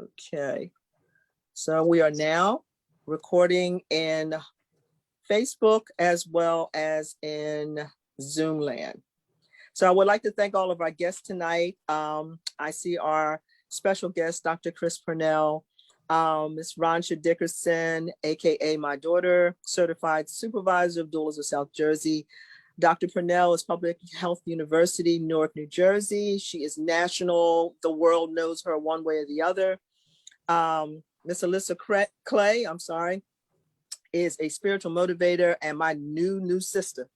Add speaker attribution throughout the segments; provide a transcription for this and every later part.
Speaker 1: Okay, so we are now recording in Facebook as well as in Zoom land. So I would like to thank all of our guests tonight. I see our special guest, Dr. Chris Purnell, Ms. Ronsha Dickerson, AKA my daughter, certified supervisor of doulas of South Jersey. Dr. Purnell is Public Health University, Newark, New Jersey. She is national. The world knows her one way or the other. Miss Alyssa Clay, is a spiritual motivator and my new sister,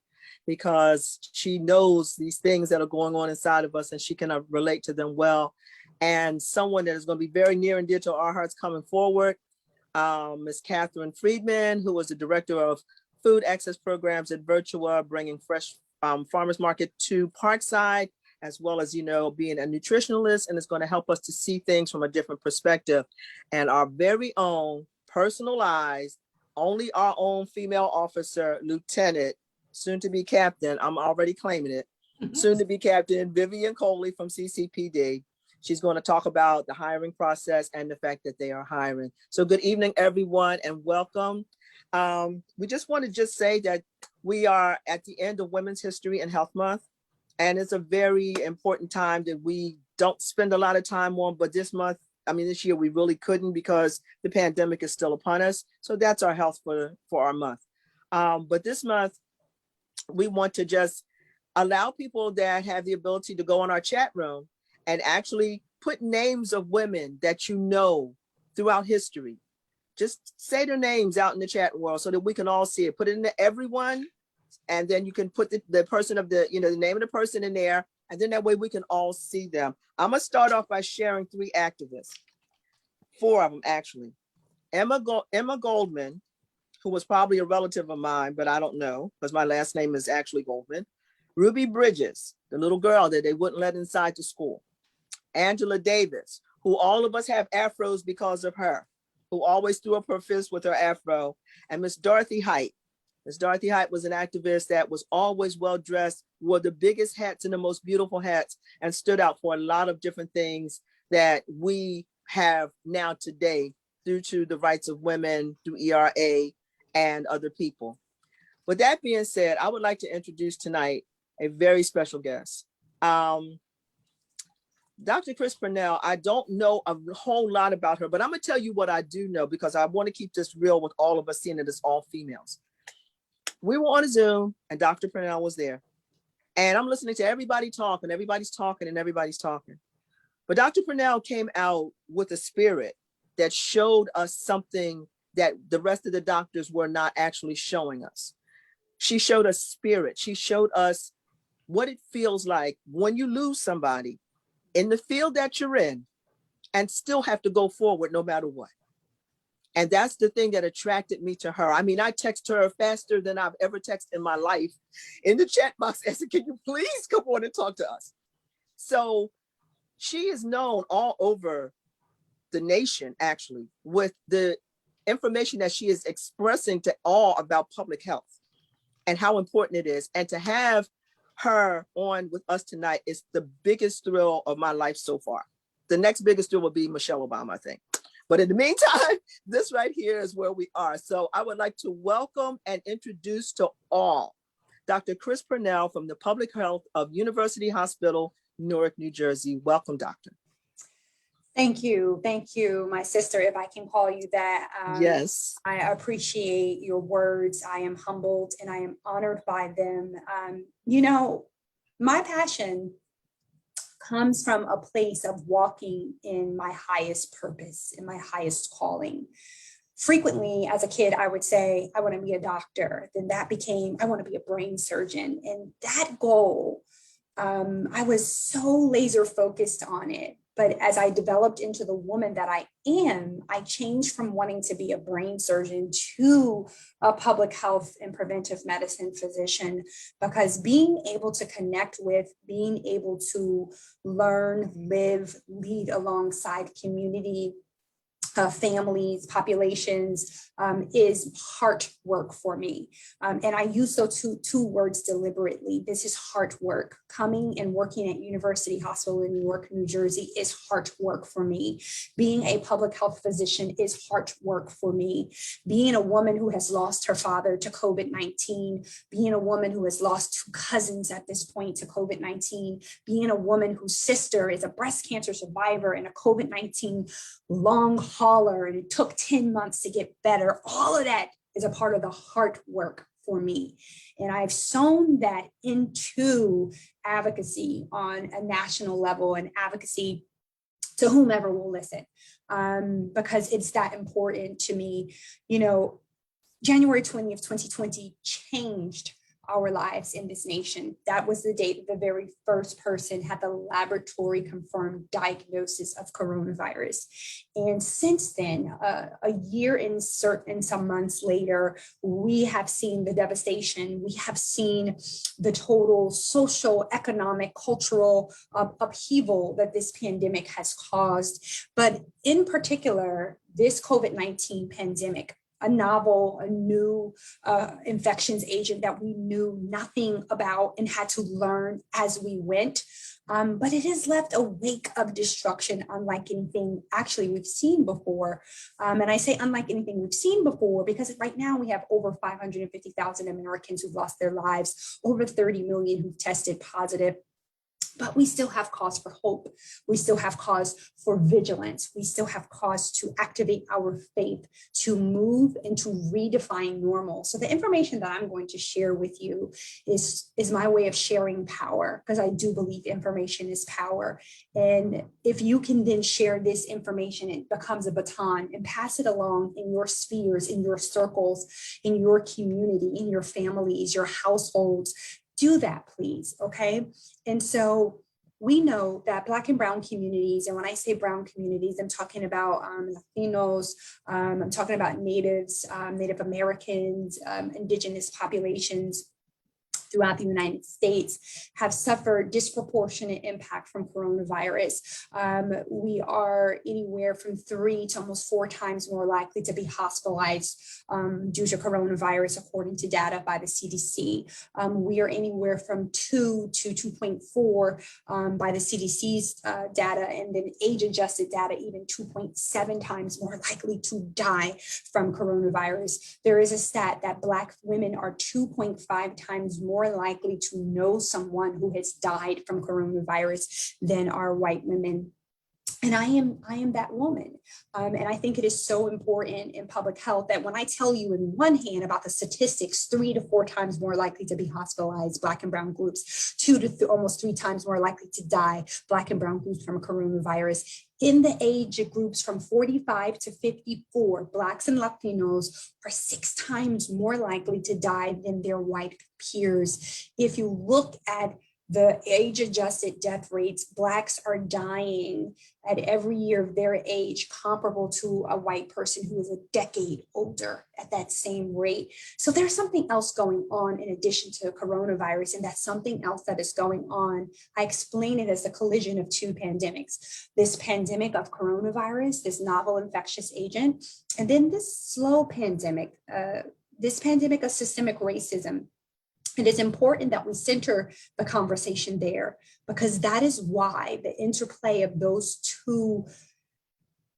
Speaker 1: because she knows these things that are going on inside of us and she can relate to them well. And someone that is going to be very near and dear to our hearts coming forward, Ms. Catherine Friedman, who was the director of food access programs at Virtua, bringing fresh farmers market to Parkside, as well as, being a nutritionalist, and it's going to help us to see things from a different perspective. And our very own personalized, only our own female officer, Lieutenant, soon to be Captain, I'm already claiming it, soon to be Captain Vivian Coley from CCPD. She's going to talk about the hiring process and the fact that they are hiring. So good evening, everyone, and welcome. We just want to say that we are at the end of Women's History and Health Month, and it's a very important time that we don't spend a lot of time on, but this year we really couldn't because the pandemic is still upon us. So that's our health for our month. But this month, we want to just allow people that have the ability to go on our chat room and actually put names of women that you know throughout history. Just say their names out in the chat world so that we can all see it. Put it into everyone, and then you can put the person of the name of the person in there, and then that way we can all see them. I'm gonna start off by sharing 3 activists, 4 of them actually. Emma Goldman, who was probably a relative of mine, but I don't know because my last name is actually Goldman. Ruby Bridges, the little girl that they wouldn't let inside the school. Angela Davis, who all of us have afros because of her, who always threw up her fist with her afro. And Miss Dorothy Height. Miss Dorothy Height was an activist that was always well-dressed, wore the biggest hats and the most beautiful hats, and stood out for a lot of different things that we have now today due to the rights of women, through ERA and other people. With that being said, I would like to introduce tonight a very special guest. Dr. Chris Purnell, I don't know a whole lot about her, but I'm gonna tell you what I do know because I want to keep this real with all of us, seeing that it's all females. We were on a Zoom and Dr. Purnell was there. And I'm listening to everybody talk and everybody's talking and everybody's talking. But Dr. Purnell came out with a spirit that showed us something that the rest of the doctors were not actually showing us. She showed us spirit. She showed us what it feels like when you lose somebody in the field that you're in and still have to go forward no matter what. And that's the thing that attracted me to her. I mean, I text her faster than I've ever texted in my life in the chat box. I said, can you please come on and talk to us? So she is known all over the nation, actually, with the information that she is expressing to all about public health and how important it is. And to have her on with us tonight is the biggest thrill of my life so far. The next biggest thrill will be Michelle Obama, I think. But in the meantime, this right here is where we are. So I would like to welcome and introduce to all Dr. Chris Purnell from the Public Health of University Hospital, Newark, New Jersey. Welcome, doctor.
Speaker 2: Thank you, my sister, if I can call you that.
Speaker 1: Yes.
Speaker 2: I appreciate your words. I am humbled and I am honored by them. My passion comes from a place of walking in my highest purpose, in my highest calling. Frequently, as a kid, I would say, I want to be a doctor. Then that became, I want to be a brain surgeon. And that goal, I was so laser focused on it. But as I developed into the woman that I am, I changed from wanting to be a brain surgeon to a public health and preventive medicine physician, because being able to connect with, being able to learn, live, lead alongside community families, populations, is heart work for me. And I use those two words deliberately. This is heart work. Coming and working at University Hospital in Newark, New Jersey is heart work for me. Being a public health physician is heart work for me. Being a woman who has lost her father to COVID-19, being a woman who has lost 2 cousins at this point to COVID-19, being a woman whose sister is a breast cancer survivor and a COVID-19 long hauler, and it took 10 months to get better. All of that is a part of the heart work for me. And I've sown that into advocacy on a national level and advocacy to whomever will listen, because it's that important to me. You know, January 20th, 2020 changed our lives in this nation. That was the date that the very first person had the laboratory confirmed diagnosis of coronavirus. And since then, a year and some months later, we have seen the devastation. We have seen the total social, economic, cultural upheaval that this pandemic has caused. But in particular, this COVID-19 pandemic, a novel, a new infections agent that we knew nothing about and had to learn as we went. But it has left a wake of destruction unlike anything actually we've seen before. And I say unlike anything we've seen before because right now we have over 550,000 Americans who've lost their lives, over 30 million who've tested positive. But we still have cause for hope. We still have cause for vigilance. We still have cause to activate our faith, to move and to redefine normal. So the information that I'm going to share with you is my way of sharing power, because I do believe information is power. And if you can then share this information, it becomes a baton and pass it along in your spheres, in your circles, in your community, in your families, your households. Do that, please, okay? And so we know that Black and Brown communities, and when I say Brown communities, I'm talking about Latinos, I'm talking about Natives, Native Americans, Indigenous populations throughout the United States have suffered disproportionate impact from coronavirus. We are anywhere from 3 to almost 4 times more likely to be hospitalized due to coronavirus, according to data by the CDC. We are anywhere from 2 to 2.4 by the CDC's data, and then age-adjusted data, even 2.7 times more likely to die from coronavirus. There is a stat that Black women are 2.5 times more likely to know someone who has died from coronavirus than are white women. And I am that woman. And I think it is so important in public health that when I tell you in one hand about the statistics, 3 to 4 times more likely to be hospitalized, Black and Brown groups, 2 to almost 3 times more likely to die, Black and Brown groups from coronavirus. In the age groups from 45 to 54, Blacks and Latinos are 6 times more likely to die than their white peers. If you look at the age-adjusted death rates, Blacks are dying at every year of their age comparable to a white person who is a decade older at that same rate. So there's something else going on in addition to coronavirus, and that's something else that is going on. I explain it as the collision of 2 pandemics. This pandemic of coronavirus, this novel infectious agent, and then this slow pandemic, this pandemic of systemic racism. It is important that we center the conversation there, because that is why the interplay of those 2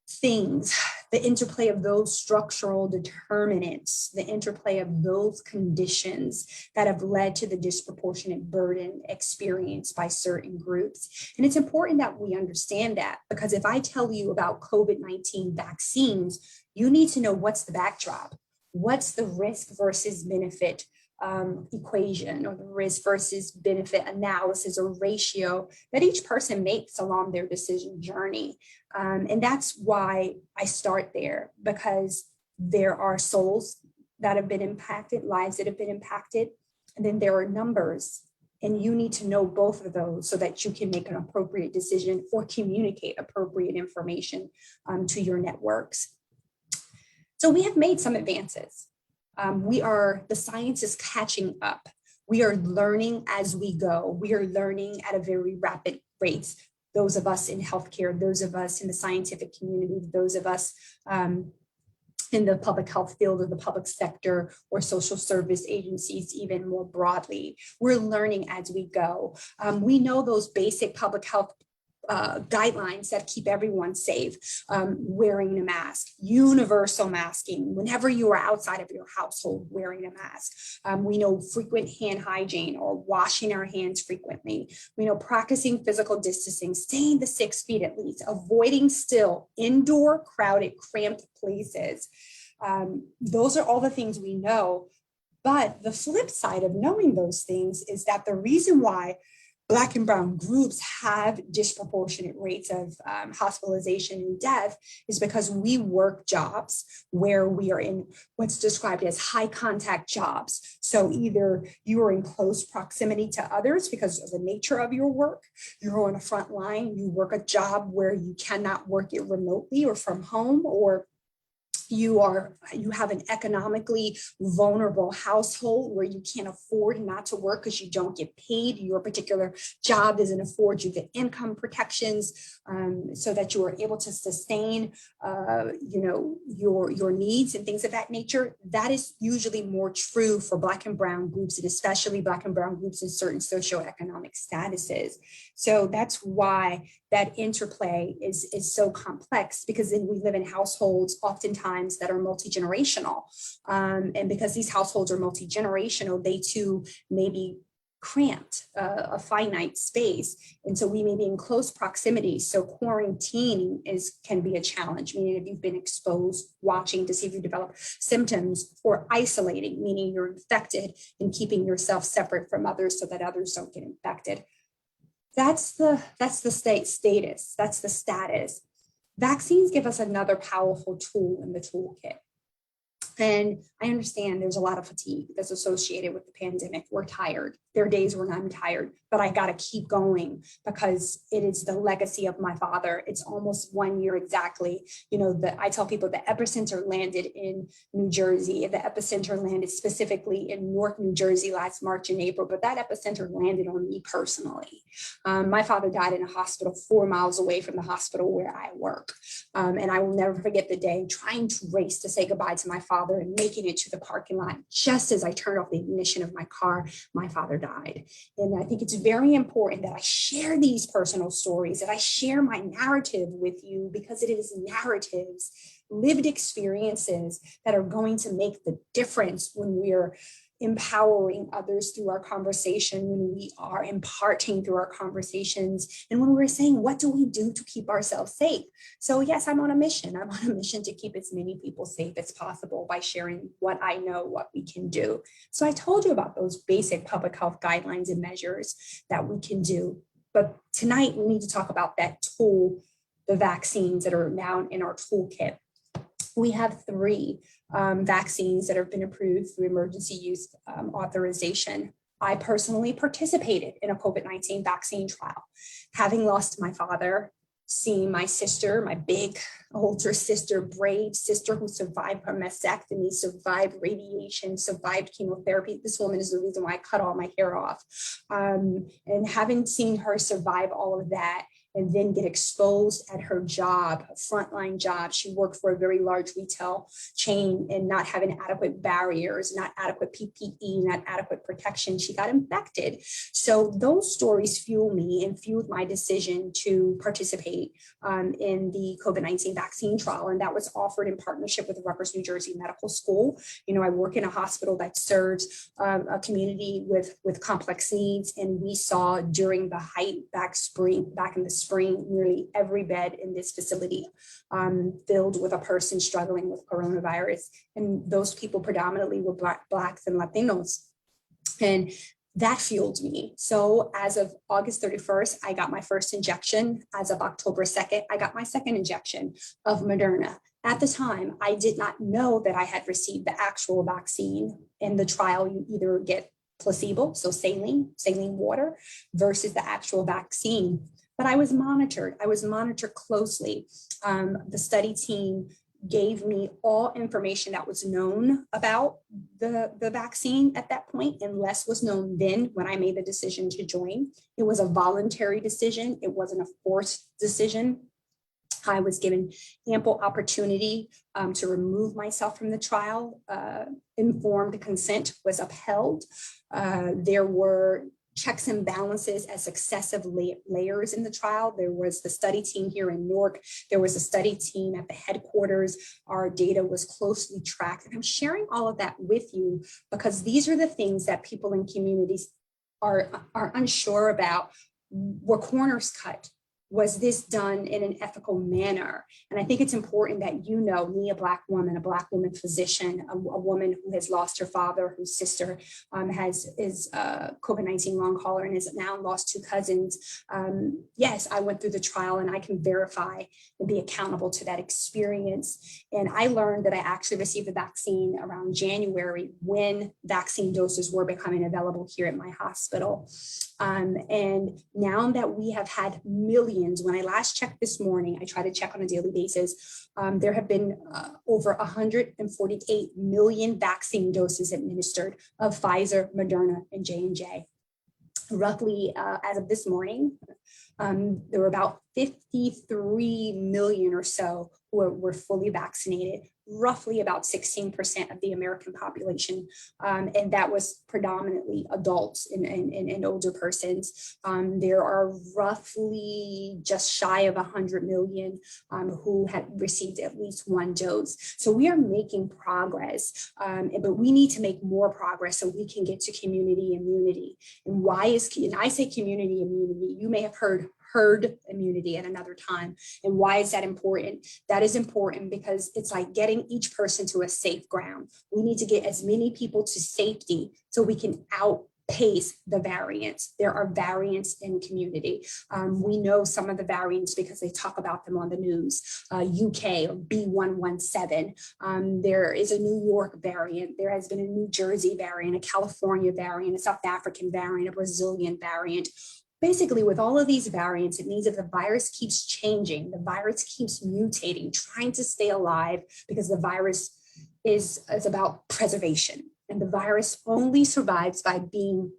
Speaker 2: things, the interplay of those structural determinants, the interplay of those conditions that have led to the disproportionate burden experienced by certain groups. And it's important that we understand that, because if I tell you about COVID-19 vaccines, you need to know what's the backdrop. What's the risk versus benefit equation, or the risk versus benefit analysis or ratio that each person makes along their decision journey. And that's why I start there, because there are souls that have been impacted, lives that have been impacted, and then there are numbers. And you need to know both of those so that you can make an appropriate decision or communicate appropriate information to your networks. So we have made some advances. The science is catching up. We are learning as we go. We are learning at a very rapid rate. those of us in healthcare, those of us in the scientific community, those of us in the public health field or the public sector or social service agencies, even more broadly. We're learning as we go. We know those basic public health guidelines that keep everyone safe, wearing a mask, universal masking, whenever you are outside of your household, wearing a mask. We know frequent hand hygiene or washing our hands frequently. We know practicing physical distancing, staying the 6 feet at least, avoiding still indoor, crowded, cramped places. Those are all the things we know. But the flip side of knowing those things is that the reason why Black and brown groups have disproportionate rates of hospitalization and death is because we work jobs where we are in what's described as high contact jobs. So either you are in close proximity to others because of the nature of your work, you're on a front line, you work a job where you cannot work it remotely or from home, or you have an economically vulnerable household where you can't afford not to work because you don't get paid. Your particular job doesn't afford you the income protections so that you are able to sustain, your needs and things of that nature. That is usually more true for Black and brown groups, and especially Black and brown groups in certain socioeconomic statuses. So that's why that interplay is so complex, because then we live in households oftentimes that are multi-generational. And because these households are multi-generational, they too may be cramped, a finite space. And so we may be in close proximity. So quarantining can be a challenge, meaning if you've been exposed, watching to see if you develop symptoms, or isolating, meaning you're infected and keeping yourself separate from others so that others don't get infected. That's the status. That's the status. Vaccines give us another powerful tool in the toolkit. And I understand there's a lot of fatigue that's associated with the pandemic. We're tired. There are days when I'm tired, but I got to keep going because it is the legacy of my father. It's almost 1 year exactly. I tell people the epicenter landed in New Jersey. The epicenter landed specifically in Newark, New Jersey last March and April, but that epicenter landed on me personally. My father died in a hospital 4 miles away from the hospital where I work. And I will never forget the day trying to race to say goodbye to my father and making it to the parking lot. Just as I turned off the ignition of my car, my father died. And I think it's very important that I share these personal stories, that I share my narrative with you, because it is narratives, lived experiences that are going to make the difference when we're empowering others through our conversation, when we are imparting through our conversations, and when we're saying, what do we do to keep ourselves safe? So yes, I'm on a mission. I'm on a mission to keep as many people safe as possible by sharing what I know, what we can do. So I told you about those basic public health guidelines and measures that we can do. But tonight we need to talk about that tool, the vaccines that are now in our toolkit. We have 3 vaccines that have been approved through emergency use authorization. I personally participated in a COVID-19 vaccine trial. Having lost my father, seeing my sister, my big older sister, brave sister who survived her mastectomy, survived radiation, survived chemotherapy. This woman is the reason why I cut all my hair off. And having seen her survive all of that, and then get exposed at her job, a frontline job. She worked for a very large retail chain, and not having adequate barriers, not adequate PPE, not adequate protection, she got infected. So those stories fuel me and fueled my decision to participate in the COVID-19 vaccine trial. And that was offered in partnership with the Rutgers, New Jersey Medical School. I work in a hospital that serves a community with complex needs. And we saw during the height back in the spring, nearly every bed in this facility filled with a person struggling with coronavirus. And those people predominantly were Blacks and Latinos. And that fueled me. So as of August 31st, I got my first injection. As of October 2nd, I got my second injection of Moderna. At the time, I did not know that I had received the actual vaccine. In the trial, you either get placebo, so saline water, versus the actual vaccine. But I was monitored. I was monitored closely. The study team gave me all information that was known about the vaccine at that point, and less was known then when I made the decision to join. It was a voluntary decision. It wasn't a forced decision. I was given ample opportunity to remove myself from the trial. Informed consent was upheld. There were checks and balances as successive layers in the trial. There was the study team here in Newark. There was a study team at the headquarters. Our data was closely tracked. And I'm sharing all of that with you because these are the things that people in communities are unsure about. Were corners cut? Was this done in an ethical manner? And I think it's important that you know, me, a Black woman physician, a woman who has lost her father, whose sister is COVID-19 long hauler and has now lost 2 cousins. Yes, I went through the trial and I can verify and be accountable to that experience. And I learned that I actually received the vaccine around January when vaccine doses were becoming available here at my hospital. And now that we have had millions, when I last checked this morning, I try to check on a daily basis, there have been over 148 million vaccine doses administered of Pfizer, Moderna, and J&J. Roughly, as of this morning, there were about 53 million or so who were fully vaccinated, roughly about 16% of the American population. And that was predominantly adults and older persons. There are roughly just shy of 100 million who had received at least 1 dose. So we are making progress, but we need to make more progress so we can get to community immunity. And and I say community immunity, you may have heard herd immunity at another time. And why is that important? That is important because it's like getting each person to a safe ground. We need to get as many people to safety so we can outpace the variants. There are variants in community. We know some of the variants because they talk about them on the news. UK or B117. There is a New York variant. There has been a New Jersey variant, a California variant, a South African variant, a Brazilian variant. Basically, with all of these variants, it means that the virus keeps changing, the virus keeps mutating, trying to stay alive because the virus is about preservation. And the virus only survives by being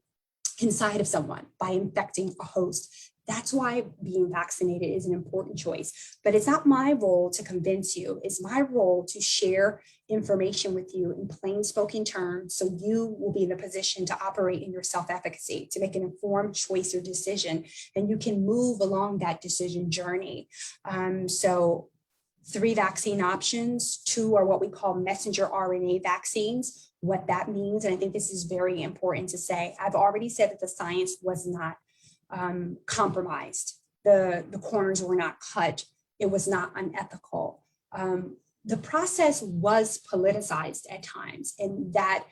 Speaker 2: inside of someone, by infecting a host. That's why being vaccinated is an important choice. But it's not my role to convince you. It's my role to share information with you in plain spoken terms so you will be in a position to operate in your self-efficacy, to make an informed choice or decision, and you can move along that decision journey. So 3 vaccine options, 2 are what we call messenger RNA vaccines. What that means, and I think this is very important to say, I've already said that the science was not compromised. The corners were not cut. It was not unethical. The process was politicized at times, and that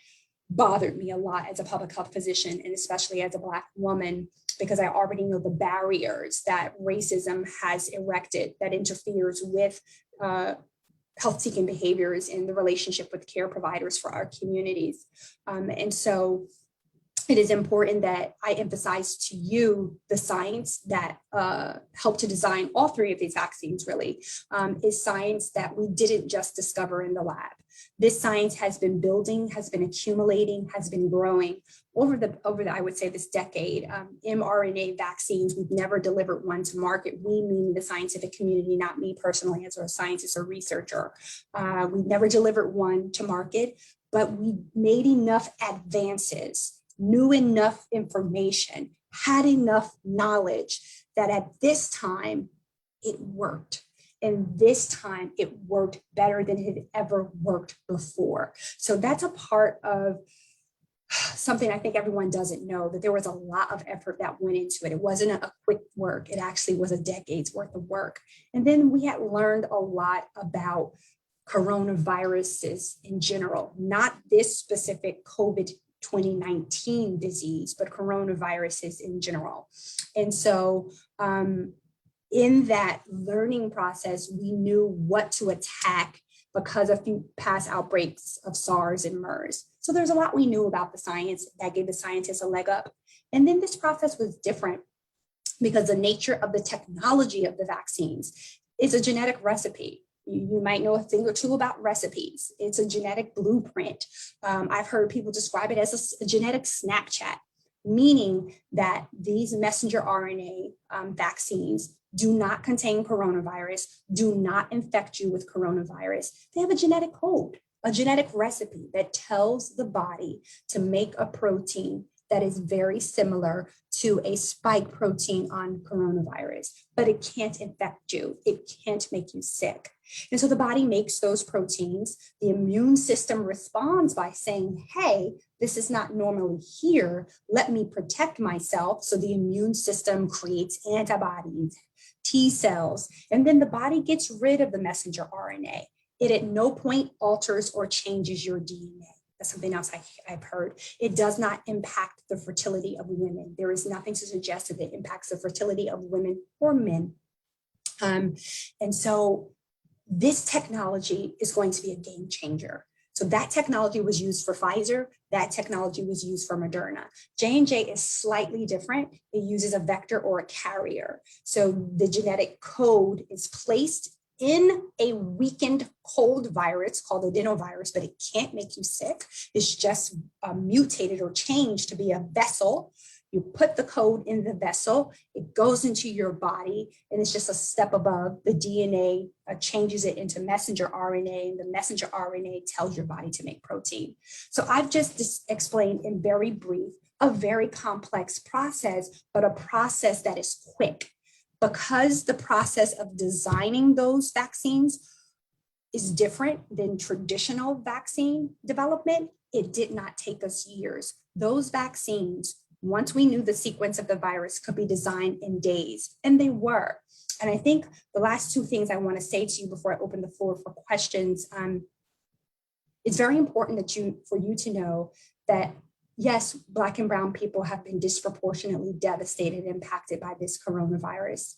Speaker 2: bothered me a lot as a public health physician, and especially as a Black woman, because I already know the barriers that racism has erected that interferes with health-seeking behaviors in the relationship with care providers for our communities. And so it is important that I emphasize to you the science that helped to design all 3 of these vaccines really is science that we didn't just discover in the lab. This science has been building, has been accumulating, has been growing over the I would say this decade. mRNA vaccines, we've never delivered one to market. We mean the scientific community, not me personally as a scientist or researcher. We've never delivered one to market, but we made enough advances, knew enough information, had enough knowledge that at this time it worked. And this time it worked better than it had ever worked before. So that's a part of something I think everyone doesn't know, that there was a lot of effort that went into it. It wasn't a quick work. It actually was a decade's worth of work. And then we had learned a lot about coronaviruses in general, not this specific COVID 2019 disease, but coronaviruses in general. And so in that learning process, we knew what to attack because of few past outbreaks of SARS and MERS. So there's a lot we knew about the science that gave the scientists a leg up. And then this process was different because the nature of the technology of the vaccines is a genetic recipe. You might know a thing or two about recipes. It's a genetic blueprint. I've heard people describe it as a genetic Snapchat, meaning that these messenger RNA vaccines do not contain coronavirus, do not infect you with coronavirus. They have a genetic code, a genetic recipe that tells the body to make a protein that is very similar to a spike protein on coronavirus, but it can't infect you. It can't make you sick. And so the body makes those proteins. The immune system responds by saying, hey, this is not normally here. Let me protect myself. So the immune system creates antibodies, T cells, and then the body gets rid of the messenger RNA. It at no point alters or changes your DNA. That's something else I've heard. It does not impact the fertility of women. There is nothing to suggest that it impacts the fertility of women or men. And so this technology is going to be a game changer. So that technology was used for Pfizer. That technology was used for Moderna. J&J is slightly different. It uses a vector or a carrier. So the genetic code is placed in a weakened cold virus called adenovirus, but it can't make you sick. It's just mutated or changed to be a vessel. You put the code in the vessel, it goes into your body, and it's just a step above. The DNA changes it into messenger RNA, and the messenger RNA tells your body to make protein. So I've just explained in very brief a very complex process, but a process that is quick. Because the process of designing those vaccines is different than traditional vaccine development, it did not take us years. Those vaccines, once we knew the sequence of the virus, could be designed in days, and they were. And I think the last two things I want to say to you before I open the floor for questions, it's very important for you to know that yes, Black and Brown people have been disproportionately devastated, impacted by this coronavirus,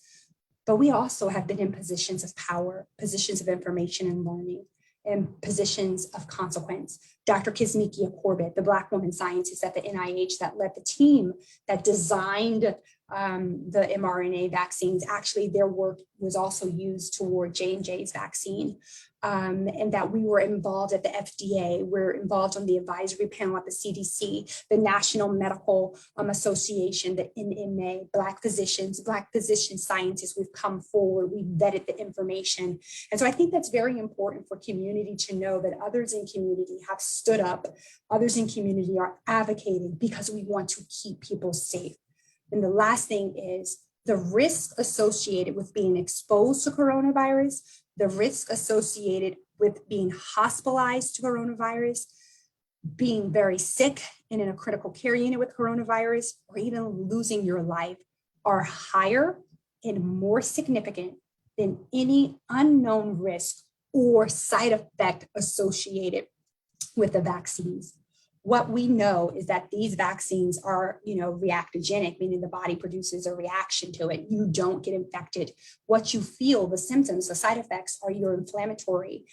Speaker 2: but we also have been in positions of power, positions of information and learning, and positions of consequence. Dr. Kizzmekia Corbett, the Black woman scientist at the NIH that led the team that designed the mRNA vaccines, actually their work was also used toward J&J's vaccine, and that we were involved at the FDA, we're involved on the advisory panel at the CDC, the National Medical Association, the NMA, Black physician scientists, we've come forward, we've vetted the information. And so I think that's very important for community to know that others in community have stood up, others in community are advocating because we want to keep people safe. And the last thing is the risk associated with being exposed to coronavirus, the risk associated with being hospitalized to coronavirus, being very sick and in a critical care unit with coronavirus, or even losing your life are higher and more significant than any unknown risk or side effect associated with the vaccines. What we know is that these vaccines are, reactogenic, meaning the body produces a reaction to it. You don't get infected. What you feel, the symptoms, the side effects are your inflammatory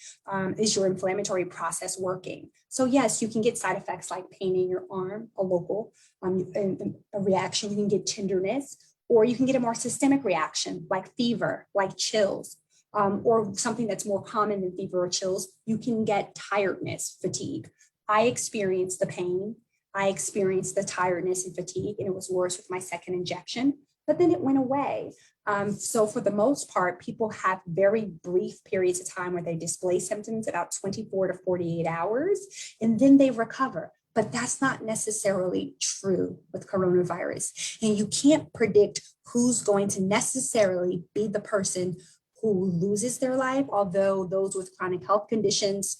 Speaker 2: process working. So yes, you can get side effects like pain in your arm, a local a reaction. You can get tenderness, or you can get a more systemic reaction like fever, like chills, or something that's more common than fever or chills. You can get tiredness, fatigue. I experienced the pain, I experienced the tiredness and fatigue, and it was worse with my second injection, but then it went away. So for the most part, people have very brief periods of time where they display symptoms, about 24 to 48 hours, and then they recover. But that's not necessarily true with coronavirus. And you can't predict who's going to necessarily be the person who loses their life, although those with chronic health conditions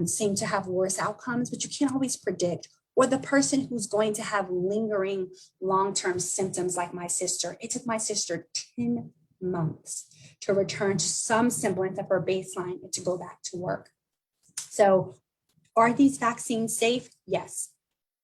Speaker 2: seem to have worse outcomes, but you can't always predict. Or the person who's going to have lingering long-term symptoms like my sister. It took my sister 10 months to return to some semblance of her baseline and to go back to work. So are these vaccines safe? Yes.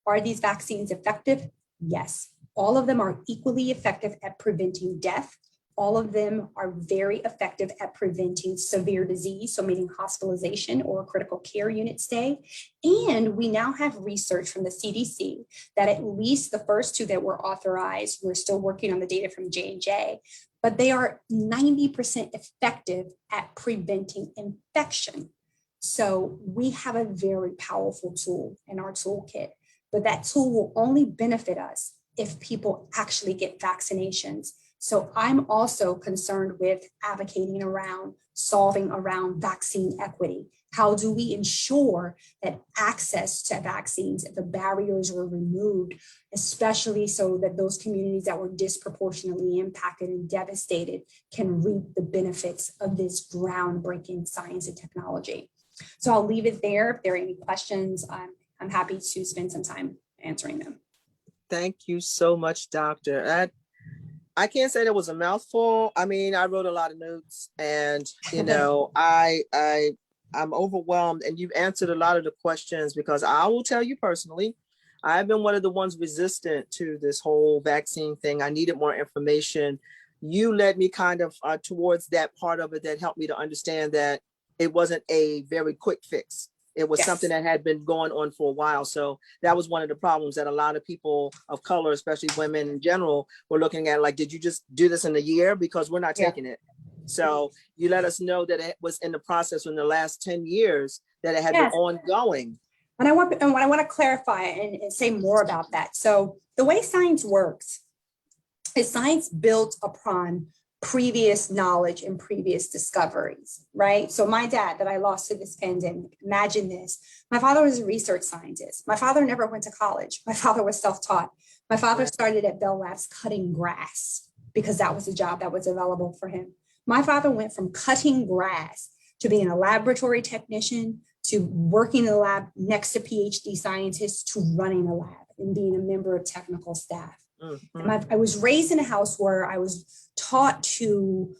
Speaker 2: Are these vaccines effective? Yes. All of them are equally effective at preventing death. All of them are very effective at preventing severe disease, so meaning hospitalization or critical care unit stay. And we now have research from the CDC that at least the first two that were authorized, we're still working on the data from J&J, but they are 90% effective at preventing infection. So we have a very powerful tool in our toolkit, but that tool will only benefit us if people actually get vaccinations. So I'm also concerned with advocating around solving around vaccine equity. How do we ensure that access to vaccines, the barriers were removed, especially so that those communities that were disproportionately impacted and devastated can reap the benefits of this groundbreaking science and technology? So I'll leave it there. If there are any questions, I'm happy to spend some time answering them.
Speaker 1: Thank you so much, Doctor. I can't say that was a mouthful. I mean, I wrote a lot of notes, and you know, I'm overwhelmed, and you've answered a lot of the questions, because I will tell you personally, I've been one of the ones resistant to this whole vaccine thing. I needed more information. You led me kind of towards that part of it that helped me to understand that it wasn't a very quick fix. It was something that had been going on for a while. So that was one of the problems that a lot of people of color, especially women in general, were looking at, like, did you just do this in a year? Because we're not taking it. So you let us know that it was in the process in the last 10 years, that it had been ongoing.
Speaker 2: And I want to clarify and say more about that. So the way science works is science built upon previous knowledge and previous discoveries, right? So my dad that I lost to this pandemic, imagine this. My father was a research scientist. My father never went to college. My father was self-taught. My father started at Bell Labs cutting grass because that was the job that was available for him. My father went from cutting grass to being a laboratory technician, to working in the lab next to PhD scientists, to running a lab and being a member of technical staff. I was raised in a house where I was taught to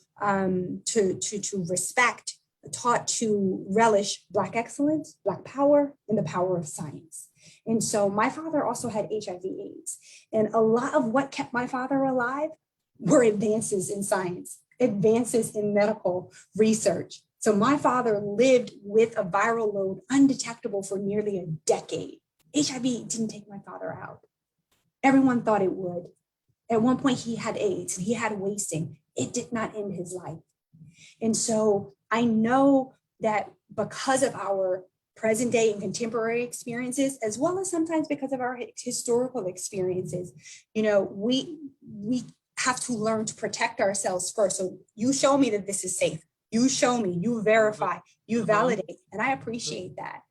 Speaker 2: respect, taught to relish Black excellence, Black power, and the power of science. And so my father also had HIV/AIDS. And a lot of what kept my father alive were advances in science, advances in medical research. So my father lived with a viral load undetectable for nearly a decade. HIV didn't take my father out. Everyone thought it would. At one point, he had AIDS, he had wasting. It did not end his life. And so I know that because of our present day and contemporary experiences, as well as sometimes because of our historical experiences, you know, we have to learn to protect ourselves first. So you show me that this is safe. You show me, you verify, you validate, and I appreciate that.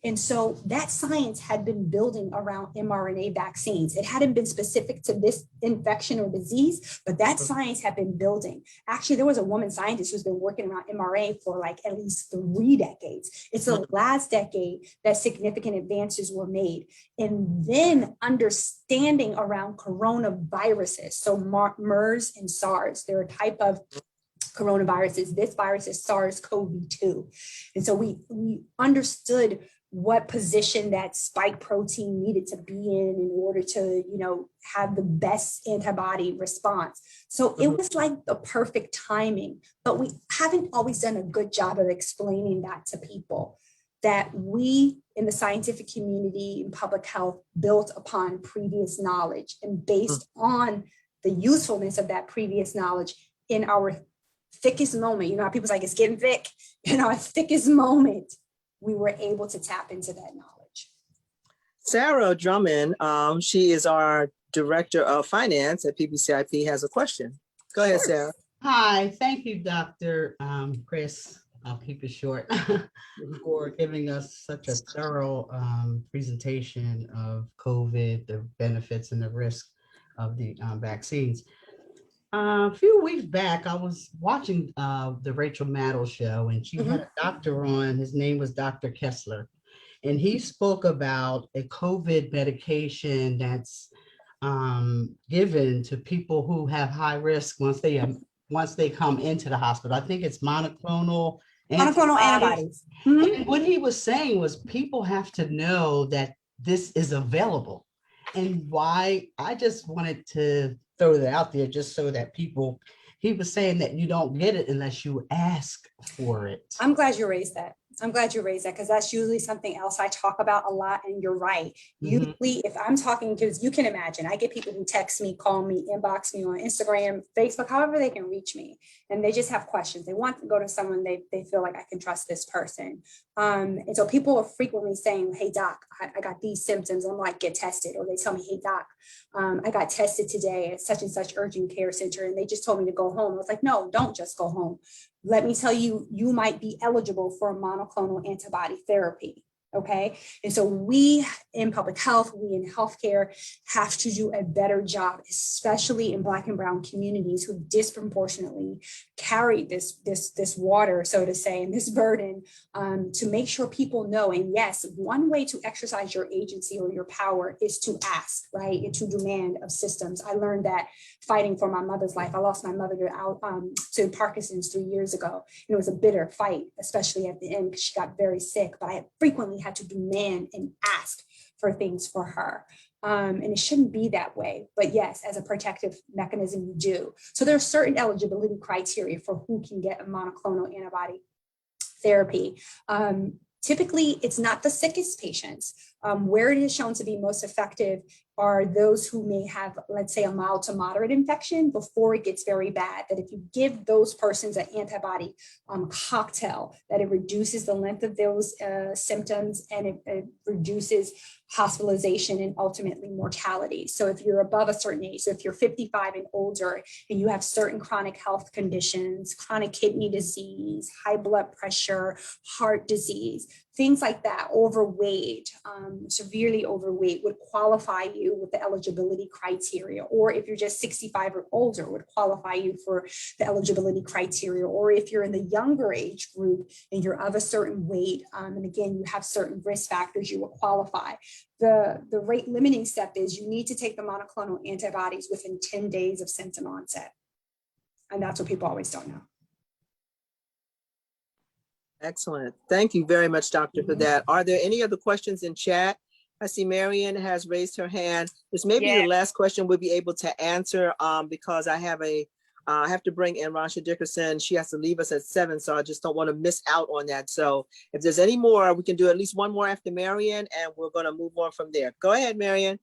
Speaker 2: And so that science had been building around mRNA vaccines. It hadn't been specific to this infection or disease, but that science had been building. Actually, there was a woman scientist who's been working around mRNA for like at least 3 decades. It's the last decade that significant advances were made. And then understanding around coronaviruses, so MERS and SARS, they're a type of coronaviruses. This virus is SARS-CoV-2. And so we understood what position that spike protein needed to be in order to, you know, have the best antibody response. So it was like the perfect timing, but we haven't always done a good job of explaining that to people, that we in the scientific community and public health built upon previous knowledge, and based on the usefulness of that previous knowledge in our thickest moment, you know, how people's like, it's getting thick, in our thickest moment, we were able to tap into that knowledge.
Speaker 1: Sarah Drummond, she is our Director of Finance at PBCIP, has a question. Go ahead, Sarah.
Speaker 3: Hi, thank you, Dr. Chris, I'll keep it short, for giving us such a thorough presentation of COVID, the benefits and the risks of the vaccines. A few weeks back, I was watching the Rachel Maddow show, and she had a doctor on. His name was Dr. Kessler, and he spoke about a COVID medication that's given to people who have high risk once they come into the hospital. I think it's monoclonal
Speaker 2: antibodies.
Speaker 3: And what he was saying was people have to know that this is available, and why. I just wanted to throw that out there just so that people he was saying that you don't get it unless you ask for it.
Speaker 2: I'm glad you raised that. I'm glad you raised that because that's usually something else I talk about a lot. And you're right.
Speaker 3: Mhm.
Speaker 2: Usually, if I'm talking, because you can imagine, I get people who text me, call me, inbox me on Instagram, Facebook, however they can reach me. And they just have questions. They want to go to someone they feel like I can trust this person. And so people are frequently saying, hey, doc, I got these symptoms. I'm like, get tested. Or they tell me, hey, doc, I got tested today at such and such urgent care center. And they just told me to go home. I was like, no, don't just go home. Let me tell you, you might be eligible for a monoclonal antibody therapy. Okay. And so we in public health, we in healthcare have to do a better job, especially in Black and Brown communities who disproportionately carry this water, so to say, and this burden to make sure people know. And yes, one way to exercise your agency or your power is to ask, right? And to demand of systems. I learned that fighting for my mother's life. I lost my mother to Parkinson's 3 years ago. And it was a bitter fight, especially at the end, because she got very sick, but I frequently had to demand and ask for things for her. And it shouldn't be that way. But yes, as a protective mechanism, you do. So there are certain eligibility criteria for who can get a monoclonal antibody therapy. Typically, it's not the sickest patients. Where it is shown to be most effective are those who may have, let's say, a mild to moderate infection before it gets very bad. That if you give those persons an antibody cocktail, that it reduces the length of those symptoms and it reduces hospitalization and ultimately mortality. So if you're above a certain age, so if you're 55 and older and you have certain chronic health conditions, chronic kidney disease, high blood pressure, heart disease, things like that, overweight, severely overweight would qualify you with the eligibility criteria. Or if you're just 65 or older, would qualify you for the eligibility criteria. Or if you're in the younger age group and you're of a certain weight, and again, you have certain risk factors, you will qualify. The rate limiting step is you need to take the monoclonal antibodies within 10 days of symptom onset. And that's what people always don't know.
Speaker 1: Excellent. Thank you very much, Doctor, for that. Are there any other questions in chat? I see Marion has raised her hand. This may be the last question we'll be able to answer because I have to bring in Rasha Dickerson. She has to leave us at 7, so I just don't want to miss out on that. So if there's any more, we can do at least one more after Marion, and we're going to move on from there. Go ahead, Marion.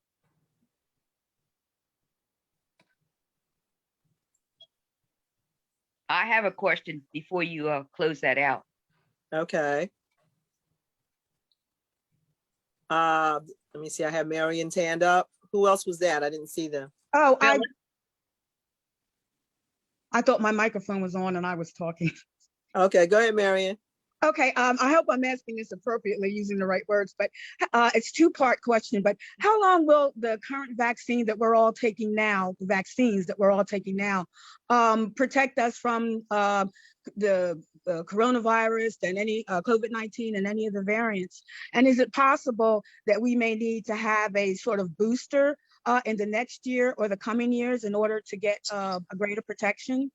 Speaker 4: I have a question before you close that out.
Speaker 1: Okay. Let me see. I have Marion's hand up. Who else was that? I didn't see them.
Speaker 5: Oh, I thought my microphone was on and I was talking.
Speaker 1: Okay, go ahead, Marion.
Speaker 5: Okay, I hope I'm asking this appropriately, using the right words, but it's a two-part question. But how long will the current vaccine that we're all taking now, the vaccines that we're all taking now, protect us from the coronavirus and any COVID-19 and any of the variants? And is it possible that we may need to have a sort of booster in the next year or the coming years in order to get a greater protection?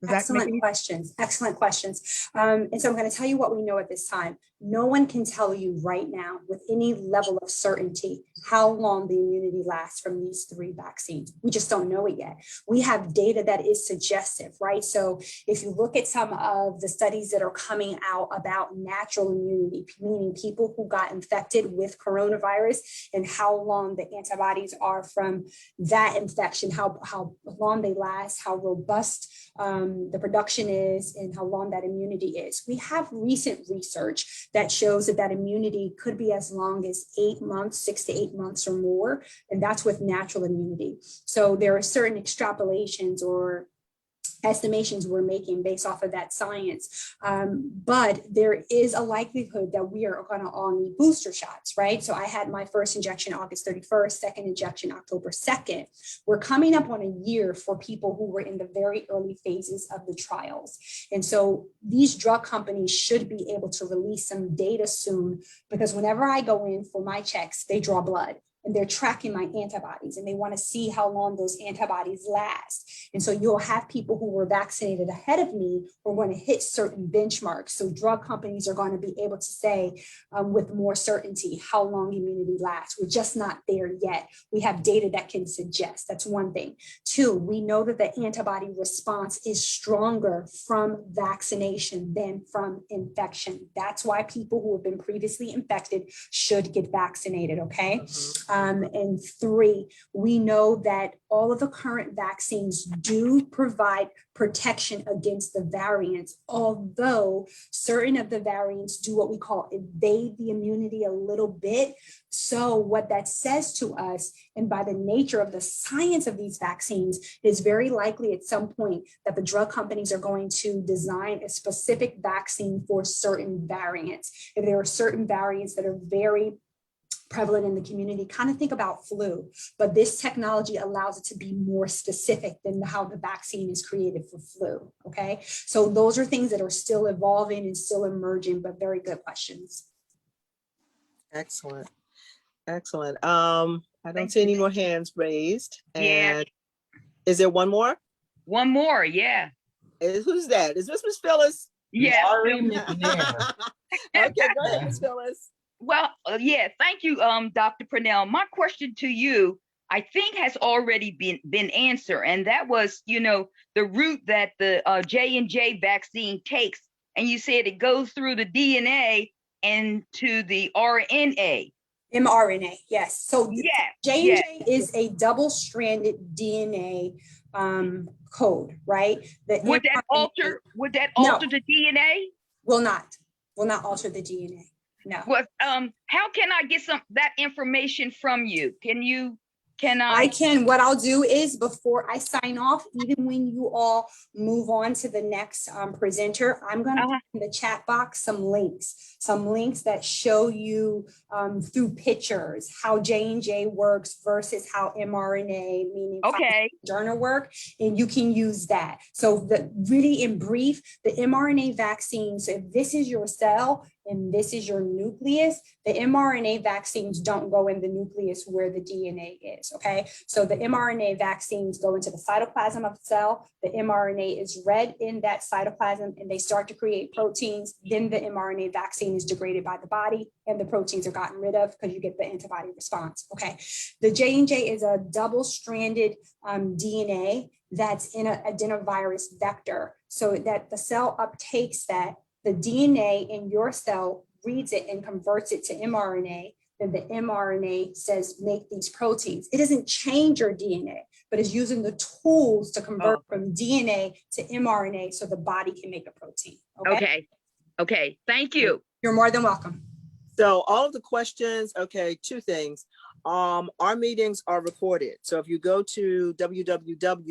Speaker 2: Excellent questions. Excellent questions. And so I'm going to tell you what we know at this time. No one can tell you right now with any level of certainty how long the immunity lasts from these 3 vaccines. We just don't know it yet. We have data that is suggestive, right? So if you look at some of the studies that are coming out about natural immunity, meaning people who got infected with coronavirus and how long the antibodies are from that infection, how long they last, how robust the production is, and how long that immunity is. We have recent research that shows that immunity could be as long as 8 months, 6 to 8 months or more, and that's with natural immunity. So there are certain extrapolations or estimations we're making based off of that science. But there is a likelihood that we are going to all need booster shots, right? So I had my first injection August 31st, second injection October 2nd. We're coming up on a year for people who were in the very early phases of the trials. And so these drug companies should be able to release some data soon, because whenever I go in for my checks, they draw blood. and they're tracking my antibodies, and they want to see how long those antibodies last. And so you'll have people who were vaccinated ahead of me who are going to hit certain benchmarks. So drug companies are going to be able to say with more certainty how long immunity lasts. We're just not there yet. We have data that can suggest. That's one thing. Two, we know that the antibody response is stronger from vaccination than from infection. That's why people who have been previously infected should get vaccinated, okay? And three, we know that all of the current vaccines do provide protection against the variants, although certain of the variants do what we call evade the immunity a little bit. So what that says to us, and by the nature of the science of these vaccines, is very likely at some point that the drug companies are going to design a specific vaccine for certain variants. If there are certain variants that are very prevalent in the community, kind of think about flu, but this technology allows it to be more specific than how the vaccine is created for flu, okay? So those are things that are still evolving and still emerging, but very good questions.
Speaker 1: Excellent. Excellent. I don't
Speaker 4: Thank
Speaker 1: see
Speaker 4: you.
Speaker 1: any more hands raised.
Speaker 4: Yeah.
Speaker 1: And is there one more?
Speaker 4: One more, yeah.
Speaker 1: Who's that? Is this Miss Phyllis?
Speaker 4: Yeah.
Speaker 3: Laurie
Speaker 4: Phil-
Speaker 3: McNair.
Speaker 1: Okay, go ahead, Miss Phyllis.
Speaker 4: Well, yeah, thank you, Dr. Purnell. My question to you, I think, has already been answered, and that was, the route that the J&J vaccine takes, and you said it goes through the DNA and to the RNA.
Speaker 2: mRNA, yes. So
Speaker 4: Yeah,
Speaker 2: J&J is a double-stranded DNA code, right? The
Speaker 4: Would that
Speaker 2: mRNA
Speaker 4: alter the DNA?
Speaker 2: will not alter the DNA. No.
Speaker 4: What how can I get that information from you? Can
Speaker 2: I can, what I'll do is before I sign off, even when you all move on to the next presenter, I'm going to put in the chat box some links that show you through pictures how J&J works versus how mRNA, meaning Moderna work, and you can use that. So really in brief, the mRNA vaccine, so if this is your cell and this is your nucleus, the mRNA vaccines don't go in the nucleus where the DNA is, okay? So the mRNA vaccines go into the cytoplasm of the cell, the mRNA is read in that cytoplasm and they start to create proteins, then the mRNA vaccine is degraded by the body and the proteins are gotten rid of because you get the antibody response, okay? The J&J is a double-stranded DNA that's in an adenovirus vector so that the cell uptakes that. The DNA in your cell reads it and converts it to mRNA. Then the mRNA says, make these proteins. It doesn't change your DNA, but it's using the tools to convert from DNA to mRNA so the body can make a protein.
Speaker 4: Okay. Thank you.
Speaker 2: You're more than welcome.
Speaker 1: So all of the questions, okay, two things. Our meetings are recorded. So if you go to www.pbcip.org,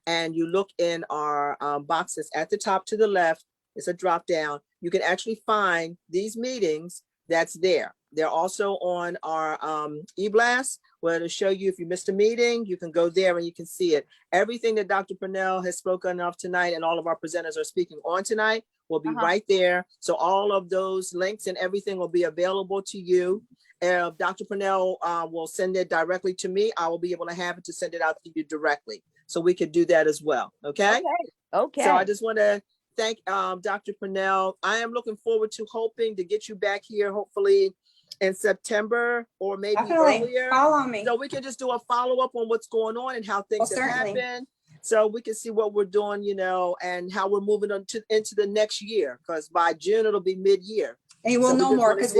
Speaker 1: and you look in our boxes at the top to the left, it's a drop down. You can actually find these meetings that's there. They're also on our e-blast, where it'll show you if you missed a meeting, you can go there and you can see it. Everything that Dr. Purnell has spoken of tonight and all of our presenters are speaking on tonight will be right there. So all of those links and everything will be available to you. Dr. Purnell will send it directly to me. I will be able to have it to send it out to you directly. So we could do that as well, okay?
Speaker 4: Okay.
Speaker 1: So I just want to thank Dr. Purnell. I am looking forward to hoping to get you back here, hopefully in September or maybe earlier.
Speaker 2: Follow me.
Speaker 1: So we can just do a follow-up on what's going on and how things have happened. So we can see what we're doing, and how we're moving on into the next year, because by June, it'll be mid-year.
Speaker 2: And we'll know more because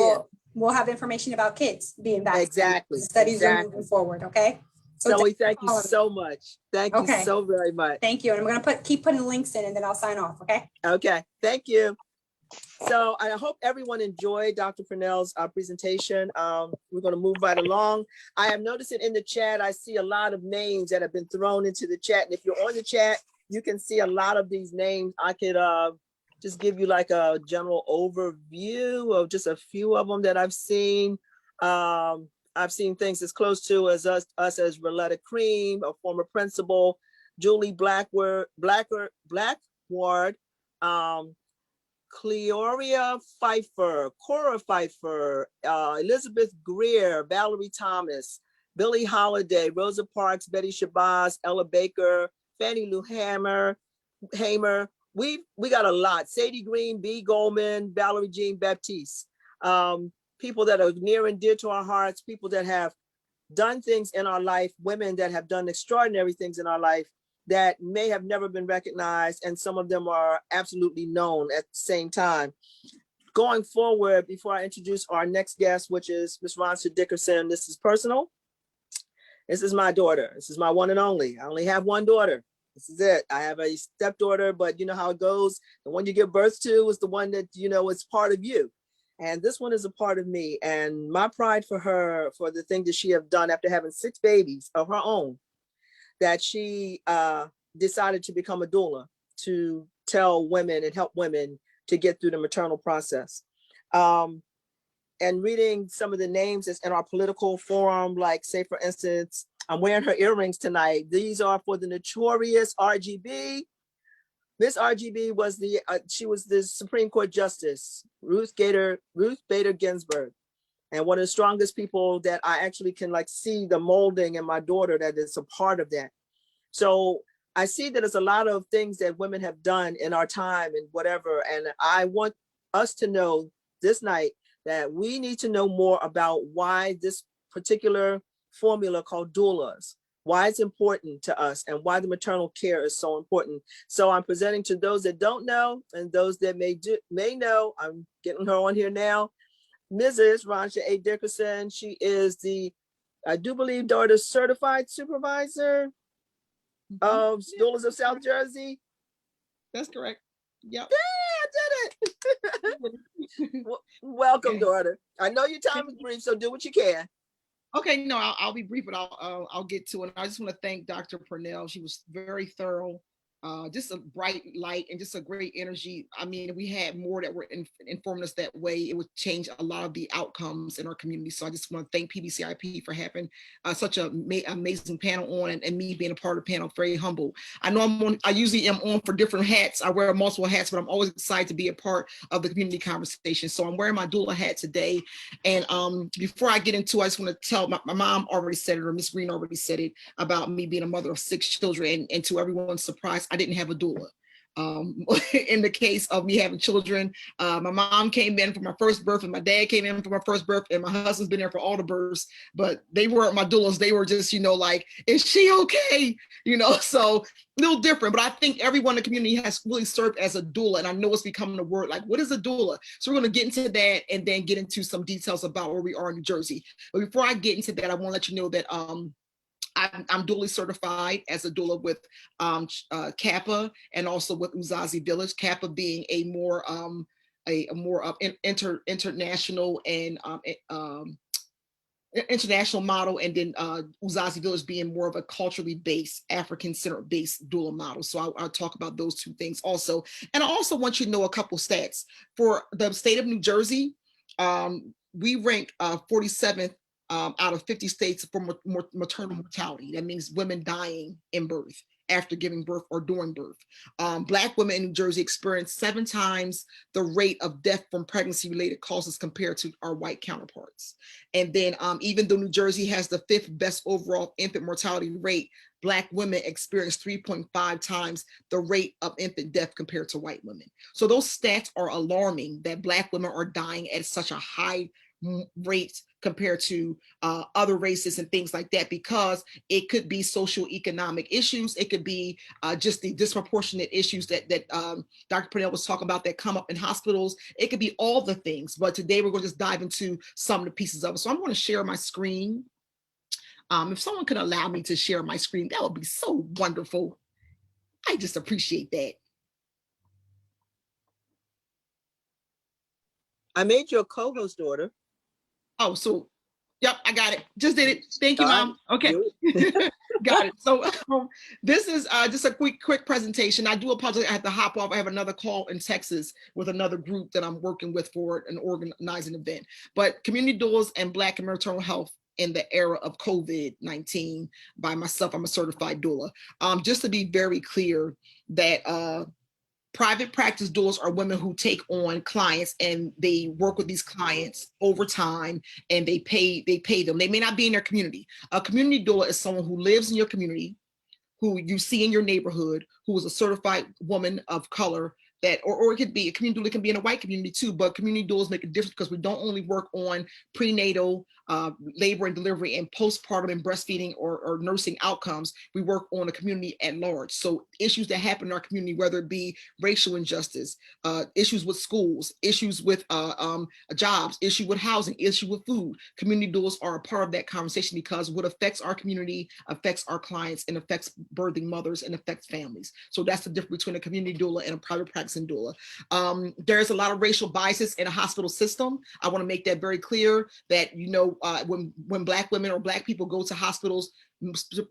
Speaker 2: we'll have information about kids being vaccinated.
Speaker 1: Exactly.
Speaker 2: The studies are moving forward, okay?
Speaker 1: So we thank you so much. Thank you so very much.
Speaker 2: Thank you. And I'm going to keep putting links in and then I'll sign off, okay?
Speaker 1: Okay, thank you. So I hope everyone enjoyed Dr. Purnell's presentation. We're going to move right along. I am noticing in the chat, I see a lot of names that have been thrown into the chat. And if you're on the chat, you can see a lot of these names. I could just give you like a general overview of just a few of them that I've seen. I've seen things as close to as us as Roletta Cream, a former principal, Julie Blackward, Cleoria Pfeiffer, Cora Pfeiffer, Elizabeth Greer, Valerie Thomas, Billie Holiday, Rosa Parks, Betty Shabazz, Ella Baker, Fannie Lou Hamer. We got a lot. Sadie Green, B. Goldman, Valerie Jean Baptiste. People that are near and dear to our hearts, people that have done things in our life, women that have done extraordinary things in our life that may have never been recognized, and some of them are absolutely known at the same time. Going forward, before I introduce our next guest, which is Ms. Ronsa Dickerson, this is personal. This is my daughter. This is my one and only. I only have one daughter. This is it. I have a stepdaughter, but you know how it goes. The one you give birth to is the one that, you know, is part of you. And this one is a part of me. And my pride for her, for the thing that she have done after having 6 babies of her own, that she decided to become a doula to tell women and help women to get through the maternal process. And reading some of the names that's in our political forum, like say, for instance, I'm wearing her earrings tonight. These are for the notorious RGB. Miss RGB was she was the Supreme Court Justice, Ruth Bader Ginsburg. And one of the strongest people that I actually can like see the molding in my daughter that is a part of that. So I see that there's a lot of things that women have done in our time and whatever. And I want us to know this night that we need to know more about why this particular formula called doulas, why it's important to us and why the maternal care is so important. So I'm presenting to those that don't know and those that may know. I'm getting her on here now. Mrs. Ronsa A. Dickerson. She is the, I do believe, daughter certified supervisor of doulas of South Jersey.
Speaker 6: That's correct. Yep.
Speaker 1: Yeah, I did it. Welcome,
Speaker 6: Okay.
Speaker 1: daughter. I know your time is brief, so do what you can.
Speaker 6: Okay, no, I'll be brief, but I'll get to it. I just want to thank Dr. Purnell. She was very thorough, just a bright light and just a great energy. I mean, if we had more that were informing us that way, it would change a lot of the outcomes in our community. So I just want to thank PBCIP for having such an amazing panel on, and me being a part of the panel. Very humble. I know I usually am on for different hats. I wear multiple hats, but I'm always excited to be a part of the community conversation. So I'm wearing my doula hat today. And before I get into it, I just want to tell my mom already said it, or Miss Green already said it, about me being a mother of 6 children. And to everyone's surprise, I didn't have a doula. In the case of me having children, my mom came in for my first birth and my dad came in for my first birth, and my husband's been there for all the births, but they weren't my doulas. They were just, like, is she okay? So a little different, but I think everyone in the community has really served as a doula. And I know it's becoming a word, like, what is a doula? So we're going to get into that and then get into some details about where we are in New Jersey. But before I get into that, I want to let you know that I'm dually certified as a doula with Kappa and also with Uzazi Village. Kappa being a more international and international model, and then Uzazi Village being more of a culturally based, African-centered based doula model. So I'll talk about those 2 things also. And I also want you to know a couple stats. For the state of New Jersey, we rank 47th out of 50 states for maternal mortality. That means women dying in birth, after giving birth or during birth. Black women in New Jersey experience 7 times the rate of death from pregnancy-related causes compared to our white counterparts. And then even though New Jersey has the 5th best overall infant mortality rate, Black women experience 3.5 times the rate of infant death compared to white women. So those stats are alarming, that Black women are dying at such a high rate compared to other races and things like that, because it could be socioeconomic issues. It could be just the disproportionate issues that Dr. Purnell was talking about that come up in hospitals. It could be all the things, but today we're going to just dive into some of the pieces of it. So I'm going to share my screen. If someone could allow me to share my screen, that would be so wonderful. I just appreciate that.
Speaker 1: I made you a co-host, daughter.
Speaker 6: Oh, so, yep, I got it. Just did it. Thank you, Mom. Okay, got it. So this is just a quick presentation. I do apologize. I had to hop off. I have another call in Texas with another group that I'm working with for an organizing event. But community doulas and Black and maternal health in the era of COVID-19 by myself. I'm a certified doula. Just to be very clear that Private practice doulas are women who take on clients and they work with these clients over time, and they pay them. They may not be in their community. A community doula is someone who lives in your community, who you see in your neighborhood, who is a certified woman of color, that, or it could be a community doula, can be in a white community too, but community doulas make a difference because we don't only work on prenatal, labor and delivery, and postpartum and breastfeeding or nursing outcomes. We work on a community at large. So issues that happen in our community, whether it be racial injustice, issues with schools, issues with jobs, issue with housing, issue with food, community doulas are a part of that conversation, because what affects our community affects our clients and affects birthing mothers and affects families. So that's the difference between a community doula and a private practicing doula. There's a lot of racial biases in a hospital system. I want to make that very clear that, you know, when Black women or Black people go to hospitals,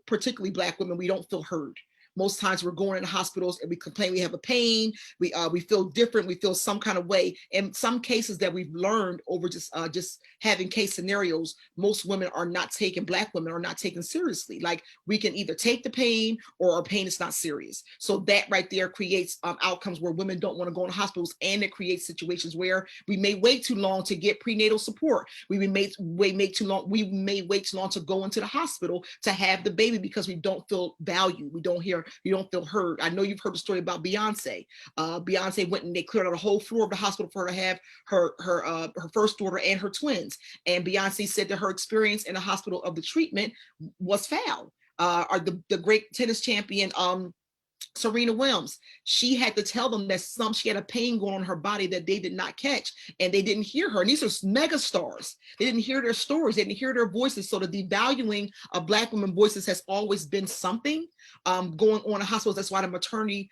Speaker 6: particularly Black women, we don't feel heard. Most times we're going into hospitals and we complain we have a pain, we feel different, we feel some kind of way. In some cases that we've learned over just having case scenarios, most women are not taken, Black women are not taken seriously. Like, we can either take the pain or our pain is not serious. So that right there creates outcomes where women don't want to go into hospitals, and it creates situations where we may wait too long to get prenatal support. We may wait too long to go into the hospital to have the baby because we don't feel valued. We don't feel heard. I know you've heard the story about Beyonce. Beyonce went and they cleared out a whole floor of the hospital for her to have her first daughter and her twins. And Beyonce said that her experience in the hospital of the treatment was foul. Or the great tennis champion, Serena Williams, she had to tell them that she had a pain going on in her body that they did not catch, and they didn't hear her. And these are mega stars. They didn't hear their stories. They didn't hear their voices. So the devaluing of Black women voices has always been something going on in hospitals. That's why the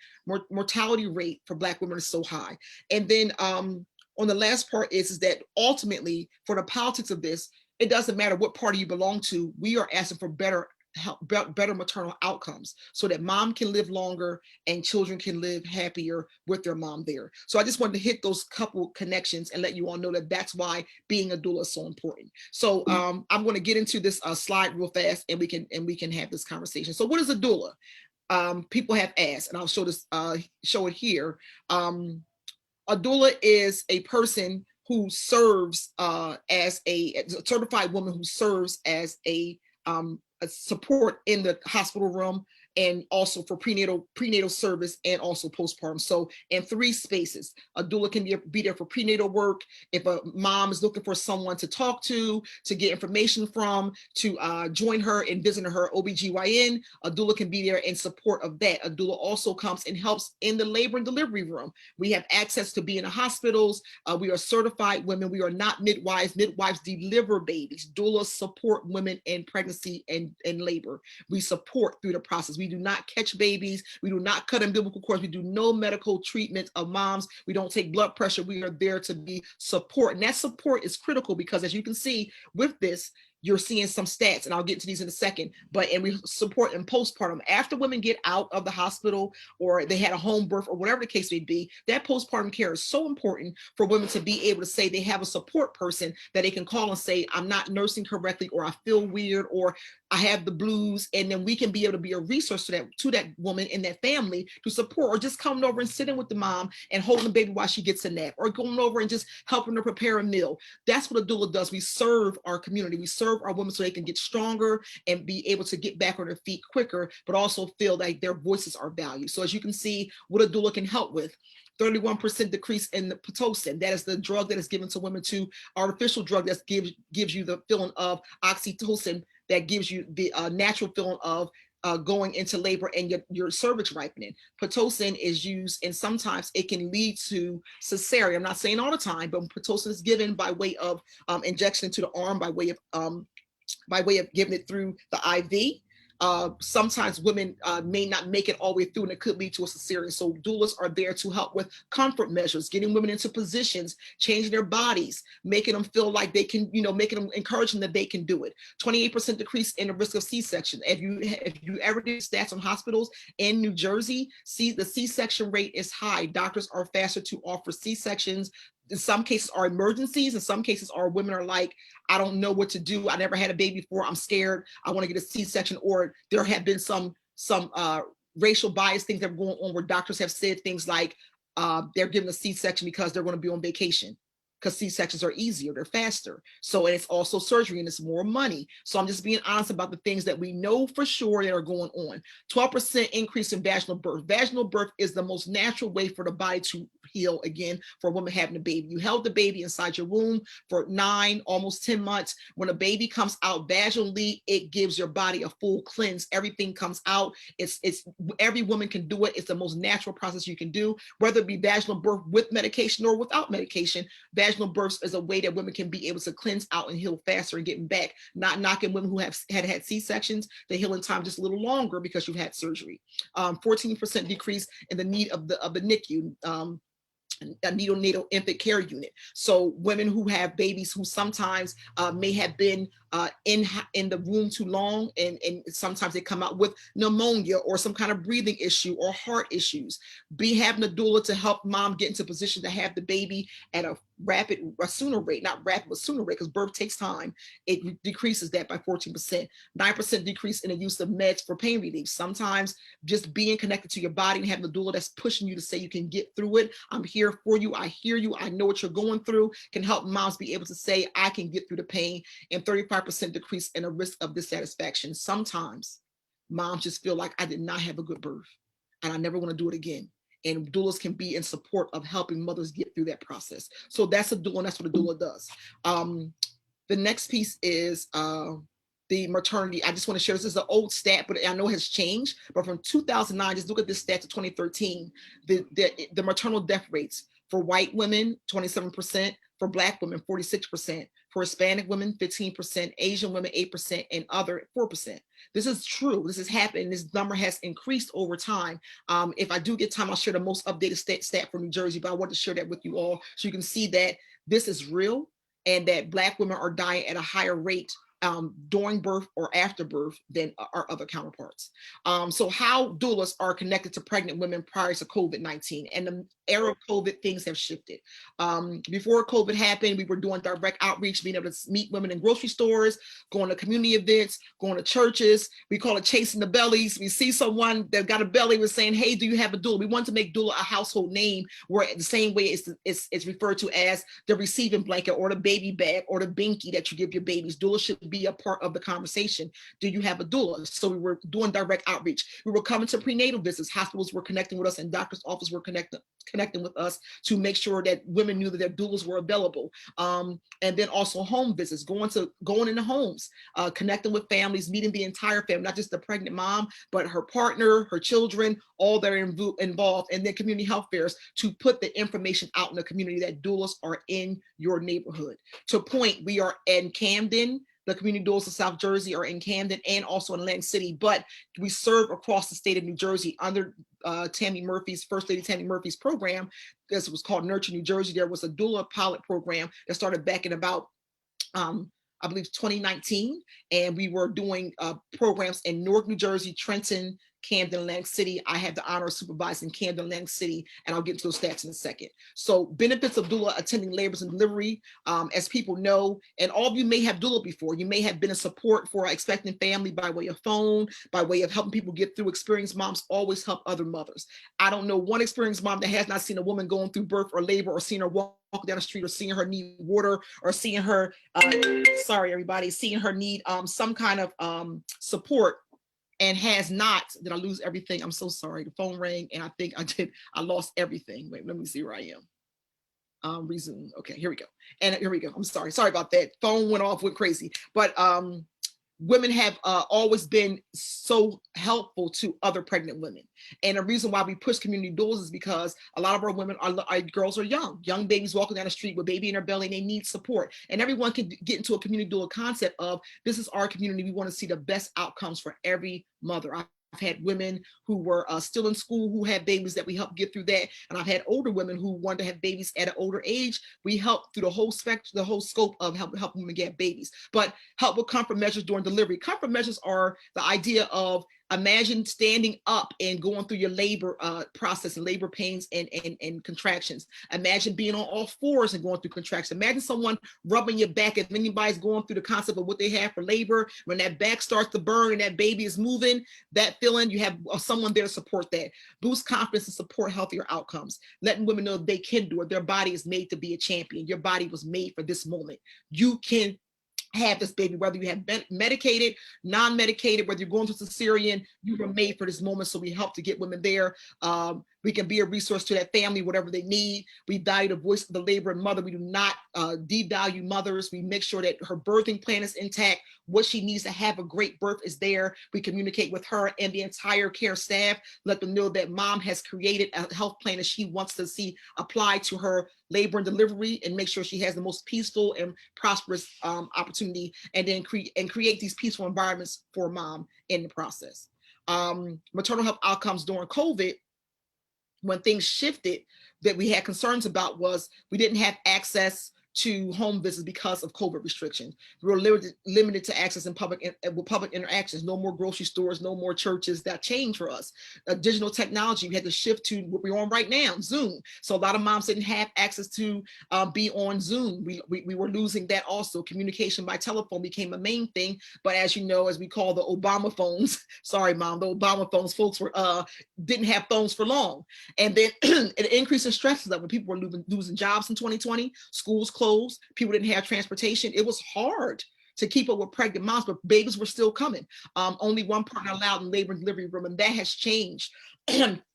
Speaker 6: mortality rate for Black women is so high. And then on the last part is that ultimately, for the politics of this, it doesn't matter what party you belong to. We are asking for better maternal outcomes so that mom can live longer and children can live happier with their mom there. So I just wanted to hit those couple connections and let you all know that that's why being a doula is so important. So I'm going to get into this slide real fast, and we can have this conversation. So what is a doula? People have asked, and I'll show it here. A doula is a person who serves as a certified woman who serves as a support in the hospital room, and also for prenatal service and also postpartum. So in 3 spaces, a doula can be there for prenatal work. If a mom is looking for someone to talk to get information from, to join her in visiting her OBGYN, a doula can be there in support of that. A doula also comes and helps in the labor and delivery room. We have access to be in the hospitals. We are certified women. We are not midwives. Midwives deliver babies. Doulas support women in pregnancy and labor. We support through the process. We do not catch babies. We do not cut umbilical cords. We do no medical treatment of moms. We don't take blood pressure. We are there to be support. And that support is critical because, as you can see with this, you're seeing some stats, and I'll get to these in a second, and we support in postpartum. After women get out of the hospital or they had a home birth or whatever the case may be, that postpartum care is so important for women to be able to say they have a support person that they can call and say, I'm not nursing correctly, or I feel weird, or I have the blues, and then we can be able to be a resource to that woman and that family to support, or just coming over and sitting with the mom and holding the baby while she gets a nap, or going over and just helping her prepare a meal. That's what a doula does. We serve our community. We serve our women so they can get stronger and be able to get back on their feet quicker, but also feel like their voices are valued. So as you can see, what a doula can help with: 31% decrease in the Pitocin. That is the drug that is given to women, to artificial drug that gives you the feeling of oxytocin, that gives you the natural feeling of going into labor and your cervix ripening. Pitocin is used, and sometimes it can lead to cesarean. I'm not saying all the time, but Pitocin is given by way of injection into the arm, by way of giving it through the IV. Sometimes women may not make it all the way through, and it could lead to a cesarean. So doulas are there to help with comfort measures, getting women into positions, changing their bodies, making them feel like they can, making them, encouraging that they can do it. 28% decrease in the risk of C-section. If you ever did stats on hospitals in New Jersey, the C-section rate is high. Doctors are faster to offer C-sections. In some cases are emergencies. In some cases women are like, I don't know what to do. I never had a baby before. I'm scared. I want to get a C-section. Or there have been some racial bias things that are going on where doctors have said things like, they're given a C-section because they're going to be on vacation, because C-sections are easier, they're faster. So, and it's also surgery and it's more money. So I'm just being honest about the things that we know for sure that are going on. 12% increase in vaginal birth. Vaginal birth is the most natural way for the body to heal again for a woman having a baby. You held the baby inside your womb for 9, almost 10 months. When a baby comes out vaginally, it gives your body a full cleanse. Everything comes out. It's every woman can do it. It's the most natural process you can do, whether it be vaginal birth with medication or without medication. Vaginal births is a way that women can be able to cleanse out and heal faster and getting back, not knocking women who have had C-sections. The healing time just a little longer because you've had surgery. 14% decrease in the need of the NICU. A neonatal infant care unit. So women who have babies who sometimes may have been in the room too long, and sometimes they come out with pneumonia or some kind of breathing issue or heart issues. Having a doula to help mom get into position to have the baby at a sooner rate, not rapid, but sooner rate, because birth takes time. It decreases that by 14%. 9% decrease in the use of meds for pain relief. Sometimes just being connected to your body and having a doula that's pushing you to say you can get through it. I'm here for you. I hear you. I know what you're going through. Can help moms be able to say, I can get through the pain. And 35% decrease in a risk of dissatisfaction. Sometimes moms just feel like I did not have a good birth and I never want to do it again. And doulas can be in support of helping mothers get through that process. So that's a doula, and that's what a doula does. The next piece is the maternity. I just want to share, this is an old stat, but I know it has changed. But from 2009, just look at this stat to 2013, the maternal death rates for white women, 27%, for Black women, 46%, for Hispanic women, 15%, Asian women, 8%, and other 4%. This is true. This has happened. This number has increased over time. If I do get time, I'll share the most updated stat for New Jersey, but I want to share that with you all so you can see that this is real and that Black women are dying at a higher rate during birth or after birth than our other counterparts. So how doulas are connected to pregnant women prior to COVID-19, and the era of COVID, things have shifted. Before COVID happened, we were doing direct outreach, being able to meet women in grocery stores, going to community events, going to churches. We call it chasing the bellies. We see someone that got a belly, was saying, hey, do you have a doula? We want to make doula a household name, where the same way it's referred to as the receiving blanket or the baby bag or the binky that you give your babies. Doula should be a part of the conversation. Do you have a doula? So we were doing direct outreach. We were coming to prenatal visits. Hospitals were connecting with us, and doctors' offices were connecting with us to make sure that women knew that their doulas were available. And then also home visits, going into homes, connecting with families, meeting the entire family, not just the pregnant mom, but her partner, her children, all that are involved, and then community health fairs to put the information out in the community that doulas are in your neighborhood. To point, we are in Camden. The community doulas of South Jersey are in Camden and also in Atlantic City, but we serve across the state of New Jersey under First Lady Tammy Murphy's program. This was called Nurture New Jersey. There was a doula pilot program that started back in about I believe 2019, and we were doing programs in Newark, New Jersey, Trenton, Camden, Atlantic City. I had the honor of supervising Camden, Atlantic City, and I'll get into those stats in a second. So benefits of doula attending labors and delivery, as people know, and all of you may have doula before. You may have been a support for an expectant family by way of phone, by way of helping people get through. Experienced moms always help other mothers. I don't know one experienced mom that has not seen a woman going through birth or labor, or seen her walk down the street, or seeing her need water, or seeing her, seeing her need some kind of support, and has not. Did I lose everything? I'm so sorry. The phone rang and I think I lost everything. Wait, let me see where I am. Resume. Okay, here we go. And here we go. I'm sorry about that. Phone went crazy. But women have always been so helpful to other pregnant women. And the reason why we push community doulas is because a lot of our women, our girls are young babies walking down the street with baby in their belly, and they need support. And everyone can get into a community doula concept of, this is our community. We want to see the best outcomes for every mother. I've had women who were still in school who had babies that we helped get through that. And I've had older women who wanted to have babies at an older age. We helped through the whole spectrum, the whole scope of helping women get babies. But help with comfort measures during delivery. Comfort measures are the idea of Imagine standing up and going through your labor process and labor pains and contractions. Imagine being on all fours and going through contractions. Imagine someone rubbing your back. If anybody's going through the concept of what they have for labor, when that back starts to burn and that baby is moving, that feeling, you have someone there to support that. Boost confidence and support healthier outcomes. Letting women know they can do it. Their body is made to be a champion. Your body was made for this moment. You can have this baby, whether you have been medicated, non-medicated, whether you're going to cesarean, you were made for this moment. So we help to get women there. We can be a resource to that family, whatever they need. We value the voice of the laboring mother. We do not devalue mothers. We make sure that her birthing plan is intact. What she needs to have a great birth is there. We communicate with her and the entire care staff, let them know that mom has created a health plan that she wants to see applied to her labor and delivery, and make sure she has the most peaceful and prosperous opportunity, and then create these peaceful environments for mom in the process. Maternal health outcomes during COVID, when things shifted that we had concerns about, was we didn't have access to home visits because of COVID restrictions. We were limited to access in public interactions. No more grocery stores, no more churches. That changed for us. Digital technology, we had to shift to what we're on right now, Zoom. So a lot of moms didn't have access to be on Zoom. We were losing that also. Communication by telephone became a main thing. But as you know, as we call the Obama phones, sorry, mom, the Obama phones, folks were didn't have phones for long. And then an increase in stress level. People were losing jobs in 2020, schools closed, people didn't have transportation. It was hard to keep up with pregnant moms, but babies were still coming. Only one partner allowed in labor and delivery room, and that has changed.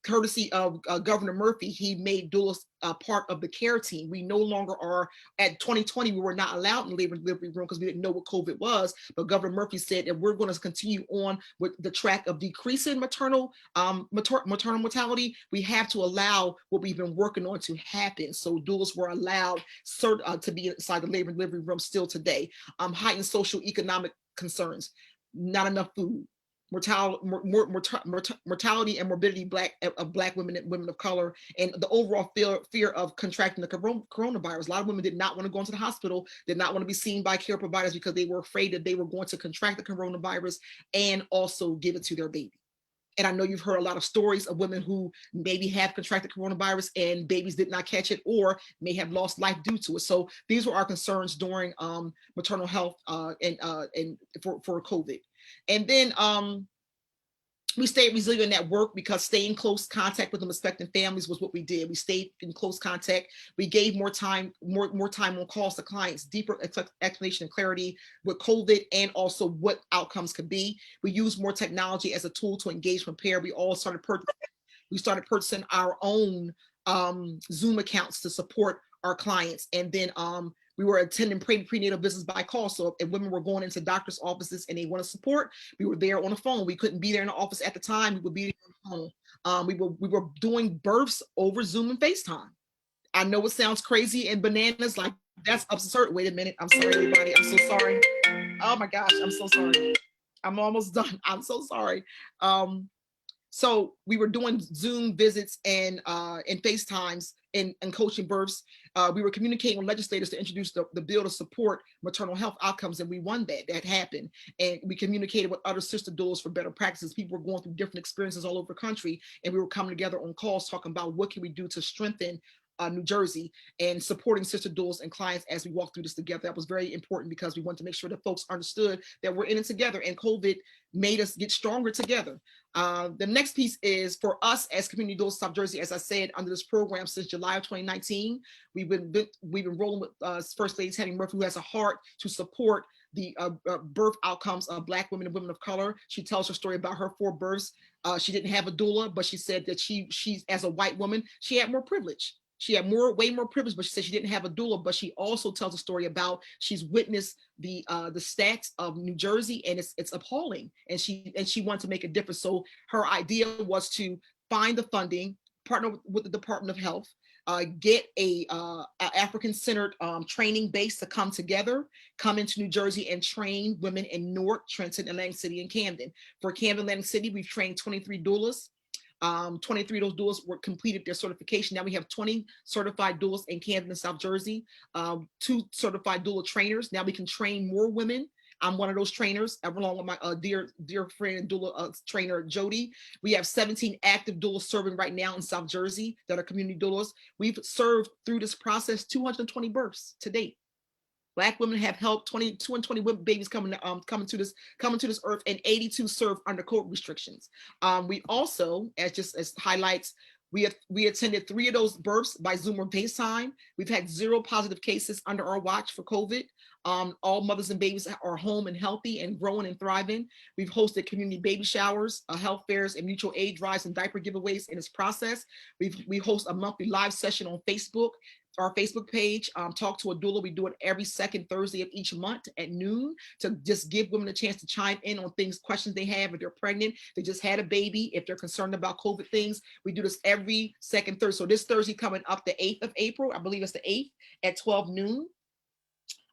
Speaker 6: Courtesy of Governor Murphy, he made doulas part of the care team. We no longer are, at 2020, we were not allowed in labor and delivery room because we didn't know what COVID was, but Governor Murphy said that we're going to continue on with the track of decreasing maternal mortality. We have to allow what we've been working on to happen. So doulas were allowed to be inside the labor and delivery room still today. Heightened social economic concerns, not enough food, mortality and morbidity of Black women and women of color, and the overall fear of contracting the coronavirus. A lot of women did not want to go into the hospital, did not want to be seen by care providers because they were afraid that they were going to contract the coronavirus and also give it to their baby. And I know you've heard a lot of stories of women who maybe have contracted coronavirus and babies did not catch it or may have lost life due to it. So these were our concerns during maternal health and for COVID. And then we stayed resilient at work because staying in close contact with them expectant families was what we did. We stayed in close contact. We gave more time on calls to clients, deeper explanation and clarity with COVID, and also what outcomes could be. We used more technology as a tool to engage, prepare. We started purchasing our own Zoom accounts to support our clients. And then we were attending prenatal visits by call. So if women were going into doctor's offices and they want to support, we were there on the phone. We couldn't be there in the office at the time. We would be there on the phone. We were doing births over Zoom and FaceTime. I know it sounds crazy and bananas, like that's absurd. Wait a minute. I'm sorry, everybody. I'm so sorry. Oh my gosh, I'm so sorry. I'm almost done. I'm so sorry. So we were doing Zoom visits and FaceTimes and coaching births. We were communicating with legislators to introduce the bill to support maternal health outcomes, and we won that. That happened. And we communicated with other sister doulas for better practices. People were going through different experiences all over the country, and we were coming together on calls talking about what can we do to strengthen New Jersey and supporting sister doulas and clients as we walk through this together. That was very important because we wanted to make sure that folks understood that we're in it together, and COVID made us get stronger together. The next piece is for us as Community Doulas South Jersey. As I said, under this program since July of 2019, we've been rolling with First Lady Hattie Murphy, who has a heart to support the birth outcomes of Black women and women of color. She tells her story about her 4 births. She didn't have a doula, but she said that she's as a white woman, she had more privilege. She had way more privilege, but she said she didn't have a doula. But she also tells a story about she's witnessed the stats of New Jersey, and it's appalling. And she wanted to make a difference. So her idea was to find the funding, partner with the Department of Health, get a African-centered training base to come together, come into New Jersey and train women in Newark, Trenton, Atlantic City, and Camden. For Camden, Atlantic City, we've trained 23 doulas. 23 of those doulas were completed their certification. Now we have 20 certified doulas in Camden and South Jersey, 2 certified doula trainers. Now we can train more women I'm one of those trainers, along with my dear friend and doula trainer Jody. We have 17 active doulas serving right now in South Jersey that are community doulas. We've served through this process 220 births to date. Black women have helped 220 babies coming to this earth, and 82 served under COVID restrictions. We also, as highlights, we attended 3 of those births by Zoom or FaceTime. We've had 0 positive cases under our watch for COVID. All mothers and babies are home and healthy and growing and thriving. We've hosted community baby showers, health fairs, and mutual aid drives and diaper giveaways in this process. We host a monthly live session on Facebook, our Facebook page, Talk to a Doula. We do it every second Thursday of each month at noon to just give women a chance to chime in on questions they have if they're pregnant, they just had a baby, if they're concerned about COVID things. We do this every second Thursday. So this Thursday coming up, the 8th of April, I believe it's the 8th at 12 noon.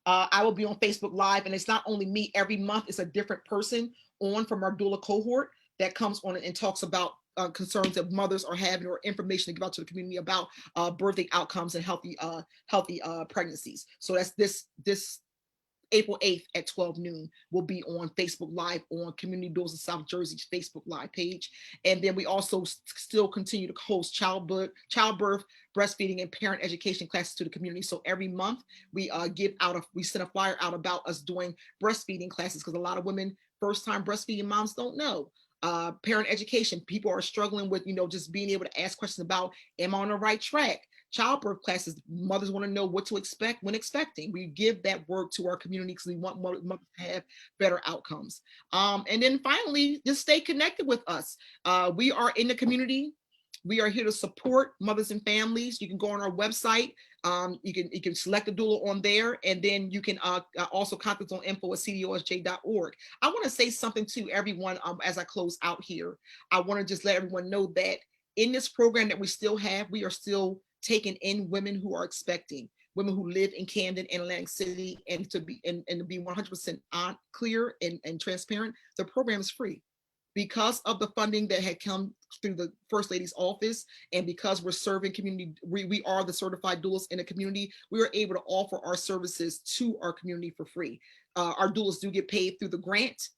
Speaker 6: I will be on Facebook Live, and it's not only me. Every month, it's a different person on from our doula cohort that comes on and talks about concerns that mothers are having or information to give out to the community about birthing outcomes and healthy pregnancies. So that's this April 8th at 12 noon will be on Facebook Live on Community Doulas of South Jersey's Facebook Live page. And then we also still continue to host childbirth, breastfeeding, and parent education classes to the community. So every month we send a flyer out about us doing breastfeeding classes, because a lot of women, first-time breastfeeding moms, don't know. Parent education, people are struggling with, just being able to ask questions about, am I on the right track? Childbirth classes, mothers want to know what to expect when expecting. We give that work to our community because we want mothers to have better outcomes. And then finally, just stay connected with us. We are in the community. We are here to support mothers and families. You can go on our website. You can select a doula on there, and then you can also contact on info@cdosj.org. I want to say something to everyone as I close out here. I want to just let everyone know that in this program that we still have, we are still taking in women who are expecting, women who live in Camden and Atlantic City, and to be 100% clear and transparent, the program is free. Because of the funding that had come through the First Lady's office, and because we're serving community, we are the certified doulas in the community, we are able to offer our services to our community for free. Our doulas do get paid through the grant,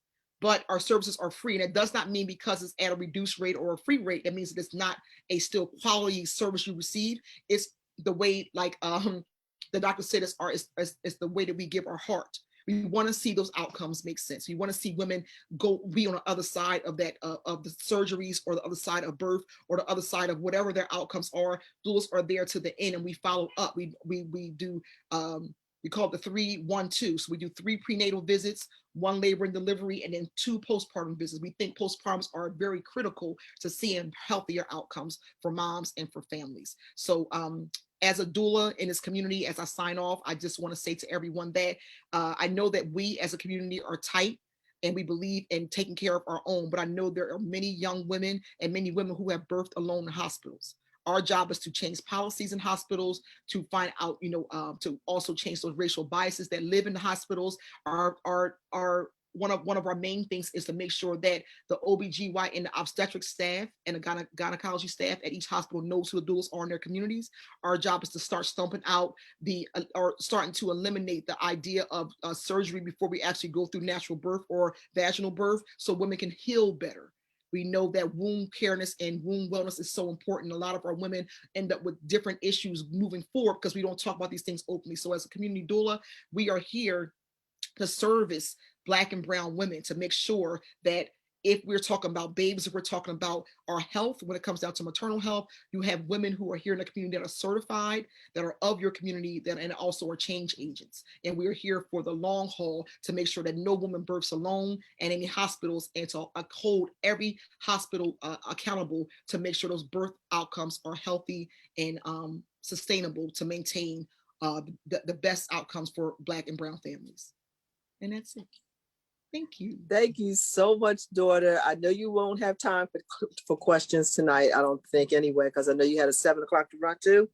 Speaker 6: but our services are free. And it does not mean because it's at a reduced rate or a free rate, that means that it's not a still quality service you receive. It's the way, like the doctor said, it's the way that we give our heart. We want to see those outcomes make sense. We want to see women be on the other side of that, of the surgeries, or the other side of birth, or the other side of whatever their outcomes are. Doulas are there to the end, and we follow up. We do, we call it the 3-1-2. So we do 3 prenatal visits, 1 labor and delivery, and then 2 postpartum visits. We think postpartums are very critical to seeing healthier outcomes for moms and for families. So as a doula in this community, as I sign off, I just want to say to everyone that I know that we as a community are tight, and we believe in taking care of our own, but I know there are many young women and many women who have birthed alone in hospitals. Our job is to change policies in hospitals, to find out, to also change those racial biases that live in the hospitals. One of our main things is to make sure that the OBGYN and the obstetric staff and the gynecology staff at each hospital knows who the doulas are in their communities. Our job is to start stomping out starting to eliminate the idea of surgery before we actually go through natural birth or vaginal birth, so women can heal better. We know that womb careness and womb wellness is so important. A lot of our women end up with different issues moving forward because we don't talk about these things openly. So as a community doula, we are here to service Black and brown women, to make sure that if we're talking about babies, if we're talking about our health, when it comes down to maternal health, you have women who are here in the community that are certified, that are of your community, and also are change agents. And we're here for the long haul to make sure that no woman births alone in any hospitals, and to hold every hospital accountable to make sure those birth outcomes are healthy and sustainable, to maintain the best outcomes for Black and brown families. And that's it. Thank you.
Speaker 1: Thank you so much, daughter. I know you won't have time for questions tonight, I don't think, anyway, because I know you had a 7 o'clock to run to.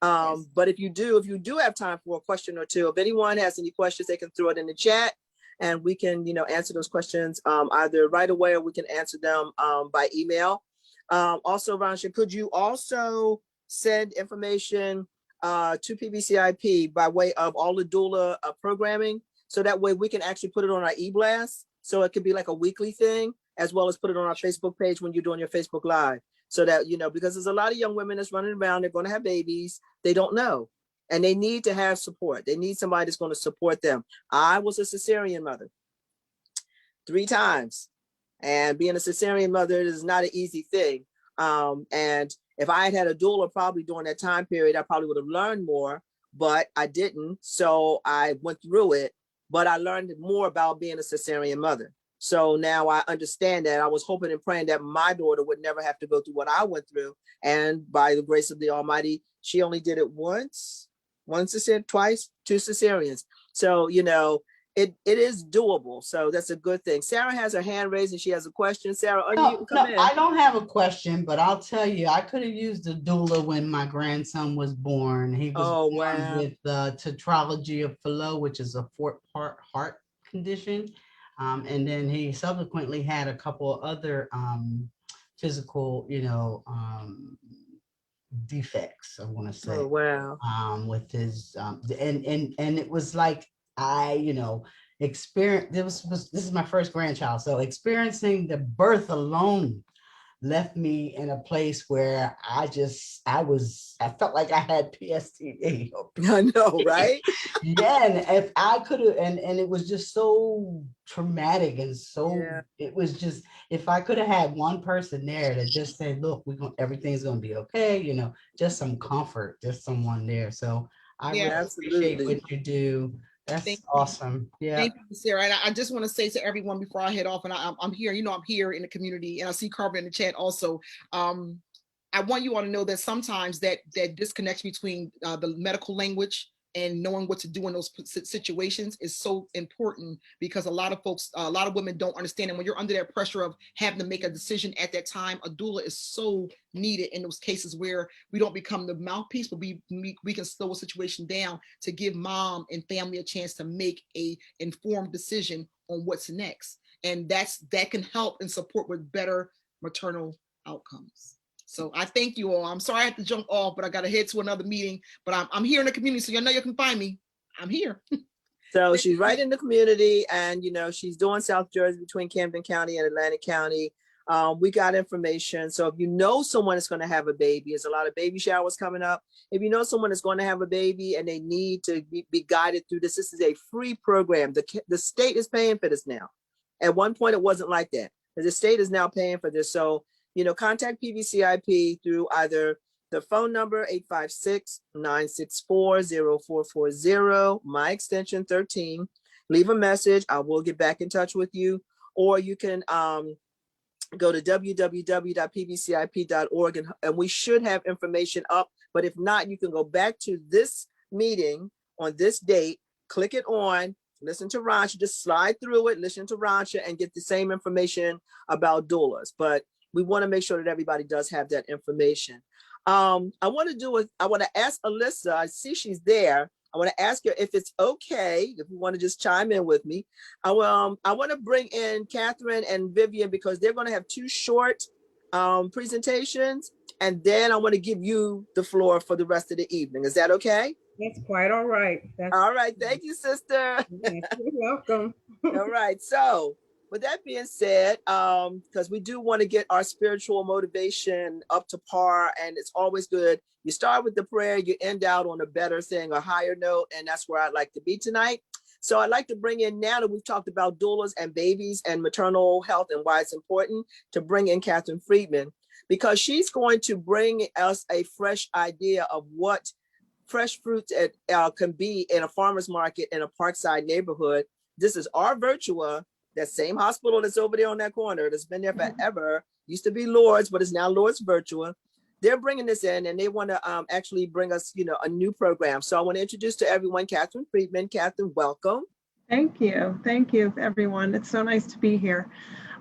Speaker 6: Yes.
Speaker 1: But if you do have time for a question or two, if anyone has any questions, they can throw it in the chat, and we can, answer those questions either right away, or we can answer them by email. Also, Ransha, could you also send information to PBCIP by way of all the doula programming, So that way we can actually put it on our e-blast. So it could be like a weekly thing, as well as put it on our Facebook page when you're doing your Facebook Live. So that, you know, because there's a lot of young women that's running around, they're going to have babies, they don't know. And they need to have support. They need somebody that's going to support them. I was a cesarean mother 3 times. And being a cesarean mother is not an easy thing. And if I had had a doula probably during that time period, I probably would have learned more, but I didn't. So I went through it, but I learned more about being a cesarean mother. So now I understand that. I was hoping and praying that my daughter would never have to go through what I went through. And by the grace of the Almighty, she only did it once cesarean, twice, 2 cesareans. So, you know, it is doable. So that's a good thing. Sarah has her hand raised and she has a question. Sarah,
Speaker 3: No,
Speaker 1: come in.
Speaker 3: I don't have a question, but I'll tell you, I could have used a doula when my grandson was born. He was
Speaker 1: Oh,
Speaker 3: born
Speaker 1: wow.
Speaker 3: with tetralogy of Fallot, which is a 4-part heart condition. And then he subsequently had a couple of other physical, defects, I want to say.
Speaker 1: Oh, wow.
Speaker 3: With his and it was like experience this is my first grandchild, so experiencing the birth alone left me in a place where I felt like I had PSTD.
Speaker 1: I know, right?
Speaker 3: Yeah, and if I could have, and it was just so traumatic and so
Speaker 1: Yeah.
Speaker 3: it was just, if I could have had one person there that just said, look, everything's gonna be okay, just some comfort, just someone there. So I
Speaker 6: Yeah,
Speaker 3: really appreciate
Speaker 1: absolutely.
Speaker 3: what you do. That's
Speaker 6: Thank you.
Speaker 3: awesome. Yeah.
Speaker 6: Thank you, Sarah. And I just want to say to everyone before I head off, and I'm here, I'm here in the community, and I see Carver in the chat also. I want you all to know that sometimes that disconnect between the medical language and knowing what to do in those situations is so important, because a lot of folks, a lot of women don't understand. And when you're under that pressure of having to make a decision at that time, a doula is so needed in those cases where we don't become the mouthpiece, but we can slow a situation down to give mom and family a chance to make a informed decision on what's next. And that can help and support with better maternal outcomes. So I thank you all. I'm sorry I had to jump off, but I got to head to another meeting. But I'm here in the community, so you know you can find me. I'm here.
Speaker 1: So she's right in the community, and she's doing South Jersey between Camden County and Atlantic County. We got information. So if you know someone is going to have a baby, there's a lot of baby showers coming up. If you know someone is going to have a baby and they need to be guided through this is a free program. The state is paying for this now. At one point, it wasn't like that. The state is now paying for this. So contact PVCIP through either the phone number 856-964-0440, my extension 13. Leave a message. I will get back in touch with you. Or you can go to www.pvcip.org and we should have information up. But if not, you can go back to this meeting on this date, click it on, listen to Ransha, just slide through it, listen to Ransha and get the same information about doulas. But we want to make sure that everybody does have that information. I want to ask Alyssa, I see she's there. I want to ask her if it's okay, if you want to just chime in with me. I want to bring in Catherine and Vivian because they're going to have 2 short presentations. And then I want to give you the floor for the rest of the evening. Is that okay?
Speaker 5: That's quite all right.
Speaker 1: All right. Thank you, sister.
Speaker 5: You're welcome.
Speaker 1: All right. So with that being said, because we do want to get our spiritual motivation up to par, and it's always good. You start with the prayer, you end out on a better thing, a higher note, and that's where I'd like to be tonight. So I'd like to bring in, now that we've talked about doulas and babies and maternal health and why it's important, to bring in Catherine Friedman, because she's going to bring us a fresh idea of what fresh fruits can be in a farmer's market in a Parkside neighborhood. This is our Virtua, that same hospital that's over there on that corner that's been there forever. Used to be Lourdes, but it's now Lourdes Virtua. They're bringing this in and they want to actually bring us, a new program. So I want to introduce to everyone, Catherine Friedman. Catherine, welcome.
Speaker 7: Thank you. Thank you, everyone. It's so nice to be here.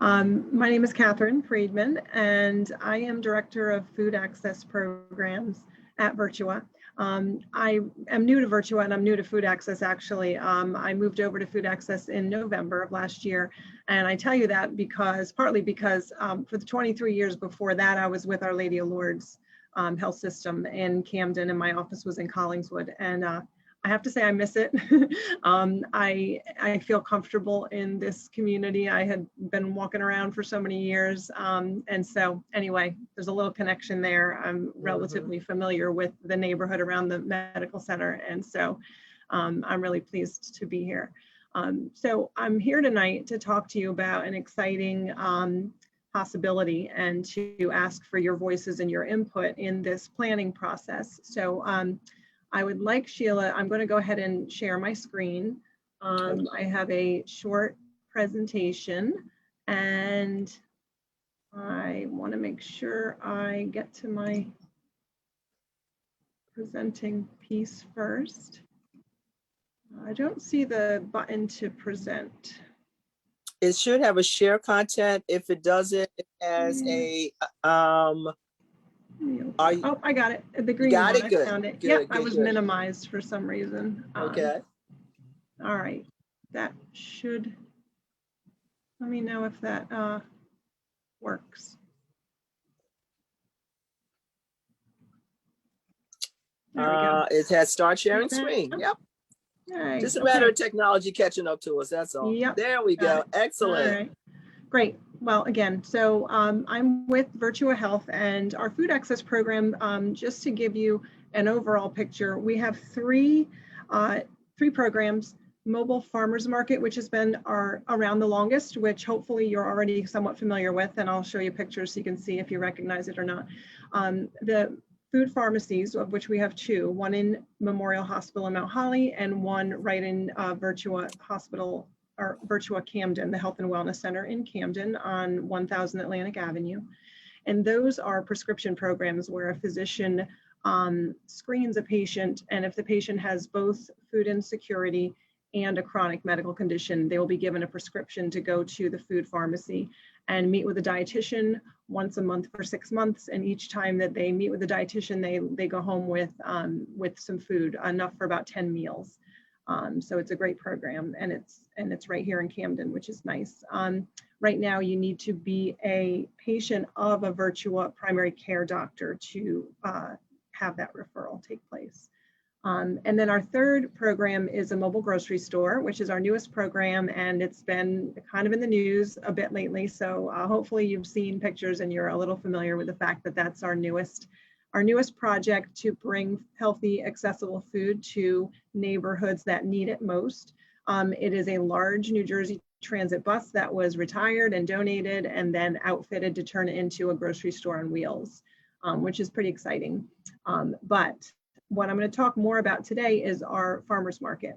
Speaker 7: My name is Catherine Friedman, and I am Director of Food Access Programs at Virtua. I am new to Virtua and I'm new to Food Access, actually. I moved over to Food Access in November of last year. And I tell you that partly because for the 23 years before that, I was with Our Lady of Lourdes Health System in Camden, and my office was in Collingswood. And I have to say I miss it. I feel comfortable in this community. I had been walking around for so many years. And so anyway, there's a little connection there. I'm relatively familiar with the neighborhood around the medical center. And so I'm really pleased to be here. So I'm here tonight to talk to you about an exciting possibility and to ask for your voices and your input in this planning process. So I would like Sheila, I'm going to go ahead and share my screen. I have a short presentation and I want to make sure I get to my presenting piece first. I don't see the button to present.
Speaker 1: It should have a share content. If it doesn't, it has a, are you,
Speaker 7: Oh, I got it. The green
Speaker 1: got
Speaker 7: one,
Speaker 1: it? Good,
Speaker 7: I found it.
Speaker 1: good,
Speaker 7: Yep, I
Speaker 1: good,
Speaker 7: was
Speaker 1: good.
Speaker 7: minimized for some reason.
Speaker 1: Okay.
Speaker 7: All right, that should, let me know if that works. There we go.
Speaker 1: It has start sharing
Speaker 7: See that?
Speaker 1: screen. Yep.
Speaker 7: Yay,
Speaker 1: Just a
Speaker 7: okay.
Speaker 1: matter of technology catching up to us. That's all.
Speaker 7: Yep,
Speaker 1: There we
Speaker 7: got
Speaker 1: go.
Speaker 7: it.
Speaker 1: Excellent.
Speaker 7: All right, great. Well, again, so I'm with Virtua Health and our food access program, just to give you an overall picture, we have three programs. Mobile Farmers Market, which has been around the longest, which hopefully you're already somewhat familiar with, and I'll show you pictures so you can see if you recognize it or not. The food pharmacies, of which we have two, one in Memorial Hospital in Mount Holly and one right in Virtua Hospital, or Virtua Camden, the Health and Wellness Center in Camden on 1000 Atlantic Avenue. And those are prescription programs where a physician screens a patient, and if the patient has both food insecurity and a chronic medical condition, they will be given a prescription to go to the food pharmacy and meet with a dietitian once a month for 6 months. And each time that they meet with the dietitian, they go home with some food, enough for about 10 meals. So it's a great program, and it's right here in Camden, which is nice. Right now, you need to be a patient of a Virtua primary care doctor to have that referral take place. And then our third program is a mobile grocery store, which is our newest program, and it's been kind of in the news a bit lately. So hopefully you've seen pictures and you're a little familiar with the fact that that's our newest project to bring healthy, accessible food to neighborhoods that need it most. It is a large New Jersey transit bus that was retired and donated and then outfitted to turn it into a grocery store on wheels, which is pretty exciting. But what I'm going to talk more about today is our farmers market,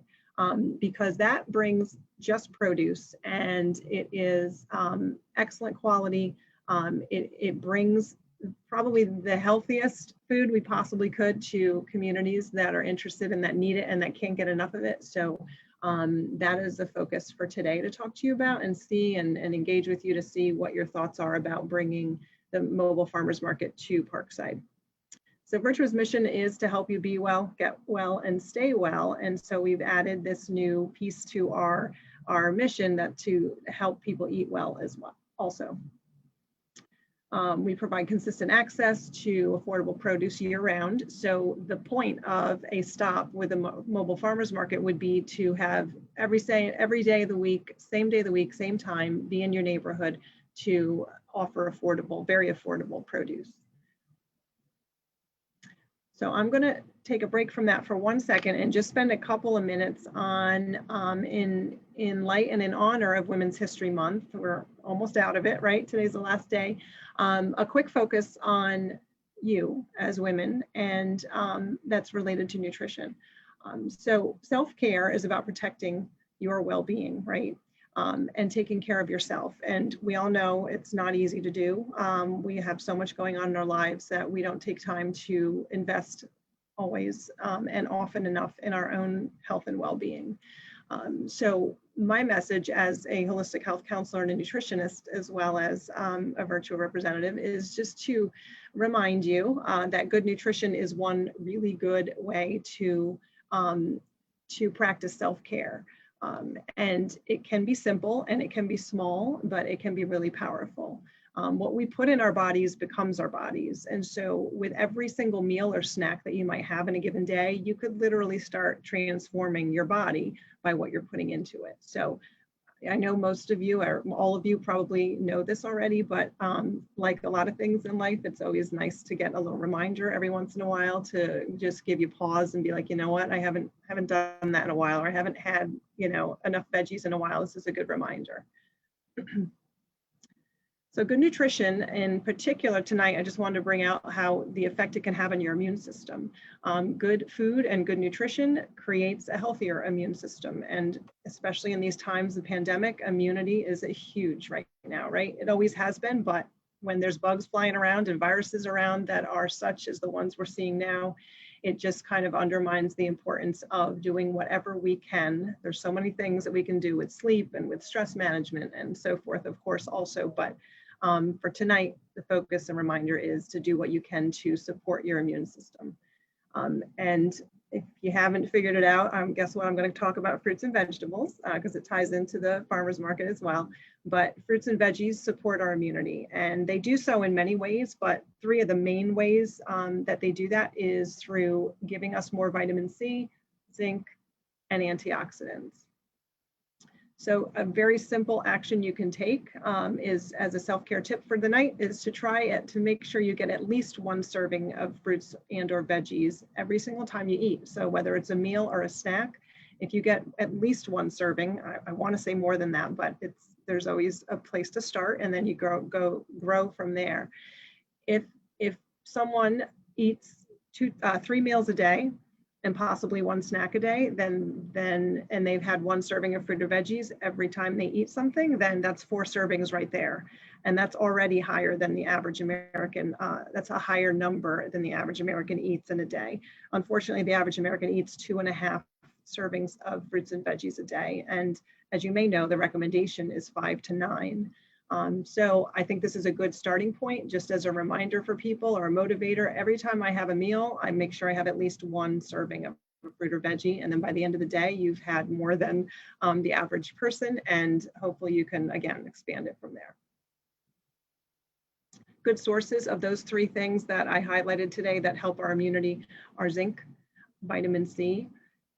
Speaker 7: because that brings just produce and it is excellent quality. It brings probably the healthiest food we possibly could to communities that are interested and that need it and that can't get enough of it. So that is the focus for today to talk to you about and see and engage with you to see what your thoughts are about bringing the mobile farmers market to Parkside. So Virtua's mission is to help you be well, get well, and stay well. And so we've added this new piece to our mission that to help people eat well as well also. We provide consistent access to affordable produce year round. So the point of a stop with a mobile farmers market would be to have every day of the week, same day of the week, same time, be in your neighborhood to offer affordable, very affordable produce. So I'm going to take a break from that for 1 second and just spend a couple of minutes on, in light and in honor of Women's History Month. We're almost out of it, right? Today's the last day. A quick focus on you as women, and that's related to nutrition. So self-care is about protecting your well-being, right? And taking care of yourself. And we all know it's not easy to do. We have so much going on in our lives that we don't take time to invest always and often enough in our own health and well-being. So my message as a holistic health counselor and a nutritionist, as well as a Virtua representative, is just to remind you that good nutrition is one really good way to practice self-care. And it can be simple and it can be small, but it can be really powerful. What we put in our bodies becomes our bodies. And so with every single meal or snack that you might have in a given day, you could literally start transforming your body by what you're putting into it. So I know most of you, or all of you probably know this already, but like a lot of things in life, it's always nice to get a little reminder every once in a while to just give you pause and be like, you know what, I haven't done that in a while, or I haven't had, you know, enough veggies in a while. This is a good reminder. So good nutrition in particular tonight, I just wanted to bring out how the effect it can have on your immune system. Good food and good nutrition creates a healthier immune system. And especially in these times of pandemic, immunity is a huge right now, right? It always has been, but when there's bugs flying around and viruses around that are such as the ones we're seeing now, it just kind of undermines the importance of doing whatever we can. There's so many things that we can do with sleep and with stress management and so forth, of course, also, but for tonight, the focus and reminder is to do what you can to support your immune system. And if you haven't figured it out, guess what? I'm going to talk about fruits and vegetables because it ties into the farmer's market as well. But fruits and veggies support our immunity, and they do so in many ways, but three of the main ways that they do that is through giving us more vitamin C, zinc, and antioxidants. So a very simple action you can take is, as a self-care tip for the night, is to try it to make sure you get at least one serving of fruits and or veggies every single time you eat. So whether it's a meal or a snack, if you get at least one serving, I want to say more than that, but there's always a place to start, and then you grow from there. If someone eats 3 meals a day, and possibly one snack a day, and they've had one serving of fruit or veggies every time they eat something, then that's 4 servings right there. And that's already higher than the average American. That's a higher number than the average American eats in a day. Unfortunately, the average American eats 2.5 servings of fruits and veggies a day. And as you may know, the recommendation is 5 to 9. So I think this is a good starting point, just as a reminder for people or a motivator. Every time I have a meal, I make sure I have at least one serving of fruit or veggie. And then by the end of the day, you've had more than the average person. And hopefully you can, again, expand it from there. Good sources of those 3 things that I highlighted today that help our immunity are zinc, vitamin C,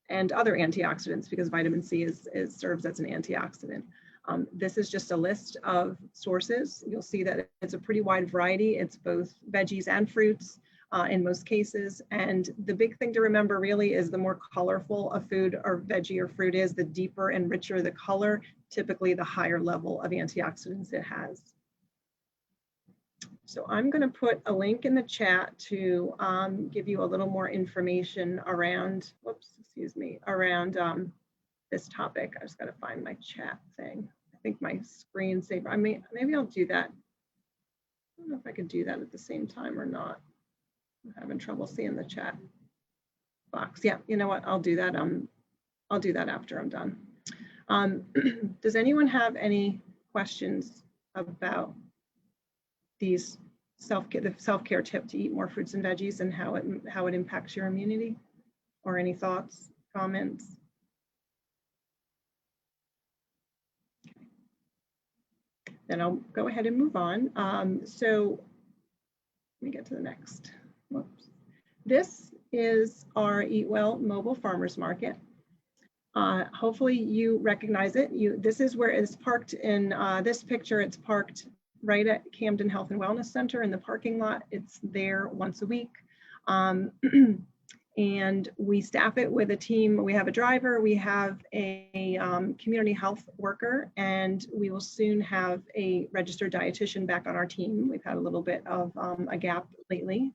Speaker 7: and other antioxidants, because vitamin C serves as an antioxidant. This is just a list of sources. You'll see that it's a pretty wide variety. It's both veggies and fruits in most cases. And the big thing to remember really is the more colorful a food or veggie or fruit is, the deeper and richer the color, typically the higher level of antioxidants it has. So I'm going to put a link in the chat to give you a little more information around, around this topic. I just got to find my chat thing. I think my screensaver, maybe I'll do that. I don't know if I could do that at the same time or not. I'm having trouble seeing the chat box. Yeah, you know what? I'll do that. I'll do that after I'm done. Does anyone have any questions about these the self-care tip to eat more fruits and veggies and how it impacts your immunity, or any thoughts, comments? Then I'll go ahead and move on. So let me get to the next. Whoops. This is our Eat Well Mobile Farmers Market. Hopefully you recognize it. This is where it's parked in this picture. It's parked right at Camden Health and Wellness Center in the parking lot. It's there once a week. And we staff it with a team. We have a driver, we have a community health worker, and we will soon have a registered dietitian back on our team. We've had a little bit of a gap lately.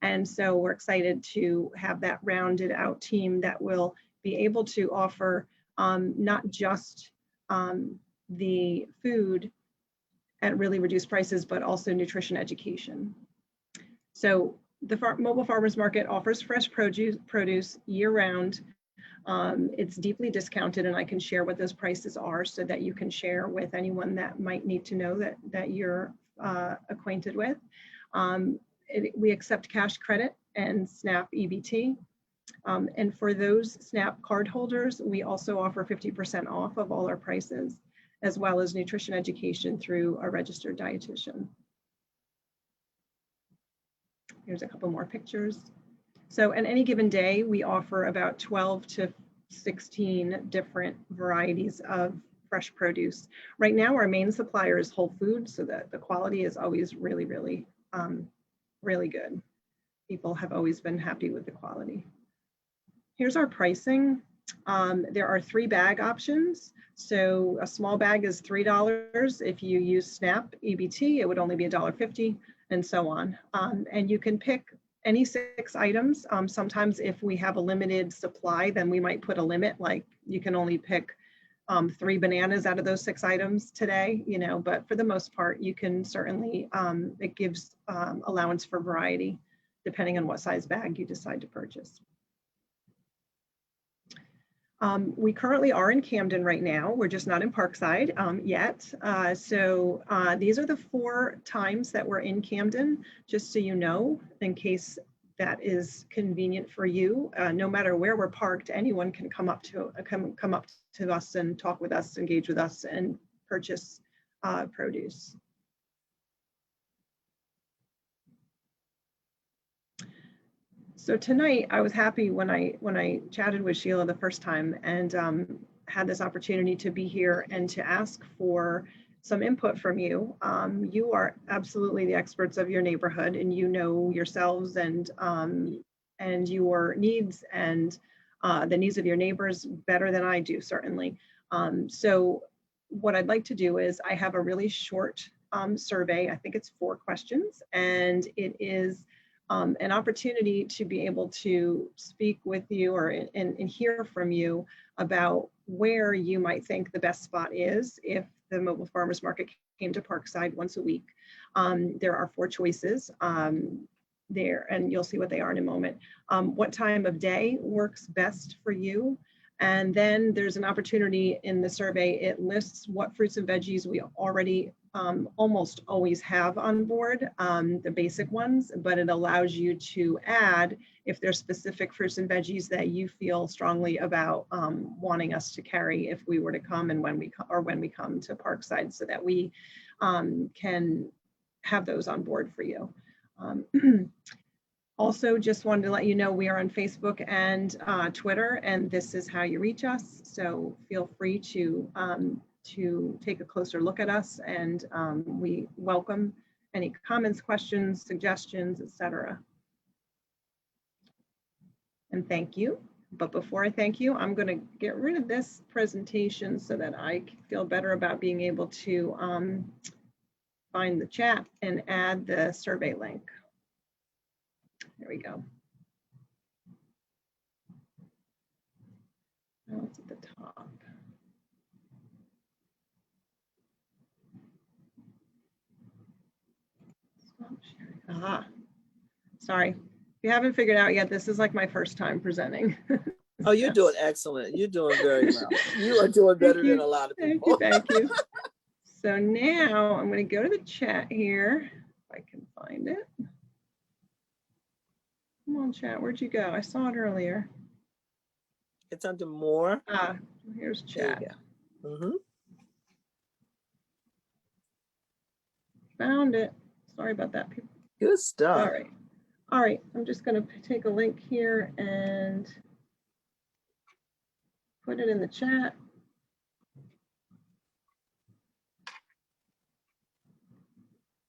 Speaker 7: And so we're excited to have that rounded out team that will be able to offer not just the food at really reduced prices, but also nutrition education. So the Mobile Farmers Market offers fresh produce year-round. It's deeply discounted, and I can share what those prices are so that you can share with anyone that might need to know that you're acquainted with. We accept cash credit and SNAP EBT. And for those SNAP card holders, we also offer 50% off of all our prices. as well as nutrition education through a registered dietitian. Here's a couple more pictures. So on any given day, we offer about 12 to 16 different varieties of fresh produce. Right now, our main supplier is Whole Foods, so that the quality is always really, really, really good. People have always been happy with the quality. Here's our pricing. There are 3 bag options. So a small bag is $3. If you use SNAP EBT, it would only be $1.50, and so on. And you can pick any 6 items. Sometimes if we have a limited supply, then we might put a limit, like you can only pick 3 bananas out of those 6 items today, you know, but for the most part, you can certainly, it gives allowance for variety, depending on what size bag you decide to purchase. We currently are in Camden right now. We're just not in Parkside yet. So these are the 4 times that we're in Camden, just so you know, in case that is convenient for you. No matter where we're parked, anyone can come up to us and talk with us, engage with us, and purchase produce. So tonight, I was happy when I chatted with Sheila the first time and had this opportunity to be here and to ask for some input from you. You are absolutely the experts of your neighborhood, and you know yourselves and your needs and the needs of your neighbors better than I do, certainly. So what I'd like to do is I have a really short survey. I think it's 4 questions, and it is an opportunity to be able to speak with you and hear from you about where you might think the best spot is if the mobile farmers market came to Parkside once a week. There are 4 choices there, and you'll see what they are in a moment. What time of day works best for you? And then there's an opportunity in the survey. It lists what fruits and veggies we already almost always have on board, the basic ones, but it allows you to add if there's specific fruits and veggies that you feel strongly about wanting us to carry if we were to come and when we come to Parkside, so that we can have those on board for you. Also, just wanted to let you know we are on Facebook and Twitter, and this is how you reach us. So feel free to take a closer look at us, and we welcome any comments, questions, suggestions, etc. And thank you. But before I thank you, I'm going to get rid of this presentation so that I feel better about being able to find the chat and add the survey link. There we go. Now it's at the top. Stop sharing. Aha. Sorry. If you haven't figured out yet, this is like my first time presenting.
Speaker 1: Oh, you're doing excellent. You're doing very well. You are doing better than a lot of people.
Speaker 7: Thank you. So now I'm going to go to the chat here, if I can find it. Come on, chat. Where'd you go? I saw it earlier.
Speaker 1: It's under more.
Speaker 7: Ah, here's chat. Found it. Sorry about that, people.
Speaker 1: Good stuff.
Speaker 7: All right. All right. I'm just going to take a link here and put it in the chat.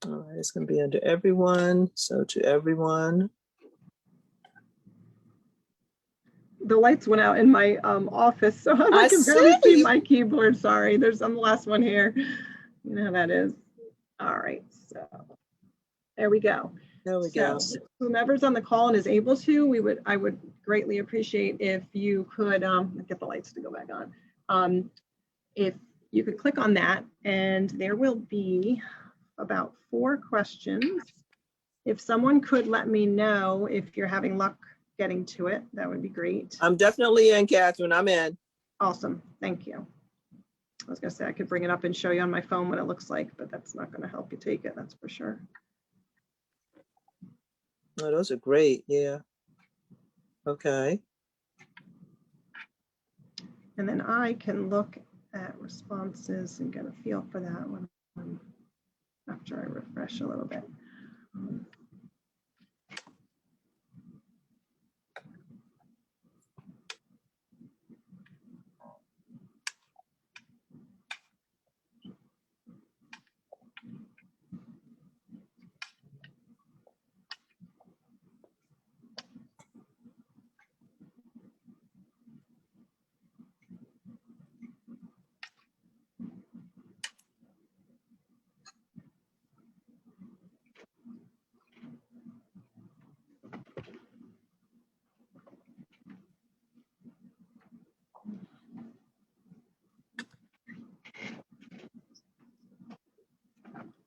Speaker 1: All right, it's going to be under everyone. So to everyone.
Speaker 7: The lights went out in my office, so I can barely see my keyboard. Sorry, I'm the last one here. You know how that is. All right, so there we go.
Speaker 1: There we go.
Speaker 7: Whomever's on the call and is able to, I would greatly appreciate if you could get the lights to go back on. If you could click on that, and there will be about 4 questions. If someone could let me know if you're having luck getting to it, that would be great.
Speaker 1: I'm definitely in, Catherine. I'm in.
Speaker 7: Awesome. Thank you. I was going to say I could bring it up and show you on my phone what it looks like, but that's not going to help you take it. That's for sure.
Speaker 1: Oh, those are great. Yeah. Okay.
Speaker 7: And then I can look at responses and get a feel for that when after I refresh a little bit.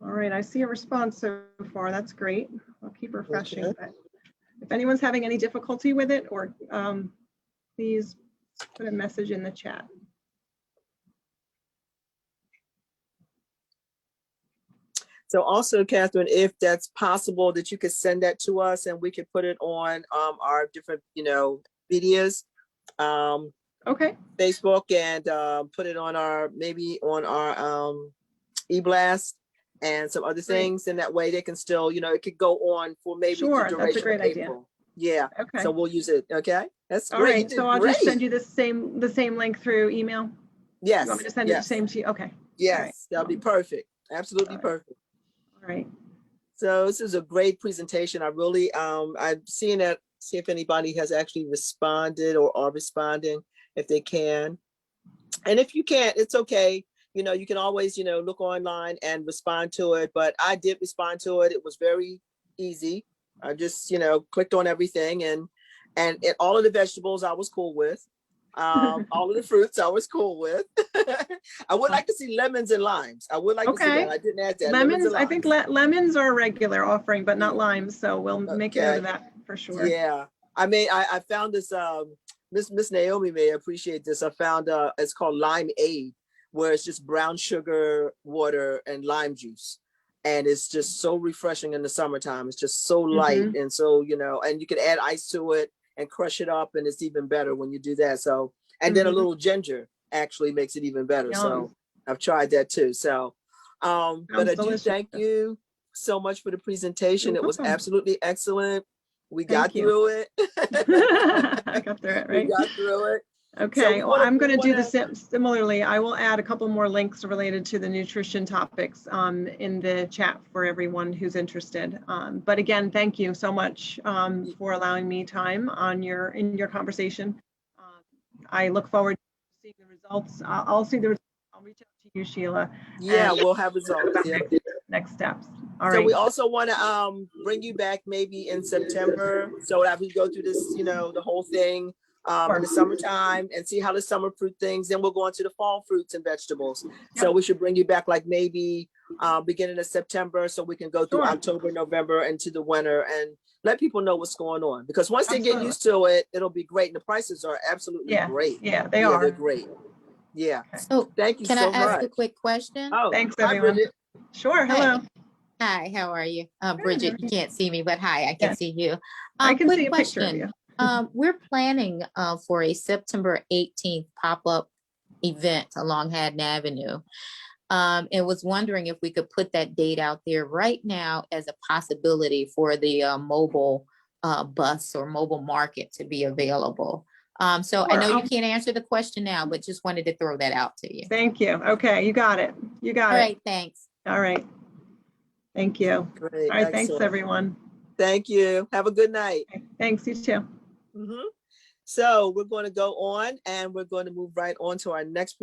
Speaker 7: All right, I see a response so far. That's great. I'll keep refreshing.
Speaker 1: Okay.
Speaker 7: But if anyone's having any difficulty with it, or please put a message in the chat.
Speaker 1: So also, Catherine, if that's possible, that you could send that to us and we could put it on our different, medias,
Speaker 7: Okay,
Speaker 1: Facebook, and put it on our, maybe on our e-blast and some other
Speaker 7: Great.
Speaker 1: things. And that way they can still, it could go on for maybe
Speaker 7: Sure, that's
Speaker 1: the
Speaker 7: a
Speaker 1: duration
Speaker 7: great
Speaker 1: of
Speaker 7: idea.
Speaker 1: April. Yeah.
Speaker 7: okay.
Speaker 1: So we'll use it. Okay. That's
Speaker 7: All
Speaker 1: great. You
Speaker 7: right,
Speaker 1: did
Speaker 7: so I'll
Speaker 1: great.
Speaker 7: just send you the same link through email.
Speaker 1: Yes.
Speaker 7: You want me to send it the
Speaker 1: Yes.
Speaker 7: same to you? Okay,
Speaker 1: Yes. That'll be perfect. Absolutely
Speaker 7: All right.
Speaker 1: perfect.
Speaker 7: all right.
Speaker 1: So this is a great presentation. I really, I've seen that, see if anybody has actually responded or are responding, if they can. And if you can't, it's okay. You can always, look online and respond to it. But I did respond to it. It was very easy. I just, clicked on everything, and all of the vegetables I was cool with. All of the fruits I was cool with. I would like to see lemons and limes. I would like to see
Speaker 7: Okay.
Speaker 1: that. I didn't add that.
Speaker 7: Lemons,
Speaker 1: and
Speaker 7: I think
Speaker 1: limes.
Speaker 7: lemons are a regular offering, but not limes, so we'll make note
Speaker 1: Okay.
Speaker 7: of that for sure.
Speaker 1: Yeah. I found this, Miss Naomi may appreciate this. I found it's called Lime Aid, where it's just brown sugar, water, and lime juice. And it's just so refreshing in the summertime. It's just so light. And so, and you can add ice to it and crush it up, and it's even better when you do that. So, and then a little ginger actually makes it even better.
Speaker 7: Yum.
Speaker 1: So I've tried that too. So, but
Speaker 7: Sounds
Speaker 1: I do
Speaker 7: delicious.
Speaker 1: thank you so much for the presentation.
Speaker 7: You're
Speaker 1: It was
Speaker 7: welcome.
Speaker 1: absolutely excellent. We
Speaker 7: Thank
Speaker 1: got
Speaker 7: you.
Speaker 1: through it.
Speaker 7: I got through it,
Speaker 1: We
Speaker 7: right?
Speaker 1: got through it.
Speaker 7: Okay,
Speaker 1: we
Speaker 7: well,
Speaker 1: wanna-
Speaker 7: I'm going to
Speaker 1: we
Speaker 7: do the
Speaker 1: wanna-
Speaker 7: similarly. I will add a couple more links related to the nutrition topics in the chat for everyone who's interested. But again, thank you so much for allowing me time in your conversation. I look forward to seeing the results. I'll see the results. I'll reach out to you, Sheila.
Speaker 1: Yeah,
Speaker 7: and
Speaker 1: we'll have results. Yeah.
Speaker 7: next steps. All
Speaker 1: So
Speaker 7: right.
Speaker 1: we also want to bring you back maybe in September, so that we go through this, the whole thing in the summertime, and see how the summer fruit things. Then we'll go into the fall fruits and vegetables. So we should bring you back like maybe beginning of September, so we can go through
Speaker 7: Sure.
Speaker 1: October, November, into the winter, and let people know what's going on. Because once they get
Speaker 7: Absolutely.
Speaker 1: used to it, it'll be great. And the prices are absolutely
Speaker 7: Yeah,
Speaker 1: great.
Speaker 7: yeah, they
Speaker 1: Yeah,
Speaker 7: are.
Speaker 1: they're great. Yeah.
Speaker 8: So
Speaker 1: Thank you
Speaker 8: can
Speaker 1: so
Speaker 8: I ask
Speaker 1: much.
Speaker 8: a quick question?
Speaker 1: Oh,
Speaker 7: Thanks,
Speaker 1: hi,
Speaker 7: everyone.
Speaker 1: Bridget.
Speaker 7: Sure. Hello.
Speaker 8: Hi, how are you?
Speaker 7: Good,
Speaker 8: Bridget,
Speaker 7: how
Speaker 8: you
Speaker 7: are
Speaker 8: can't see me, but hi, I can
Speaker 7: Yes.
Speaker 8: see you.
Speaker 7: I can
Speaker 8: Quick
Speaker 7: see a picture of
Speaker 8: question.
Speaker 7: you.
Speaker 8: We're planning for a September 18th pop-up event along Haddon Avenue. And was wondering if we could put that date out there right now as a possibility for the mobile bus or mobile market to be available. So I
Speaker 7: Sure,
Speaker 8: know you
Speaker 7: I'll-
Speaker 8: can't answer the question now, but just wanted to throw that out to you.
Speaker 7: Thank you. Okay, you got it. You got
Speaker 8: All
Speaker 7: it.
Speaker 8: right, thanks.
Speaker 7: All right. Thank you.
Speaker 1: Great.
Speaker 7: All right, thanks,
Speaker 1: Excellent.
Speaker 7: everyone.
Speaker 1: Thank you. Have a good night.
Speaker 7: Thanks, you too.
Speaker 1: So we're going to go on, and we're going to move right on to our next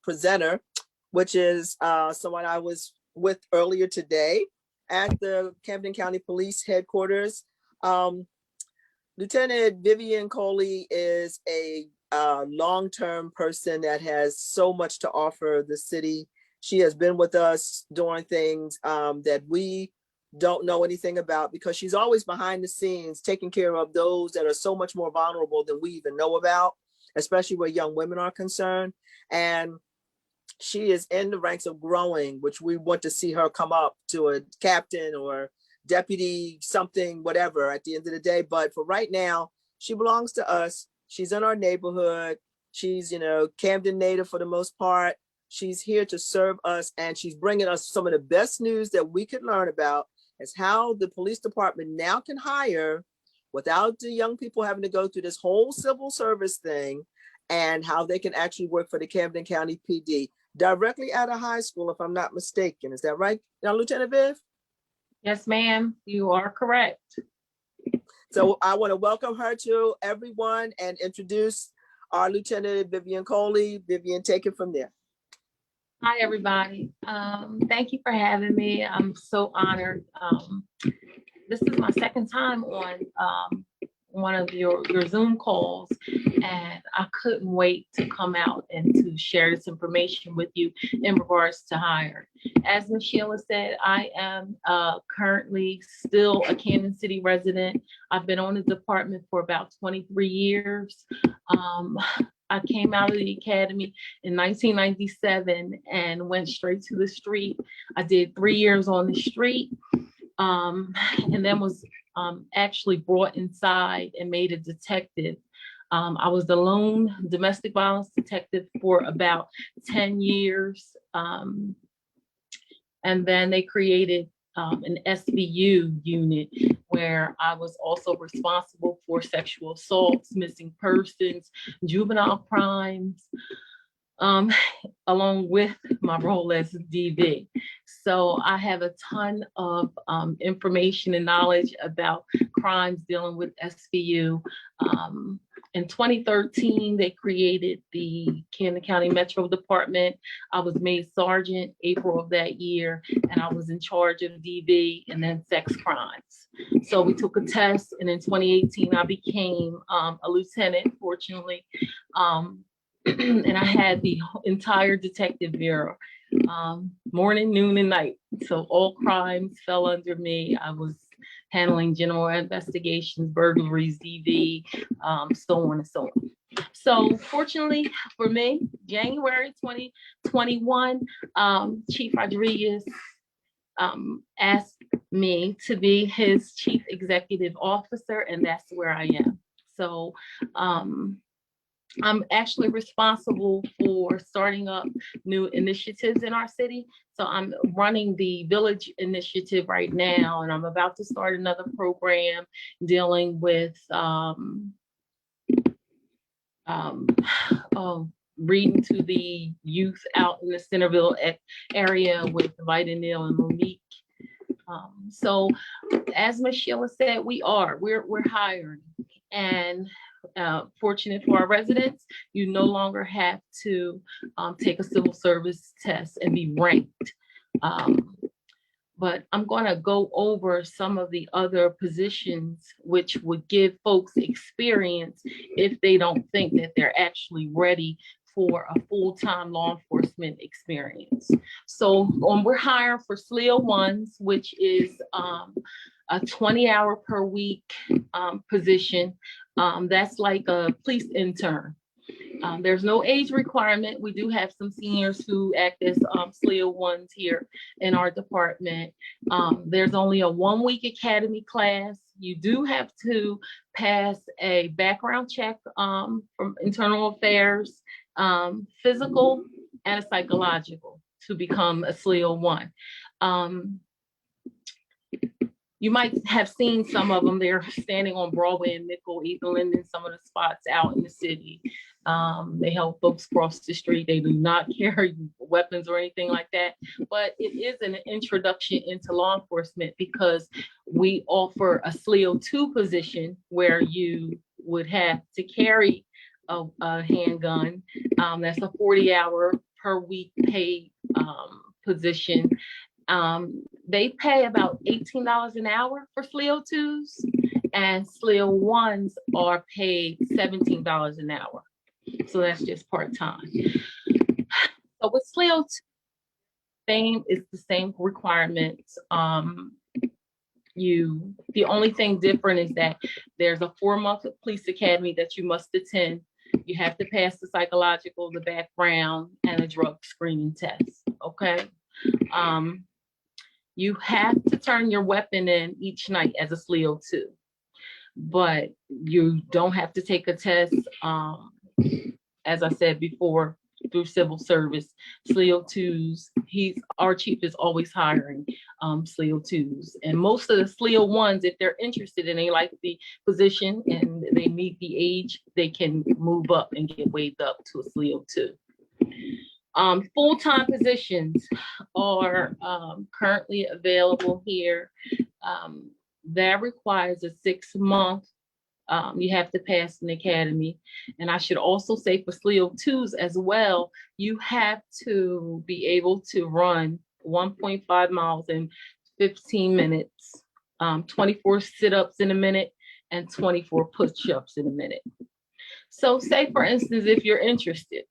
Speaker 1: presenter, which is someone I was with earlier today at the Camden County Police Headquarters. Lieutenant Vivian Coley is a long-term person that has so much to offer the city. She has been with us doing things that we don't know anything about, because she's always behind the scenes taking care of those that are so much more vulnerable than we even know about, especially where young women are concerned. And she is in the ranks of growing, which we want to see her come up to a captain or deputy something, whatever, at the end of the day. But for right now, she belongs to us. She's in our neighborhood. She's, Camden native for the most part. She's here to serve us, and she's bringing us some of the best news that we could learn about is how the police department now can hire without the young people having to go through this whole civil service thing, and how they can actually work for the Camden County PD directly out of high school, if I'm not mistaken. Is that right, Lieutenant Viv?
Speaker 9: Yes, ma'am, you are correct.
Speaker 1: So I want to welcome her to everyone and introduce our Lieutenant Vivian Coley. Vivian, take it from there.
Speaker 9: Hi, everybody. Thank you for having me. I'm so honored. This is my second time on one of your Zoom calls, and I couldn't wait to come out and to share this information with you in regards to hire. As Ms. Sheila said, I am currently still a Kansas City resident. I've been on the department for about 23 years. I came out of the academy in 1997 and went straight to the street. I did 3 years on the street, and then was actually brought inside and made a detective. I was the lone domestic violence detective for about 10 years. And then they created an SVU unit where I was also responsible for sexual assaults, missing persons, juvenile crimes, along with my role as DV. So I have a ton of information and knowledge about crimes dealing with SVU. In 2013, they created the Camden County Metro Department. I was made sergeant April of that year, and I was in charge of DV and then sex crimes. So we took a test, and in 2018, I became a lieutenant, fortunately. And I had the entire detective bureau, morning, noon, and night. So all crimes fell under me. I was handling general investigations, burglaries, DV, so on and so on. So fortunately for me, January 2021, Chief Rodriguez asked me to be his chief executive officer, and that's where I am. So I'm actually responsible for starting up new initiatives in our city. So I'm running the Village Initiative right now, and I'm about to start another program dealing with reading to the youth out in the Centerville area with Vita, Neil, and Monique. So as Ms. Sheila said, we're hiring, and fortunate for our residents, you no longer have to take a civil service test and be ranked. But I'm going to go over some of the other positions which would give folks experience if they don't think that they're actually ready for a full-time law enforcement experience. So we're hiring for SLEO 1s, which is a 20-hour per week position. That's like a police intern. There's no age requirement. We do have some seniors who act as SLEO 1s here in our department. There's only a 1-week academy class. You do have to pass a background check from internal affairs, physical, and a psychological to become a SLEO 1. You might have seen some of them. They're standing on Broadway and Nickel, Ethan Linden, some of the spots out in the city. They help folks cross the street. They do not carry weapons or anything like that. But it is an introduction into law enforcement because we offer a SLEO 2 position where you would have to carry a handgun. That's a 40-hour per week paid position. They pay about $18 an hour for SLEO 2s, and SLEO 1s are paid $17 an hour. So that's just part-time. So with SLEO 2, it's the same requirements. The only thing different is that there's a 4-month police academy that you must attend. You have to pass the psychological, the background, and a drug screening test, okay? You have to turn your weapon in each night as a SLEO 2, but you don't have to take a test as I said before, through civil service, SLEO2s, our chief is always hiring SLEO2s. And most of the SLEO1s, if they're interested and they like the position and they meet the age, they can move up and get waived up to a SLEO2. Full-time positions are currently available here. That requires a 6-month. You have to pass an academy. And I should also say for SLEO2s as well, you have to be able to run 1.5 miles in 15 minutes, 24 sit-ups in a minute, and 24 push-ups in a minute. So say, for instance, if you're interested,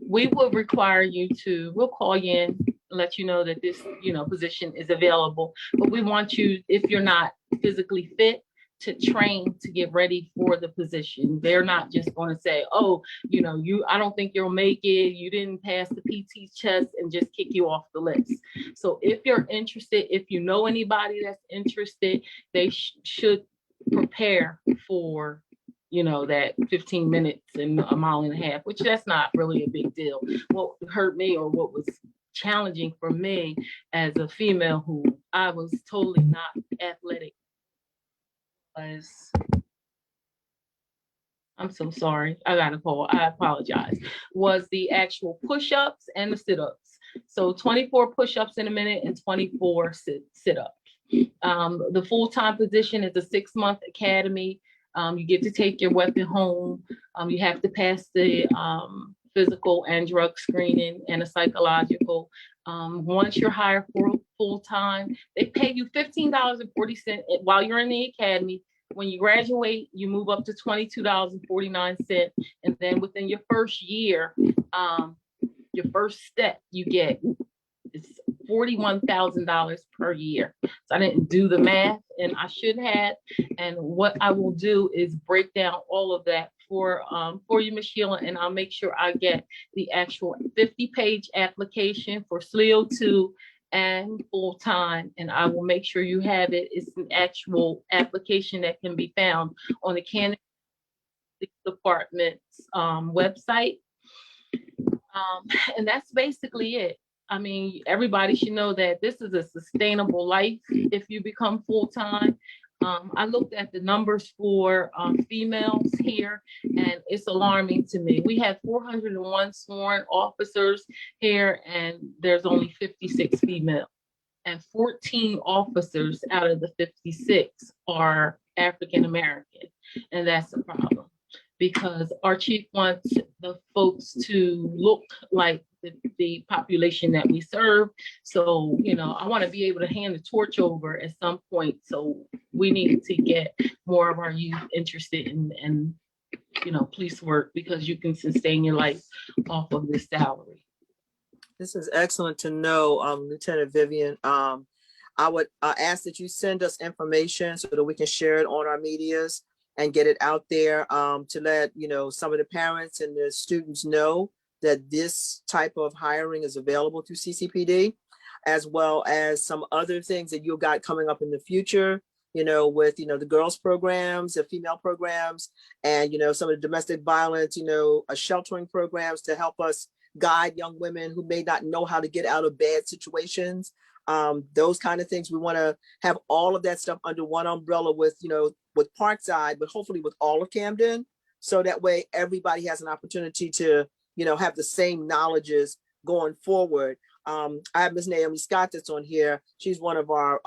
Speaker 9: we will require you to, we'll call you in, let you know that this, position is available. But we want you, if you're not physically fit, to train to get ready for the position. They're not just going to say, oh, I don't think you'll make it. You didn't pass the PT test, and just kick you off the list. So if you're interested, if you know anybody that's interested, they should prepare for that 15 minutes and a mile and a half, which that's not really a big deal. What hurt me, or what was challenging for me as a female who I was totally not athletic, I'm so sorry, I got a call, I apologize, was the actual push-ups and the sit-ups. So 24 push-ups in a minute and 24 sit-ups. The full-time position is a 6-month academy. You get to take your weapon home. You have to pass the physical and drug screening and a psychological. Once you're hired for full-time, they pay you $15.40 while you're in the academy. When you graduate, you move up to $22.49. And then within your first year, your first step, you get is $41,000 per year. So I didn't do the math, and I should have. And what I will do is break down all of that for you, Ms. Sheila, and I'll make sure I get the actual 50-page application for SLEO2 and full-time, and I will make sure you have it. It's an actual application that can be found on the Candidate Department's website. And that's basically it. I mean, everybody should know that this is a sustainable life if you become full-time. I looked at the numbers for females here, and it's alarming to me. We have 401 sworn officers here, and there's only 56 females. And 14 officers out of the 56 are African American, and that's a problem, because our chief wants the folks to look like the population that we serve. So, I want to be able to hand the torch over at some point. So we need to get more of our youth interested in police work, because you can sustain your life off of this salary.
Speaker 1: This is excellent to know, Lieutenant Vivian. I would ask that you send us information so that we can share it on our medias and get it out there, to let some of the parents and the students know that this type of hiring is available through CCPD, as well as some other things that you've got coming up in the future, with the girls programs, the female programs, and some of the domestic violence, sheltering programs to help us guide young women who may not know how to get out of bad situations. Those kind of things. We want to have all of that stuff under one umbrella with Parkside, but hopefully with all of Camden. So that way everybody has an opportunity to, have the same knowledges going forward. I have Ms. Naomi Scott that's on here. She's one of our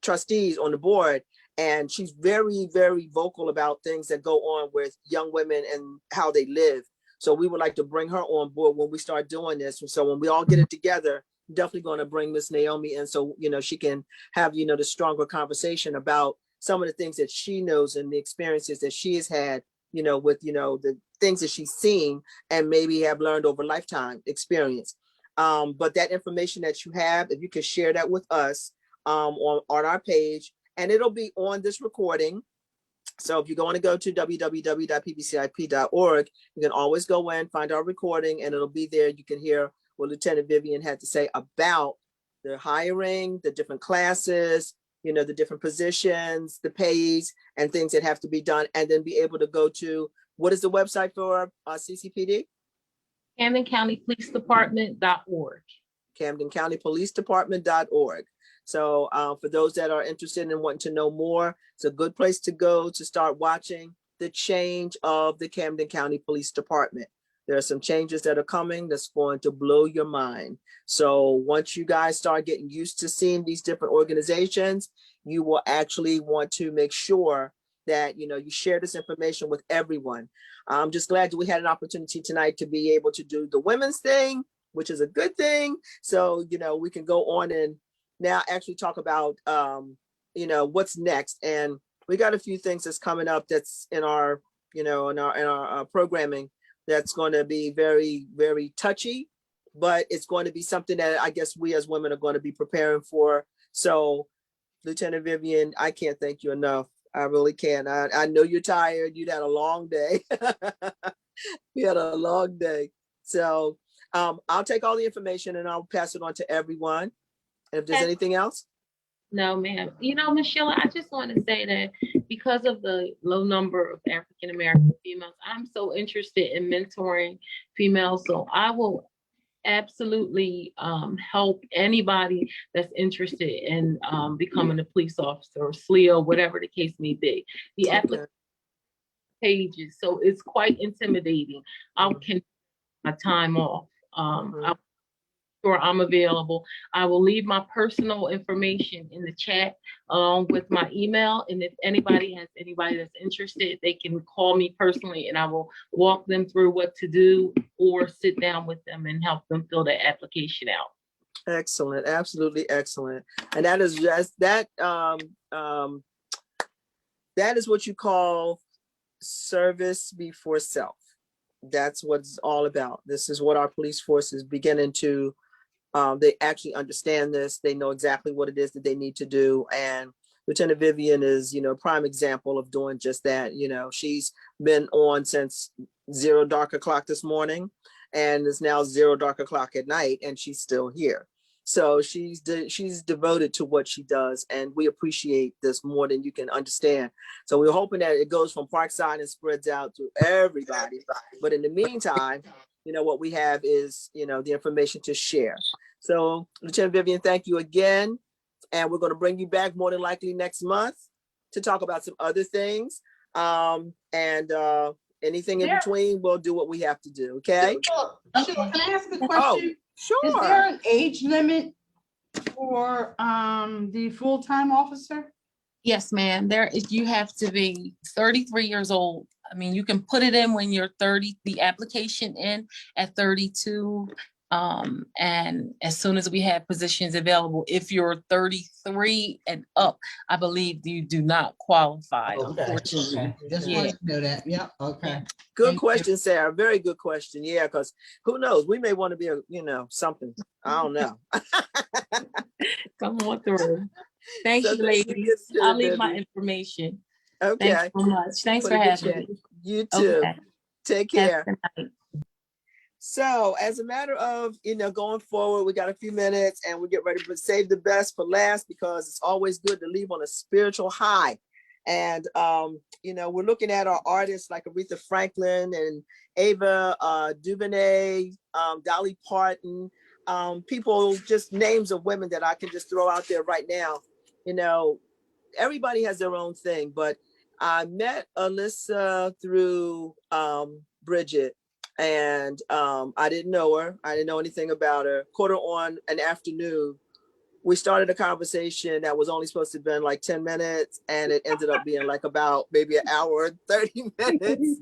Speaker 1: trustees on the board, and she's very, very vocal about things that go on with young women and how they live. So we would like to bring her on board when we start doing this. And so when we all get it together, definitely going to bring Miss Naomi in, so she can have the stronger conversation about some of the things that she knows and the experiences that she has had, with the things that she's seen and maybe have learned over lifetime experience. But that information that you have, if you could share that with us on our page, and it'll be on this recording. So if you're going to go to www.pbcip.org, you can always go in, find our recording, and it'll be there. You can hear what Lieutenant Vivian had to say about the hiring, the different classes, the different positions, the pays, and things that have to be done, and then be able to go to What is the website for CCPD?
Speaker 9: CamdenCountyPoliceDepartment.org.
Speaker 1: CamdenCountyPoliceDepartment.org. So for those that are interested in wanting to know more, it's a good place to go to start watching the change of the Camden County Police Department. There are some changes that are coming that's going to blow your mind. So once you guys start getting used to seeing these different organizations, you will actually want to make sure that you share this information with everyone. I'm just glad that we had an opportunity tonight to be able to do the women's thing, which is a good thing. So we can go on and now actually talk about what's next. And we got a few things that's coming up that's in our programming that's going to be very, very touchy, but it's going to be something that I guess we as women are going to be preparing for. So Lieutenant Vivian, I can't thank you enough. I really can. I know you're tired. You had a long day. You had a long day. So I'll take all the information and I'll pass it on to everyone. And if there's anything else.
Speaker 9: No, ma'am. Ms. Sheila, I just want to say that because of the low number of African-American females, I'm so interested in mentoring females. So I will absolutely help anybody that's interested in becoming a police officer or SLEO, whatever the case may be. The application pages, so it's quite intimidating. I can my time off. I'm sure I'm available. I will leave my personal information in the chat along with my email. And if anybody that's interested, they can call me personally and I will walk them through what to do or sit down with them and help them fill the application out.
Speaker 1: Excellent. Absolutely excellent. And that is just that is what you call service before self. That's what it's all about. This is what our police force is beginning to they actually understand this. They know exactly what it is that they need to do. And Lieutenant Vivian is, prime example of doing just that. She's been on since 0 dark o'clock this morning and it's now 0 dark o'clock at night and she's still here. So she's devoted to what she does and we appreciate this more than you can understand. So we're hoping that it goes from Parkside and spreads out to everybody. But in the meantime, what we have is, the information to share. So Lieutenant Vivian, thank you again. And we're going to bring you back more than likely next month to talk about some other things. Anything in between, we'll do what we have to do. Okay.
Speaker 3: Sheila, can I ask a question?
Speaker 1: Sure.
Speaker 3: Is there an age limit for the full-time officer?
Speaker 9: Yes, ma'am. You have to be 33 years old. I mean, you can put it in when you're 30, the application in at 32. And as soon as we have positions available, if you're 33 and up, I believe you do not qualify, unfortunately.
Speaker 3: Okay. Just wanted to know that. Yep. Okay.
Speaker 1: Good question, Sarah. Very good question. Yeah, because who knows? We may want to be something. I don't know.
Speaker 9: Come on through. Thank you, ladies. I'll leave my information.
Speaker 1: Okay.
Speaker 9: Thanks so much. Thanks for having me.
Speaker 1: You too.
Speaker 9: Okay.
Speaker 1: Take care.
Speaker 9: Have a good night.
Speaker 1: So as a matter of, going forward, we got a few minutes and we get ready to save the best for last because it's always good to leave on a spiritual high. And, we're looking at our artists like Aretha Franklin and Ava DuVernay, Dolly Parton, people, just names of women that I can just throw out there right now. Everybody has their own thing, but I met Alyssa through Bridget. And I didn't know her. I didn't know anything about her. Caught her on an afternoon. We started a conversation that was only supposed to have been like 10 minutes. And it ended up being like about maybe an hour and 30 minutes.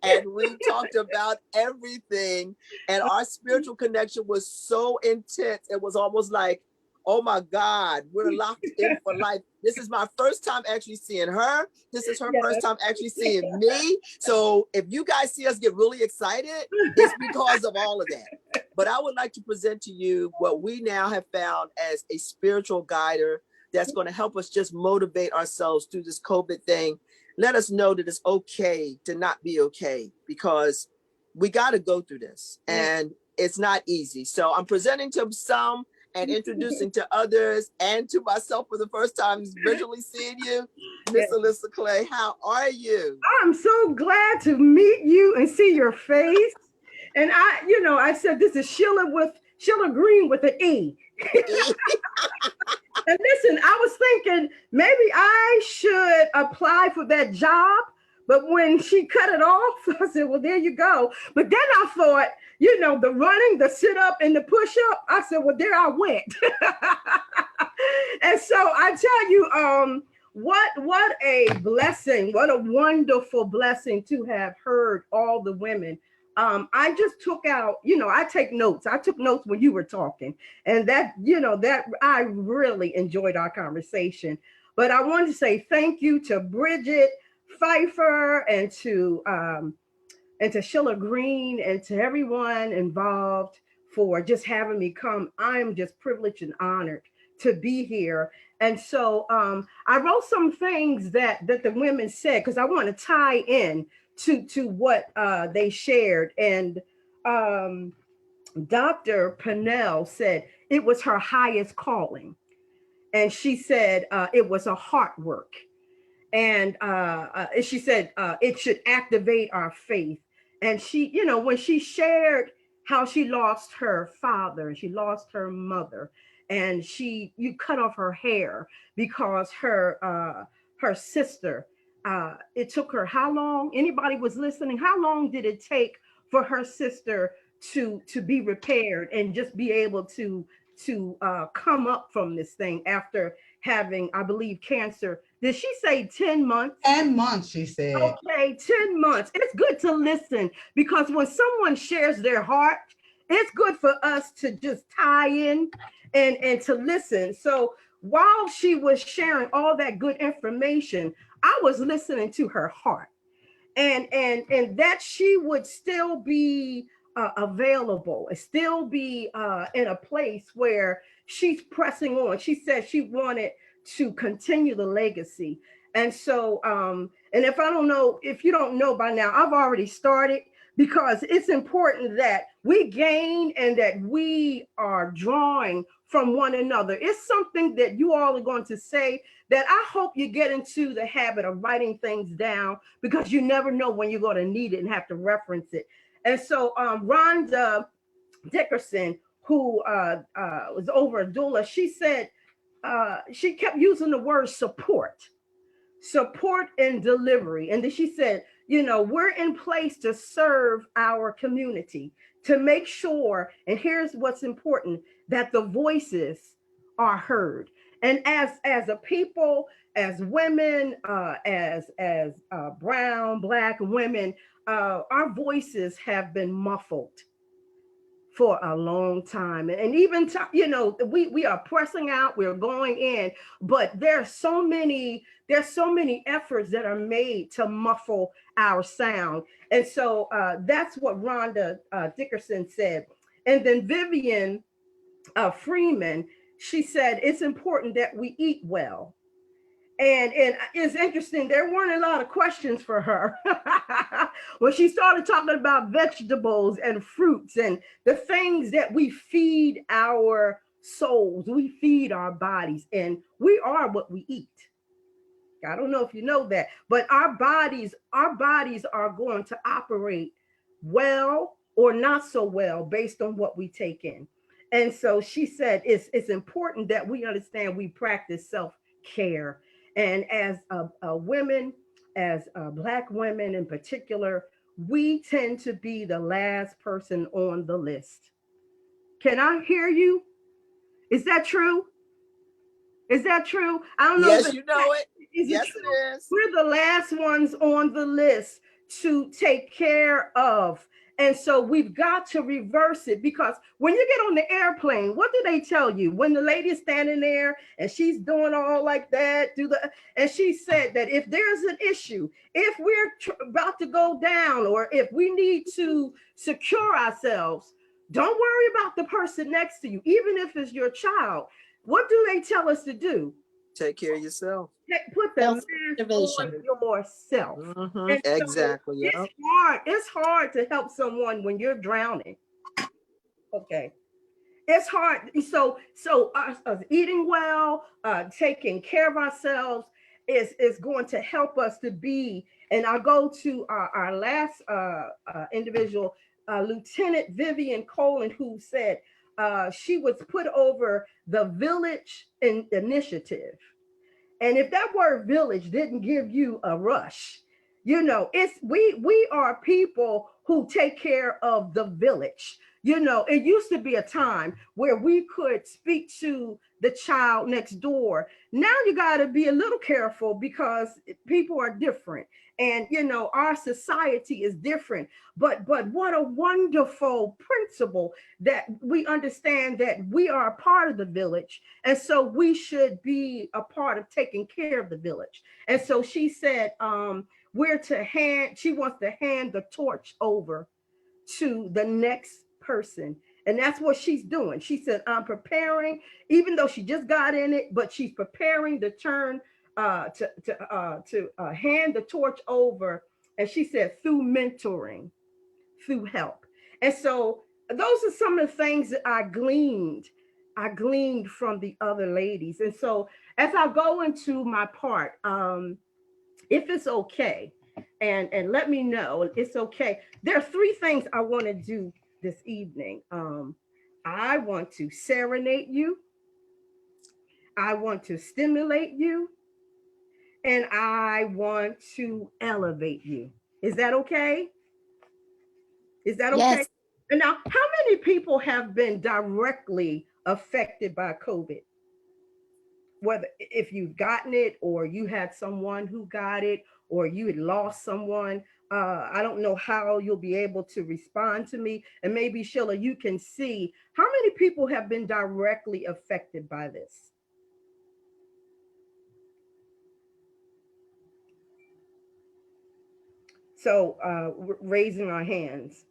Speaker 1: And we talked about everything. And our spiritual connection was so intense. It was almost like, oh my God, we're locked in for life. This is my first time actually seeing her. This is her first time actually seeing me. So if you guys see us get really excited, it's because of all of that. But I would like to present to you what we now have found as a spiritual guider that's going to help us just motivate ourselves through this COVID thing. Let us know that it's okay to not be okay because we got to go through this and it's not easy. So I'm presenting to some and introducing to others and to myself for the first time visually seeing you. Miss Alyssa Clay, how are you?
Speaker 10: I'm so glad to meet you and see your face. And I said, this is Sheila Green with an E. And listen, I was thinking maybe I should apply for that job. But when she cut it off, I said, well, there you go. But then I thought, the running, the sit up and the push up, I said, well, there I went. And so I tell you, what a blessing, what a wonderful blessing to have heard all the women. I just took out, I take notes. I took notes when you were talking, and that I really enjoyed our conversation. But I wanted to say thank you to Bridget Pfeiffer and to Sheila Green and to everyone involved for just having me come. I'm just privileged and honored to be here. And so I wrote some things that the women said, because I want to tie in to what they shared. And Dr. Purnell said it was her highest calling. And she said it was a heart work. And she said it should activate our faith. And she, when she shared how she lost her father and she lost her mother, and you cut off her hair because her sister, it took her how long? Anybody was listening? How long did it take for her sister to be repaired and just be able to come up from this thing after having, I believe, cancer? Did she say 10 months?
Speaker 3: 10 months, she said.
Speaker 10: Okay, 10 months. It's good to listen, because when someone shares their heart, it's good for us to just tie in and to listen. So while she was sharing all that good information, I was listening to her heart, and that she would still be available, still be in a place where she's pressing on. She said she wanted to continue the legacy. And so, and if you don't know by now, I've already started, because it's important that we gain and that we are drawing from one another. It's something that you all are going to say that I hope you get into the habit of writing things down, because you never know when you're going to need it and have to reference it. And so Rhonda Dickerson, who was over a doula, she said, she kept using the word support and delivery. And then she said, we're in place to serve our community, to make sure, and here's what's important, that the voices are heard. And as a people, as women, as brown, Black women, our voices have been muffled for a long time. And even, we are pressing out, we're going in, but there's so many efforts that are made to muffle our sound. And so that's what Rhonda Dickerson said. And then Vivian Freeman, she said, it's important that we eat well. And it's interesting, there weren't a lot of questions for her when she started talking about vegetables and fruits and the things that we feed our souls, we feed our bodies, and we are what we eat. I don't know if you know that, but our bodies are going to operate well or not so well based on what we take in. And so she said it's important that we understand we practice self-care. And as women, as Black women in particular, we tend to be the last person on the list. Can I hear you? Is that true? Is that true? I don't know.
Speaker 1: Yes, you know it.
Speaker 10: Yes, it is. We're the last ones on the list to take care of. And so we've got to reverse it, because when you get on the airplane, what do they tell you? When the lady's standing there and she's doing all like that, and she said that if there's an issue, if we're about to go down, or if we need to secure ourselves, don't worry about the person next to you, even if it's your child. What do they tell us to do?
Speaker 1: Take care of yourself.
Speaker 10: Put the mask on yourself.
Speaker 1: Mm-hmm. Exactly.
Speaker 10: So it's hard to help someone when you're drowning. Okay. It's hard. So us eating well, taking care of ourselves is going to help us to be. And I'll go to our last individual, Lieutenant Vivian Colan, who said she was put over the village initiative. And if that word village didn't give you a rush, you know, it's we are people who take care of the village. You know, it used to be a time where we could speak to the child next door. Now you got to be a little careful because people are different. And you know, our society is different. But what a wonderful principle that we understand that we are a part of the village, and so we should be a part of taking care of the village. And so she said, she wants to hand the torch over to the next person. And that's what she's doing. She said, I'm preparing, even though she just got in it, but she's preparing to turn, to hand the torch over. And she said, through mentoring, through help. And so those are some of the things that I gleaned from the other ladies. And so as I go into my part, if it's okay, and let me know it's okay. There are three things I want to do this evening. I want to serenade you, I want to stimulate you, and I want to elevate you. Is that okay? Is that okay?
Speaker 8: Yes.
Speaker 10: And now, how many people have been directly affected by COVID? Whether if you've gotten it, or you had someone who got it, or you had lost someone. I don't know how you'll be able to respond to me. And maybe Sheila, you can see how many people have been directly affected by this. So raising our hands.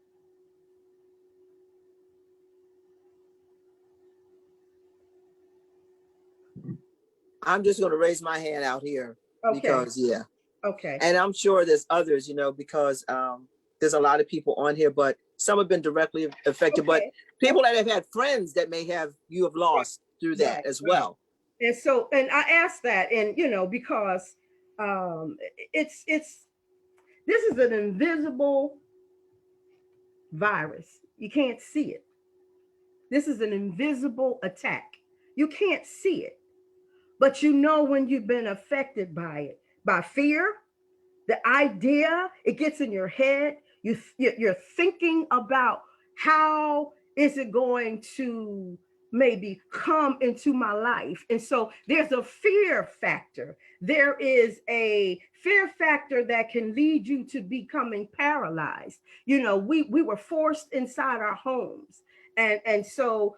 Speaker 1: I'm just going to raise my hand out here
Speaker 10: Okay.
Speaker 1: because, yeah.
Speaker 10: Okay.
Speaker 1: And I'm sure there's others, you know, because there's a lot of people on here, but some have been directly affected. But
Speaker 10: Okay.
Speaker 1: people that have had friends that you have lost through that
Speaker 10: Right,
Speaker 1: as
Speaker 10: right.
Speaker 1: well.
Speaker 10: And so, and I asked that, and you know, because it's this is an invisible virus. You can't see it. This is an invisible attack. You can't see it, but you know when you've been affected by it, by fear, the idea, it gets in your head. You're thinking about how is it going to maybe come into my life. And so there's a fear factor. There is a fear factor that can lead you to becoming paralyzed. You know, we were forced inside our homes. And so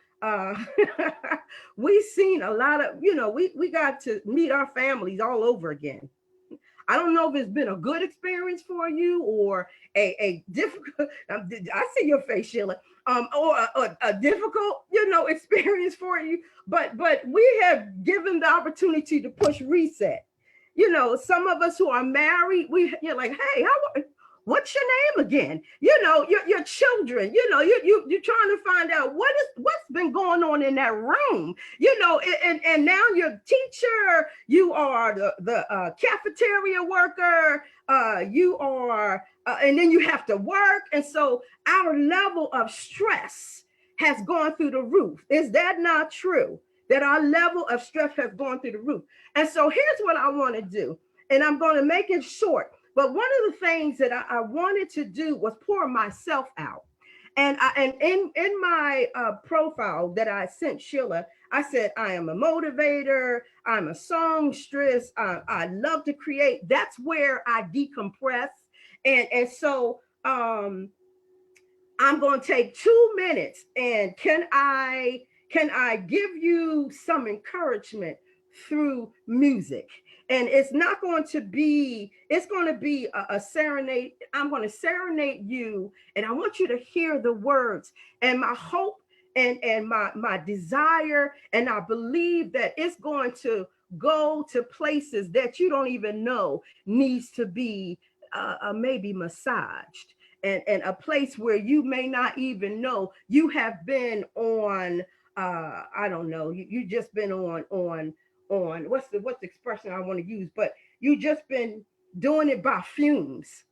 Speaker 10: we've seen a lot of, you know, we got to meet our families all over again. I don't know if it's been a good experience for you or a difficult, I see your face, Sheila, or a difficult, you know, experience for you. But we have given the opportunity to push reset. You know, some of us who are married, you're like, hey, what's your name again? You know, your children, you know, you're trying to find out what's been going on in that room, you know, and now you're teacher, you are the cafeteria worker, you are, and then you have to work. And so our level of stress has gone through the roof. Is that not true? That our level of stress has gone through the roof. And so here's what I want to do, and I'm going to make it short. But one of the things that I wanted to do was pour myself out. And in my profile that I sent Sheila, I said, I am a motivator. I'm a songstress. I love to create. That's where I decompress. And so I'm going to take 2 minutes. And can I give you some encouragement through music? And it's not going to be, it's going to be a serenade. I'm going to serenade you, and I want you to hear the words. And my hope and my desire, and I believe that it's going to go to places that you don't even know needs to be maybe massaged. And a place where you may not even know you have been on I don't know, you just been on what's the expression I want to use, but you just been doing it by fumes.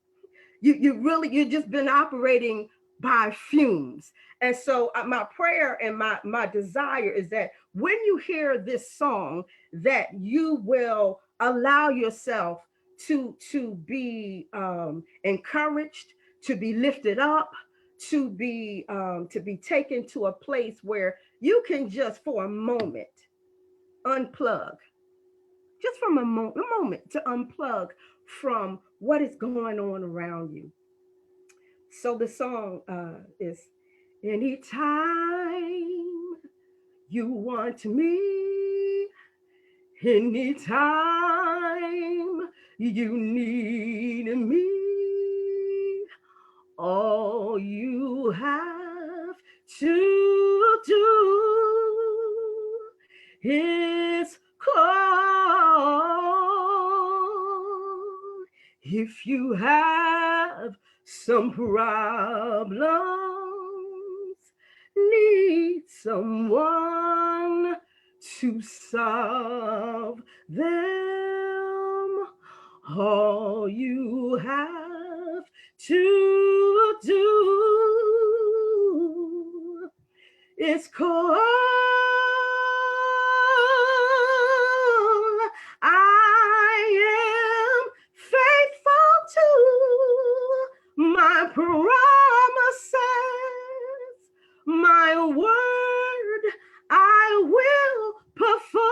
Speaker 10: You just been operating by fumes. And so my prayer and my desire is that when you hear this song, that you will allow yourself to be encouraged, to be lifted up, to be taken to a place where you can just for a moment unplug, just from a moment to unplug from what is going on around you. So the song is, anytime you want me, anytime you need me, all you have to do is call. If you have some problems, need someone to solve them, all you have to do is call. I am faithful to my promises, my word I will perform.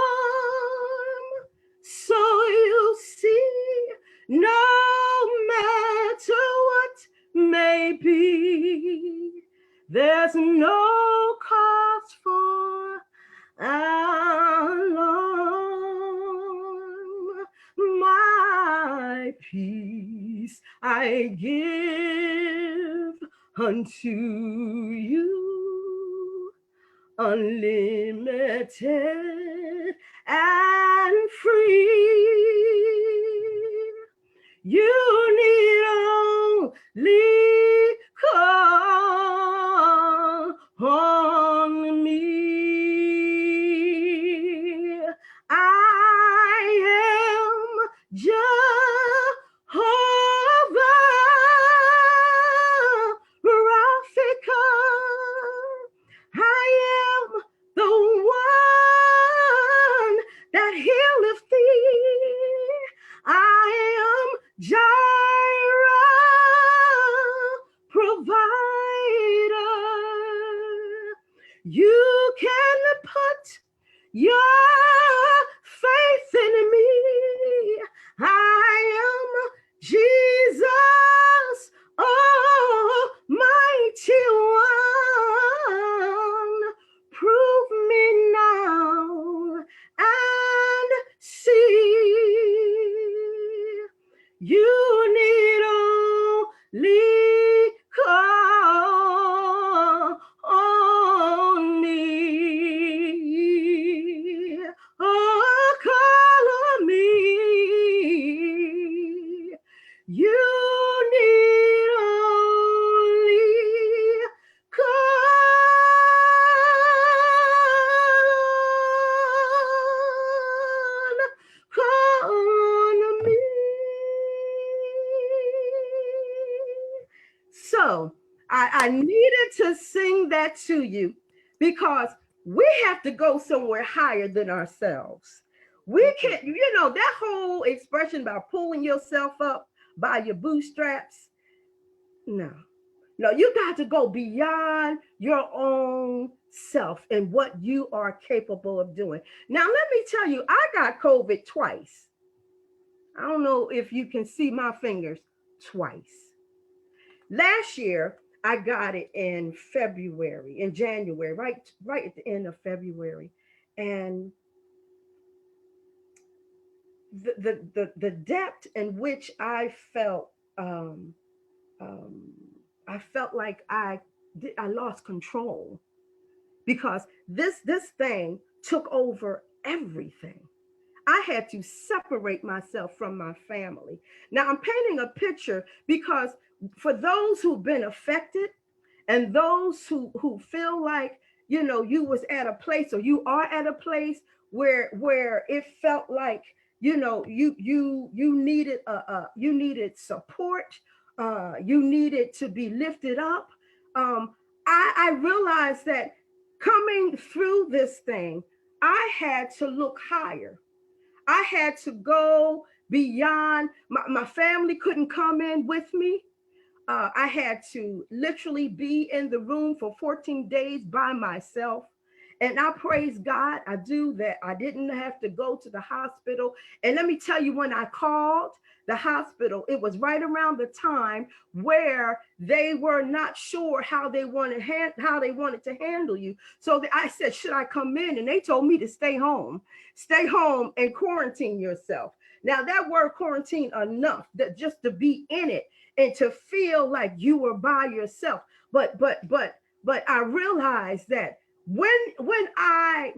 Speaker 10: So you see, no matter what may be, there's no cause for alarm. My peace I give unto you, unlimited and free. You need only call on me. I am Jehovah Rapha. I am the one that healeth thee. I am Jireh, provider. You can put your faith in me. I am Jesus, Almighty One. Prove me now and see. You need only call on me. Oh, call on me. You need only call on me. So I needed to sing that to you because we have to go somewhere higher than ourselves. We can't, that whole expression about pulling yourself up by your bootstraps. No, you got to go beyond your own self and what you are capable of doing. Now, let me tell you, I got COVID twice. I don't know if you can see my fingers, twice. Last year, I got it in January, right at the end of February. And the depth in which I felt like I lost control because this thing took over everything. I had to separate myself from my family. Now I'm painting a picture because for those who've been affected and those who feel like, you was at a place, or you are at a place where it felt like, you needed you needed support, you needed to be lifted up. I realized that coming through this thing, I had to look higher. I had to go beyond. My family couldn't come in with me. I had to literally be in the room for 14 days by myself. And I praise God, I do, that I didn't have to go to the hospital. And let me tell you, when I called the hospital, it was right around the time where they were not sure how they wanted to handle you. So I said, should I come in? And they told me to stay home and quarantine yourself. Now that word quarantine, enough that just to be in it and to feel like you were by yourself. But I realized that when I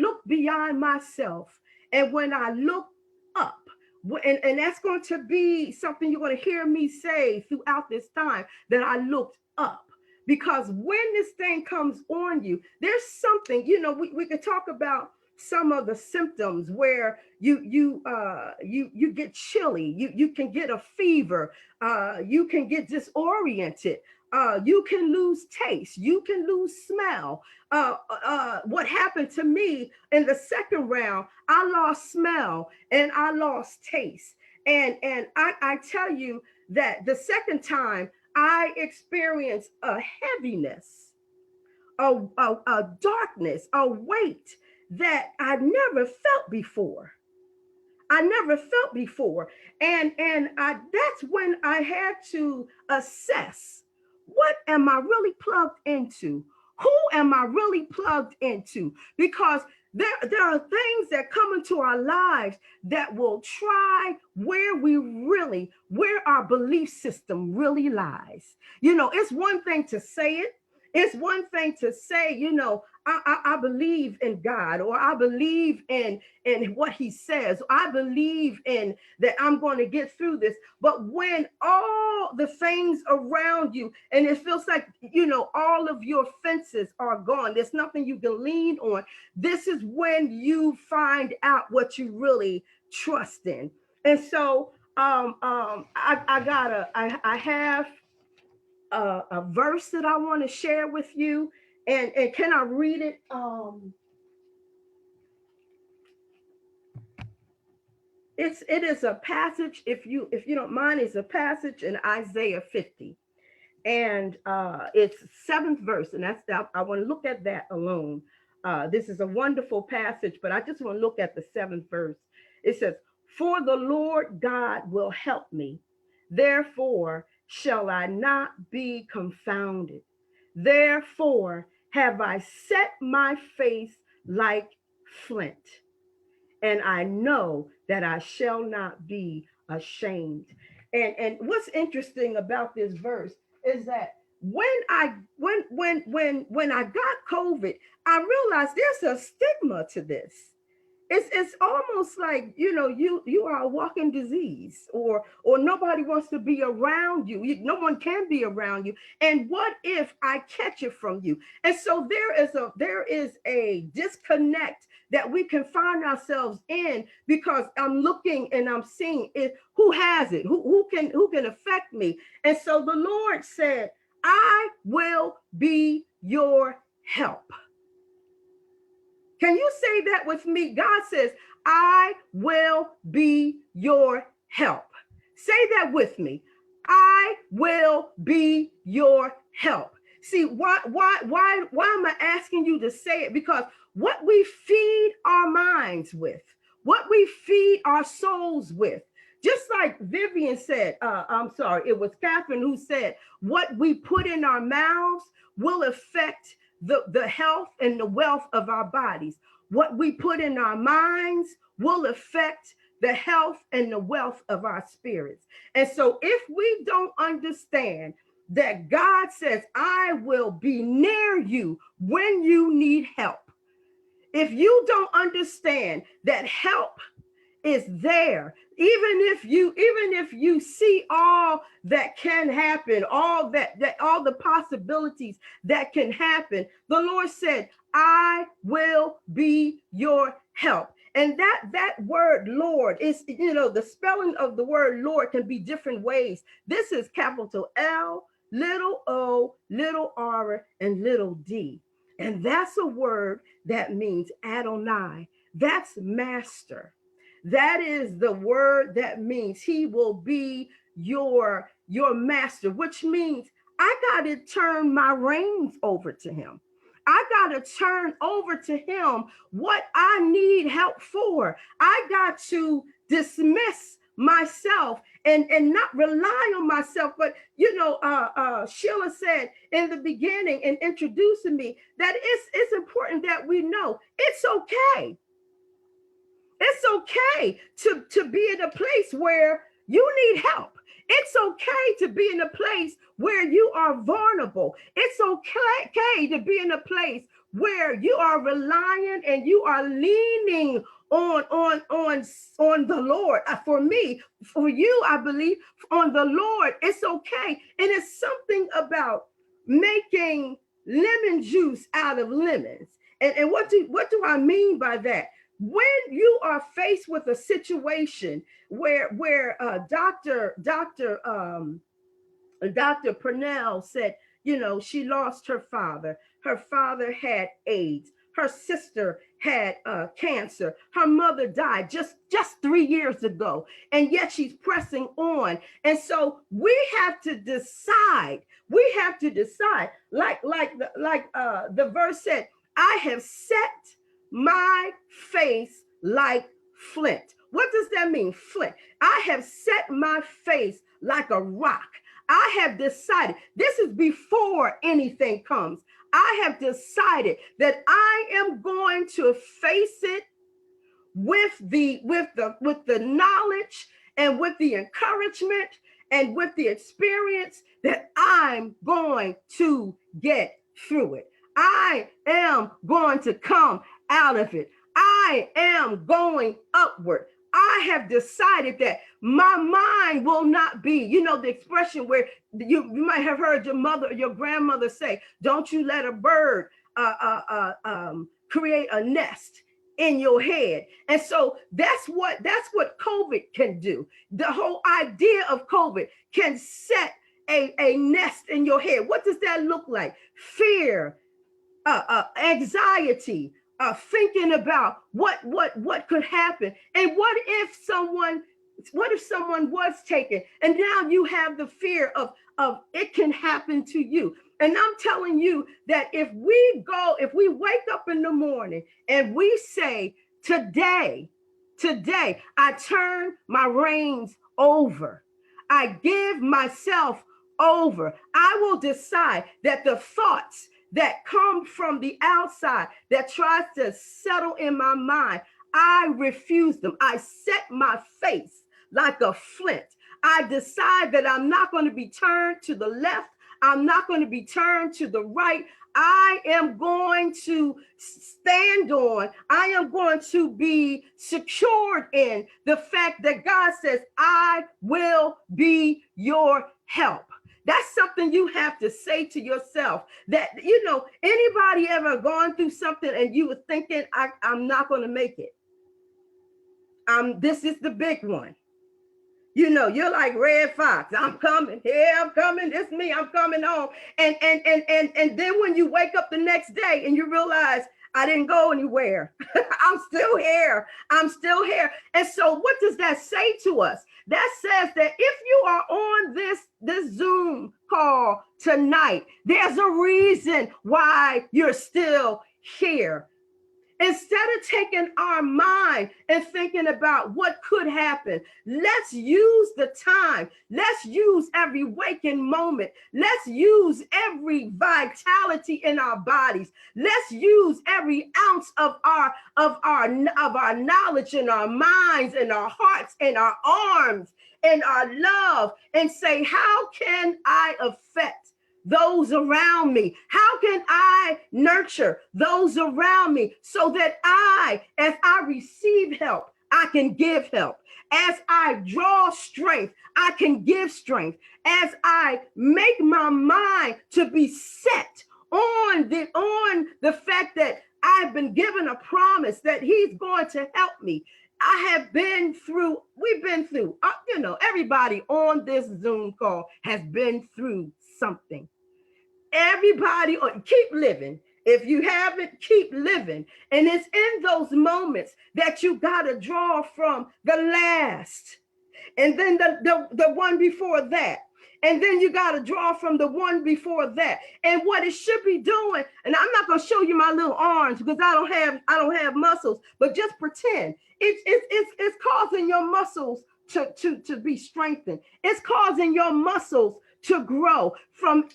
Speaker 10: look beyond myself, and when I look up, and that's going to be something you're going to hear me say throughout this time, that I looked up. Because when this thing comes on you, there's something, we could talk about some of the symptoms where you get chilly, you can get a fever, you can get disoriented, you can lose taste, you can lose smell. What happened to me in the second round, I lost smell and I lost taste. And I tell you that the second time I experienced a heaviness, a darkness, a weight that I never felt before. And that's when I had to assess, what am I really plugged into? Who am I really plugged into? Because there are things that come into our lives that will try where our belief system really lies. It's one thing to say it. It's one thing to say, I believe in God, or I believe in what he says. I believe in that I'm going to get through this. But when all the things around you, and it feels like, all of your fences are gone, there's nothing you can lean on. This is when you find out what you really trust in. And so I have a verse that I want to share with you. And can I read it? It is a passage, if you don't mind, it's a passage in Isaiah 50. And it's 7th verse. And I want to look at that alone. This is a wonderful passage, but I just want to look at the 7th verse. It says, "For the Lord God will help me. Therefore shall I not be confounded. Therefore have I set my face like flint, and I know that I shall not be ashamed." And what's interesting about this verse is that when I got COVID, I realized there's a stigma to this. It's almost like, you are a walking disease, or nobody wants to be around you. No one can be around you. And what if I catch it from you? And so there is a disconnect that we can find ourselves in, because I'm looking and I'm seeing it, who has it, who can affect me. And so the Lord said, I will be your help. Can you say that with me? God says, I will be your help. Say that with me. I will be your help. See, why am I asking you to say it? Because what we feed our minds with, what we feed our souls with, just like Vivian said, it was Catherine who said, what we put in our mouths will affect the health and the wealth of our bodies. What we put in our minds will affect the health and the wealth of our spirits. And so if we don't understand that God says, I will be near you when you need help, if you don't understand that help is there. Even if you see all that can happen, all the possibilities that can happen, the Lord said, I will be your help. And that word Lord is, the spelling of the word Lord can be different ways. This is capital L, little o, little r, and little d. And that's a word that means Adonai. That's master. That is the word that means he will be your master, which means I got to turn my reins over to him. I got to turn over to him what I need help for. I got to dismiss myself and not rely on myself. But, Sheila said in the beginning in introducing me that it's important that we know it's okay. It's okay to be in a place where you need help. It's okay to be in a place where you are vulnerable. It's okay to be in a place where you are relying and you are leaning on the Lord. For me, for you, I believe on the Lord, it's okay. And it's something about making lemon juice out of lemons. And what do I mean by that? When you are faced with a situation where Dr. Purnell said, she lost her father. Her father had AIDS. Her sister had cancer. Her mother died just 3 years ago, and yet she's pressing on. And so we have to decide. We have to decide, like the verse said, I have set my face like flint. What does that mean? Flint. I have set my face like a rock. I have decided, this is before anything comes. I have decided that I am going to face it with the knowledge and with the encouragement and with the experience that I'm going to get through it. I am going to come out of it. I am going upward. I have decided that my mind will not be, the expression where you might have heard your mother or your grandmother say, don't you let a bird create a nest in your head. And so that's what COVID can do. The whole idea of COVID can set a nest in your head. What does that look like? Fear, anxiety, thinking about what could happen, and what if someone was taken, and now you have the fear of it can happen to you. And I'm telling you that if we wake up in the morning and we say, today I turn my reins over, I give myself over, I will decide that the thoughts that come from the outside that tries to settle in my mind, I refuse them. I set my face like a flint. I decide that I'm not going to be turned to the left. I'm not going to be turned to the right. I am going to stand on, I am going to be secured in the fact that God says, I will be your help. That's something you have to say to yourself. That, anybody ever gone through something and you were thinking, I'm not going to make it. This is the big one. You're like Red Fox. I'm coming. Here, I'm coming. This me. I'm coming home. And then when you wake up the next day and you realize, I didn't go anywhere. I'm still here. I'm still here. And so what does that say to us? That says that if you are on this Zoom call tonight, there's a reason why you're still here. Instead of taking our mind and thinking about what could happen, let's use the time. Let's use every waking moment. Let's use every vitality in our bodies. Let's use every ounce of our knowledge in our minds, in our hearts, in our arms, in our love, and say, how can I affect those around me? How can I nurture those around me so that as I receive help, I can give help. As I draw strength, I can give strength. As I make my mind to be set on the fact that I've been given a promise that he's going to help me. We've been through, everybody on this Zoom call has been through something. Everybody, keep living. If you haven't, keep living. And it's in those moments that you got to draw from the last. And then the one before that. And then you got to draw from the one before that. And what it should be doing, and I'm not going to show you my little arms because I don't have muscles, but just pretend. It's causing your muscles to be strengthened. It's causing your muscles to grow from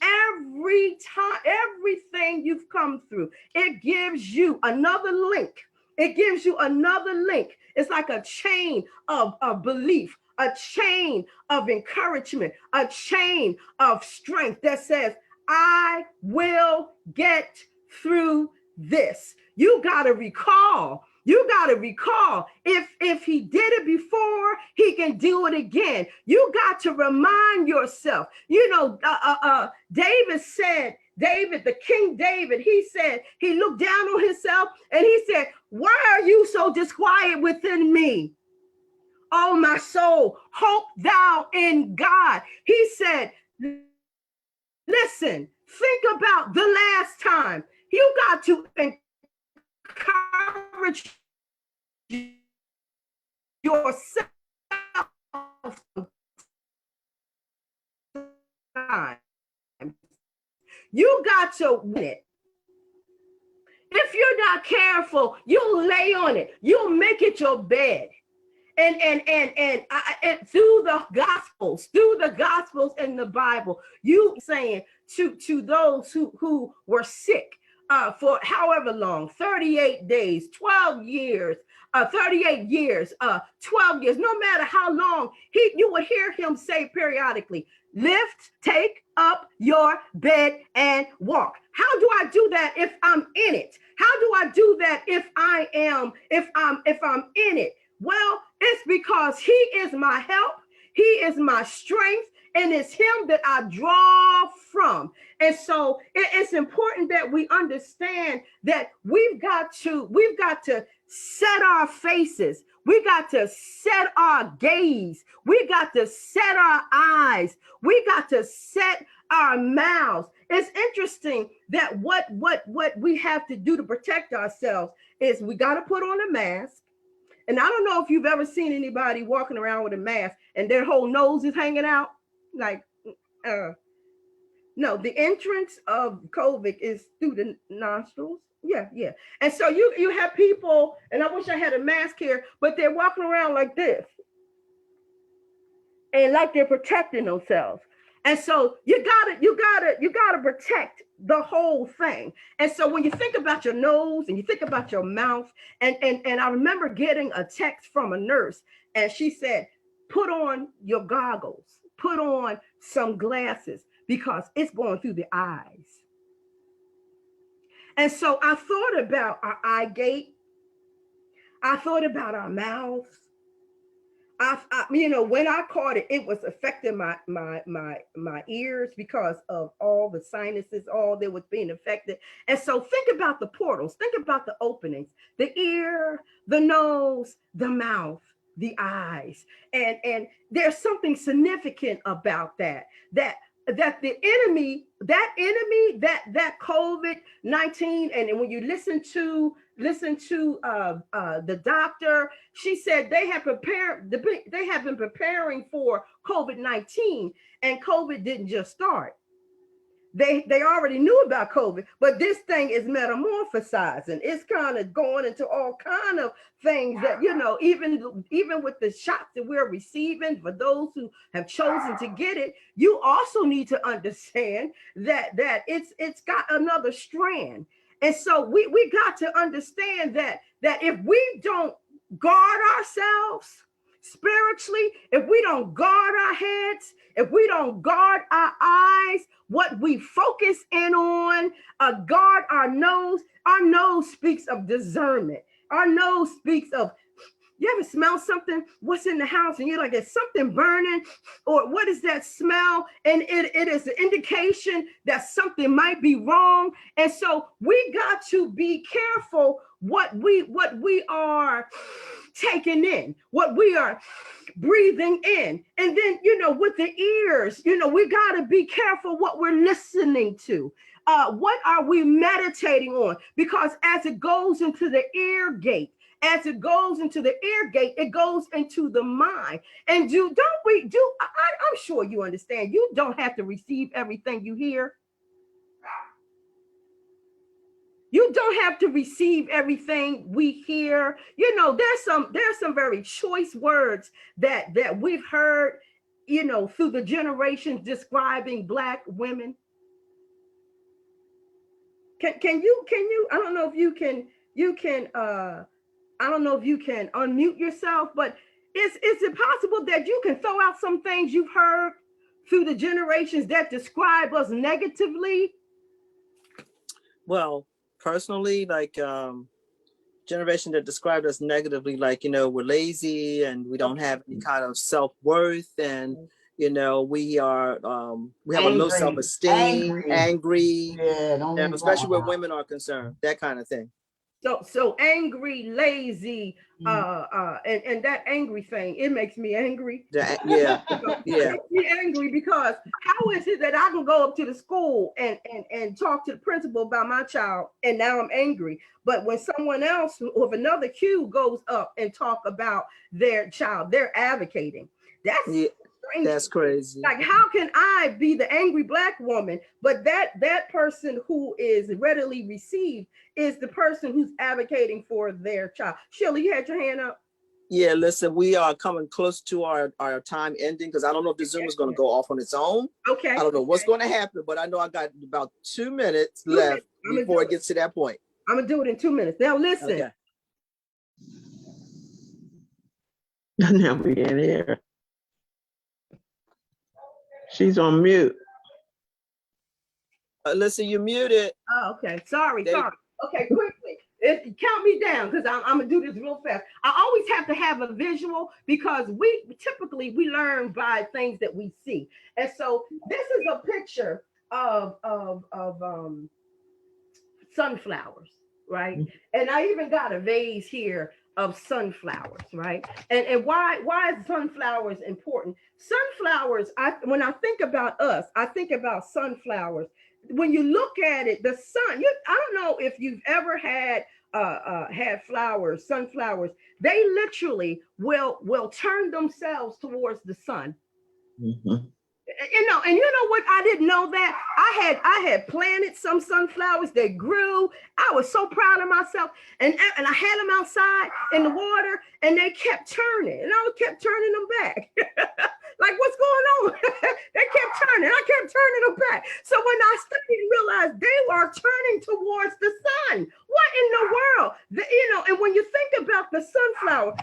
Speaker 10: everything you've come through. It gives you another link. It gives you another link. It's like a chain of belief, a chain of encouragement, a chain of strength that says, I will get through this. You got to recall, if he did it before, he can do it again. You got to remind yourself. David said, the King David, he said, he looked down on himself and he said, why are you so disquiet within me? Oh, my soul, hope thou in God. He said, listen, think about the last time. You got to encourage yourself. You got to win it. If you're not careful, you'll lay on it. You'll make it your bed. And through the gospels in the Bible, you saying to those who were sick for however long, 38 days, 12 years, 38 years, 12 years, no matter how long, you would hear him say periodically, lift, take up your bed and walk. How do I do that if I'm in it? How do I do that if I'm in it? Well, it's because he is my help, he is my strength, and it's him that I draw from. And so it's important that we understand that we've got to set our faces. We got to set our gaze. We got to set our eyes. We got to set our mouths. It's interesting that what we have to do to protect ourselves is we got to put on a mask. And I don't know if you've ever seen anybody walking around with a mask and their whole nose is hanging out. No, the entrance of COVID is through the nostrils. Yeah. And so you have people, and I wish I had a mask here, but they're walking around like this. And like they're protecting themselves. And so you gotta protect the whole thing. And so when you think about your nose and you think about your mouth, and I remember getting a text from a nurse, and she said, put on your goggles, put on some glasses, because it's going through the eyes. And so I thought about our eye gate. I thought about our mouths. When I caught it, it was affecting my ears because of all the sinuses, all that was being affected. And so think about the portals, think about the openings, the ear, the nose, the mouth, the eyes. And there's something significant about that the enemy, that COVID-19, and when you listen to the doctor, she said they have been preparing for COVID-19, and COVID didn't just start. They already knew about COVID, but this thing is metamorphosizing. It's kind of going into all kind of things that, even with the shots that we're receiving, for those who have chosen to get it, you also need to understand that it's got another strand. And so we got to understand that if we don't guard ourselves spiritually, if we don't guard our heads, if we don't guard our eyes, what we focus in on, guard our nose speaks of discernment. Our nose speaks of You ever smell something? What's in the house? And you're like, is something burning? Or what is that smell? And it is an indication that something might be wrong. And so we got to be careful what we are taking in, what we are breathing in. And then, with the ears, we got to be careful what we're listening to. What are we meditating on? Because as it goes into the ear gate, it goes into the mind. And I'm sure you understand, you don't have to receive everything you hear. You don't have to receive everything we hear. There's some very choice words that we've heard, through the generations describing Black women. Can you, I don't know if you can I don't know if you can unmute yourself, but is it possible that you can throw out some things you've heard through the generations that describe us negatively?
Speaker 1: Well, personally, like generation that described us negatively, like, we're lazy and we don't have any kind of self-worth, and we have a low self-esteem, angry,
Speaker 3: Yeah,
Speaker 1: especially where women are concerned, that kind of thing.
Speaker 10: So angry, lazy, and that angry thing, it makes me angry.
Speaker 1: Yeah.
Speaker 10: It makes me angry because how is it that I can go up to the school and talk to the principal about my child, and now I'm angry? But when someone else with another cue goes up and talk about their child, they're advocating. That's
Speaker 1: crazy.
Speaker 10: Like, how can I be the angry Black woman, but that person who is readily received is the person who's advocating for their child? Sheila, you had your hand up.
Speaker 1: Yeah, listen, we are coming close to our time ending, because I don't know if the Zoom is going to go off on its own.
Speaker 10: Okay.
Speaker 1: I don't know what's going to happen, but I know I got about 2 minutes left before it gets to that point.
Speaker 10: I'm going to do it in 2 minutes. Now, listen.
Speaker 1: Okay.
Speaker 11: Now we can't hear. She's on mute.
Speaker 1: Listen, you're muted.
Speaker 10: Oh, okay. Sorry. Okay, quickly. Count me down, because I'm going to do this real fast. I always have to have a visual, because we typically learn by things that we see. And so this is a picture of sunflowers, right? And I even got a vase here of sunflowers, right? And why is sunflowers important? Sunflowers, when I think about us, I think about sunflowers. When you look at it, the sun, I don't know if you've ever had flowers, sunflowers, they literally will turn themselves towards the sun.
Speaker 11: Mm-hmm.
Speaker 10: And you know what? I didn't know that. I had planted some sunflowers. They grew. I was so proud of myself. And I had them outside in the water, and they kept turning. And I kept turning them back. Like, what's going on? They kept turning. I kept turning them back. So when I studied and realized they were turning towards the sun. What in the world? And when you think about the sunflower,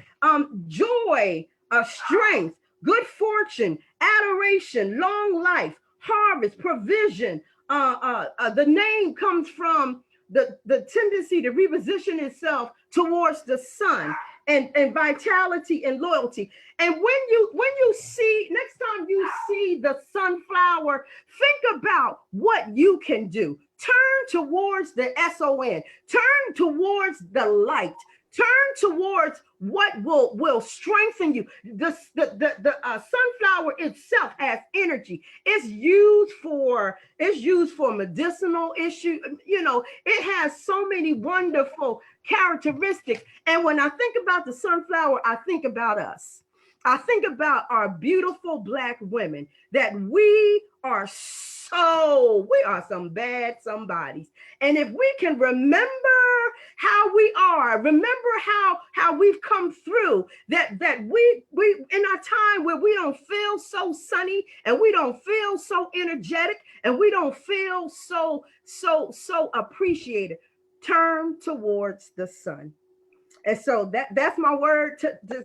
Speaker 10: joy, strength, good fortune, adoration, long life, harvest, provision. The name comes from the tendency to reposition itself towards the sun, and vitality and loyalty. And when you see, next time you see the sunflower, think about what you can do. Turn towards the SON, turn towards the light, turn towards what will strengthen you. The sunflower itself has energy. It's used for medicinal issue. It has so many wonderful characteristics. And when I think about the sunflower, I think about us. I think about our beautiful Black women, that we are some bad somebodies. And if we can remember how we are, remember how we've come through, that we in a time where we don't feel so sunny, and we don't feel so energetic, and we don't feel so appreciated, turn towards the sun. And so that's my word to this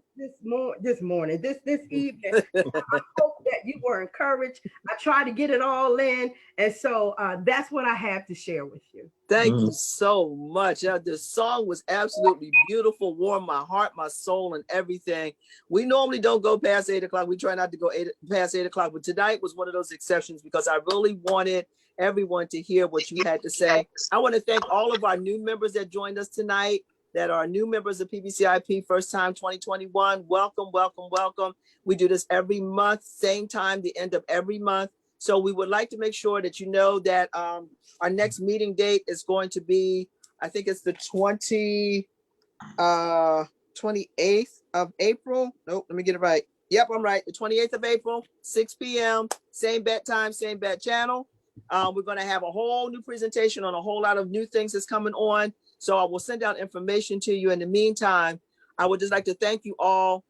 Speaker 10: evening. I hope that you were encouraged. I try to get it all in. And so that's what I have to share with you.
Speaker 1: Thank
Speaker 11: Mm.
Speaker 1: you so much. The song was absolutely beautiful, warmed my heart, my soul, and everything. We normally don't go past 8 o'clock. We try not to go past 8 o'clock, but tonight was one of those exceptions because I really wanted everyone to hear what you had to say. I want to thank all of our new members that joined us tonight, that are new members of PBCIP, first time 2021. Welcome, welcome, welcome. We do this every month, same time, the end of every month. So we would like to make sure that you know that our next meeting date is going to be, I think it's the 28th of April. Nope, let me get it right. Yep, I'm right. The 28th of April, 6 p.m. Same bat time, same bat channel. We're going to have a whole new presentation on a whole lot of new things that's coming on. So I will send out information to you. In the meantime, I would just like to thank you all.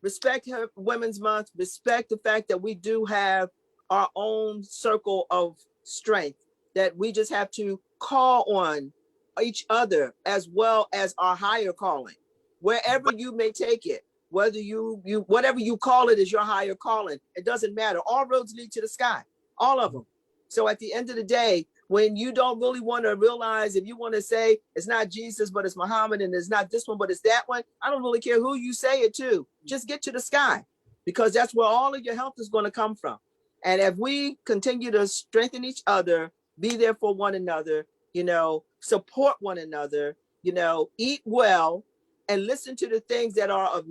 Speaker 1: Respect Women's Month. Respect the fact that we do have our own circle of strength, that we just have to call on each other as well as our higher calling, wherever you may take it, whether you whatever you call it is your higher calling. It doesn't matter. All roads lead to the sky, all of them. So at the end of the day, when you don't really want to realize, if you want to say it's not Jesus, but it's Muhammad, and it's not this one, but it's that one, I don't really care who you say it to. Just get to the sky, because that's where all of your health is going to come from. And if we continue to strengthen each other, be there for one another, support one another, eat well, and listen to the things that are of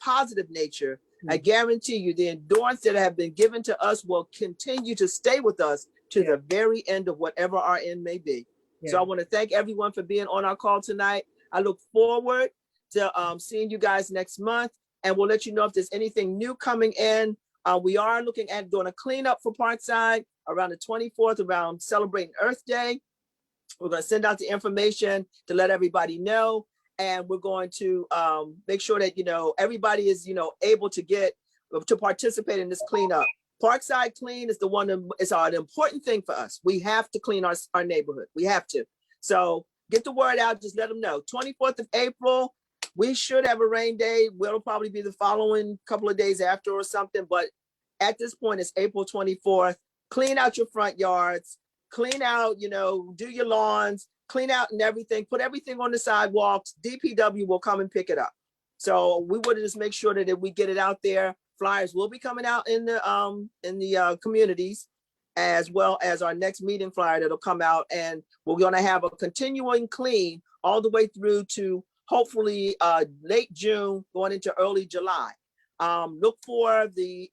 Speaker 1: positive nature, I guarantee you the endurance that have been given to us will continue to stay with us to the very end of whatever our end may be. So I want to thank everyone for being on our call tonight. I look forward to seeing you guys next month, and we'll let you know if there's anything new coming in. We are looking at doing a cleanup for Parkside around the 24th, around celebrating Earth Day. We're going to send out the information to let everybody know. And we're going to make sure that, everybody is, able to participate in this cleanup. Parkside Clean is the one that is an important thing for us. We have to clean our neighborhood. We have to. So get the word out. Just let them know. 24th of April, we should have a rain day. It'll probably be the following couple of days after or something. But at this point, it's April 24th. Clean out your front yards. Clean out, do your lawns. Clean out and everything. Put everything on the sidewalks. DPW will come and pick it up. So we would just make sure that if we get it out there. Flyers will be coming out in the communities, as well as our next meeting flyer that'll come out, and we're going to have a continuing clean all the way through to hopefully late June, going into early July. Look for the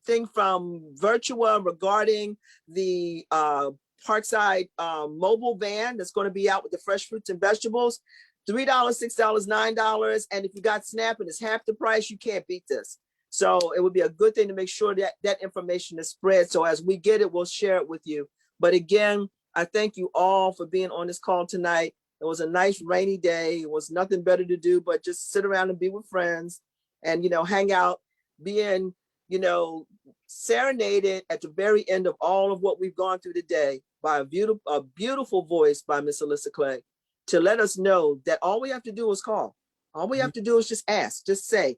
Speaker 1: thing from Virtua regarding the Parkside mobile van that's going to be out with the fresh fruits and vegetables. $3, $6, $9. And if you got SNAP and it's half the price, you can't beat this. So it would be a good thing to make sure that that information is spread. So as we get it, we'll share it with you. But again, I thank you all for being on this call tonight. It was a nice rainy day. It was nothing better to do but just sit around and be with friends and, hang out, being, serenaded at the very end of all of what we've gone through today by a beautiful voice by Miss Alyssa Clay, to let us know that all we have to do is call. All we have to do is just ask, just say.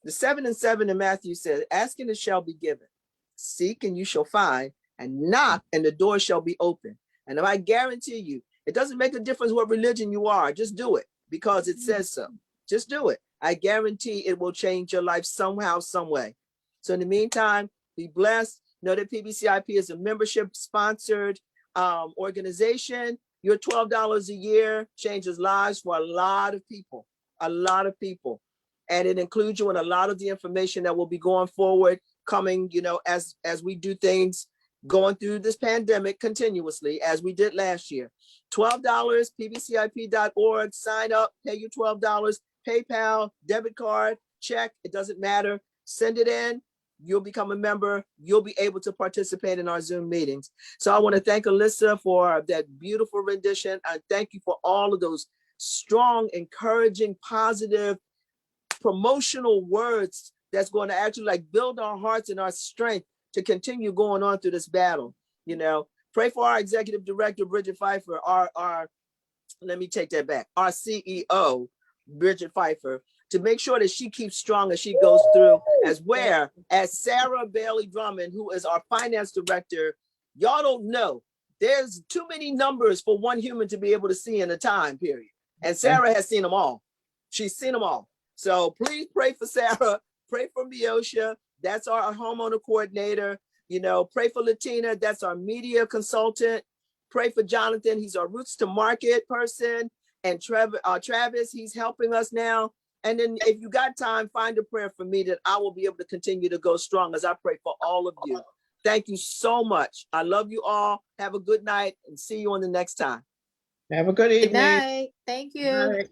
Speaker 1: The 7 and 7 in Matthew says, ask and it shall be given. Seek and you shall find, and knock and the door shall be open. And I guarantee you, it doesn't make a difference what religion you are. Just do it because it says so. Just do it. I guarantee it will change your life somehow, some way. So in the meantime, be blessed. Know that PBCIP is a membership sponsored organization. Your $12 a year changes lives for a lot of people, And it includes you in a lot of the information that will be going forward, coming, as we do things, going through this pandemic continuously, as we did last year. $12, pbcip.org, sign up, pay your $12, PayPal, debit card, check, it doesn't matter. Send it in. You'll become a member. You'll be able to participate in our Zoom meetings. So I want to thank Alyssa for that beautiful rendition. And thank you for all of those strong, encouraging, positive, promotional words that's going to actually build our hearts and our strength to continue going on through this battle. Pray for our executive director, Bridget Pfeiffer, let me take that back, our CEO, Bridget Pfeiffer, to make sure that she keeps strong as she goes through, as Sarah Bailey Drummond, who is our finance director, Y'all don't know. There's too many numbers for one human to be able to see in a time period. And Sarah has seen them all. She's seen them all. So please pray for Sarah. Pray for Miosha. That's our homeowner coordinator. You know, pray for Latina. That's our media consultant. Pray for Jonathan. He's our roots to market person. And Travis, he's helping us now. And then if you got time, find a prayer for me that I will be able to continue to go strong as I pray for all of you. Thank you so much. I love you all. Have a good night and see you on the next time.
Speaker 11: Have a good
Speaker 8: Good
Speaker 11: evening.
Speaker 8: night. Thank you.
Speaker 11: Night.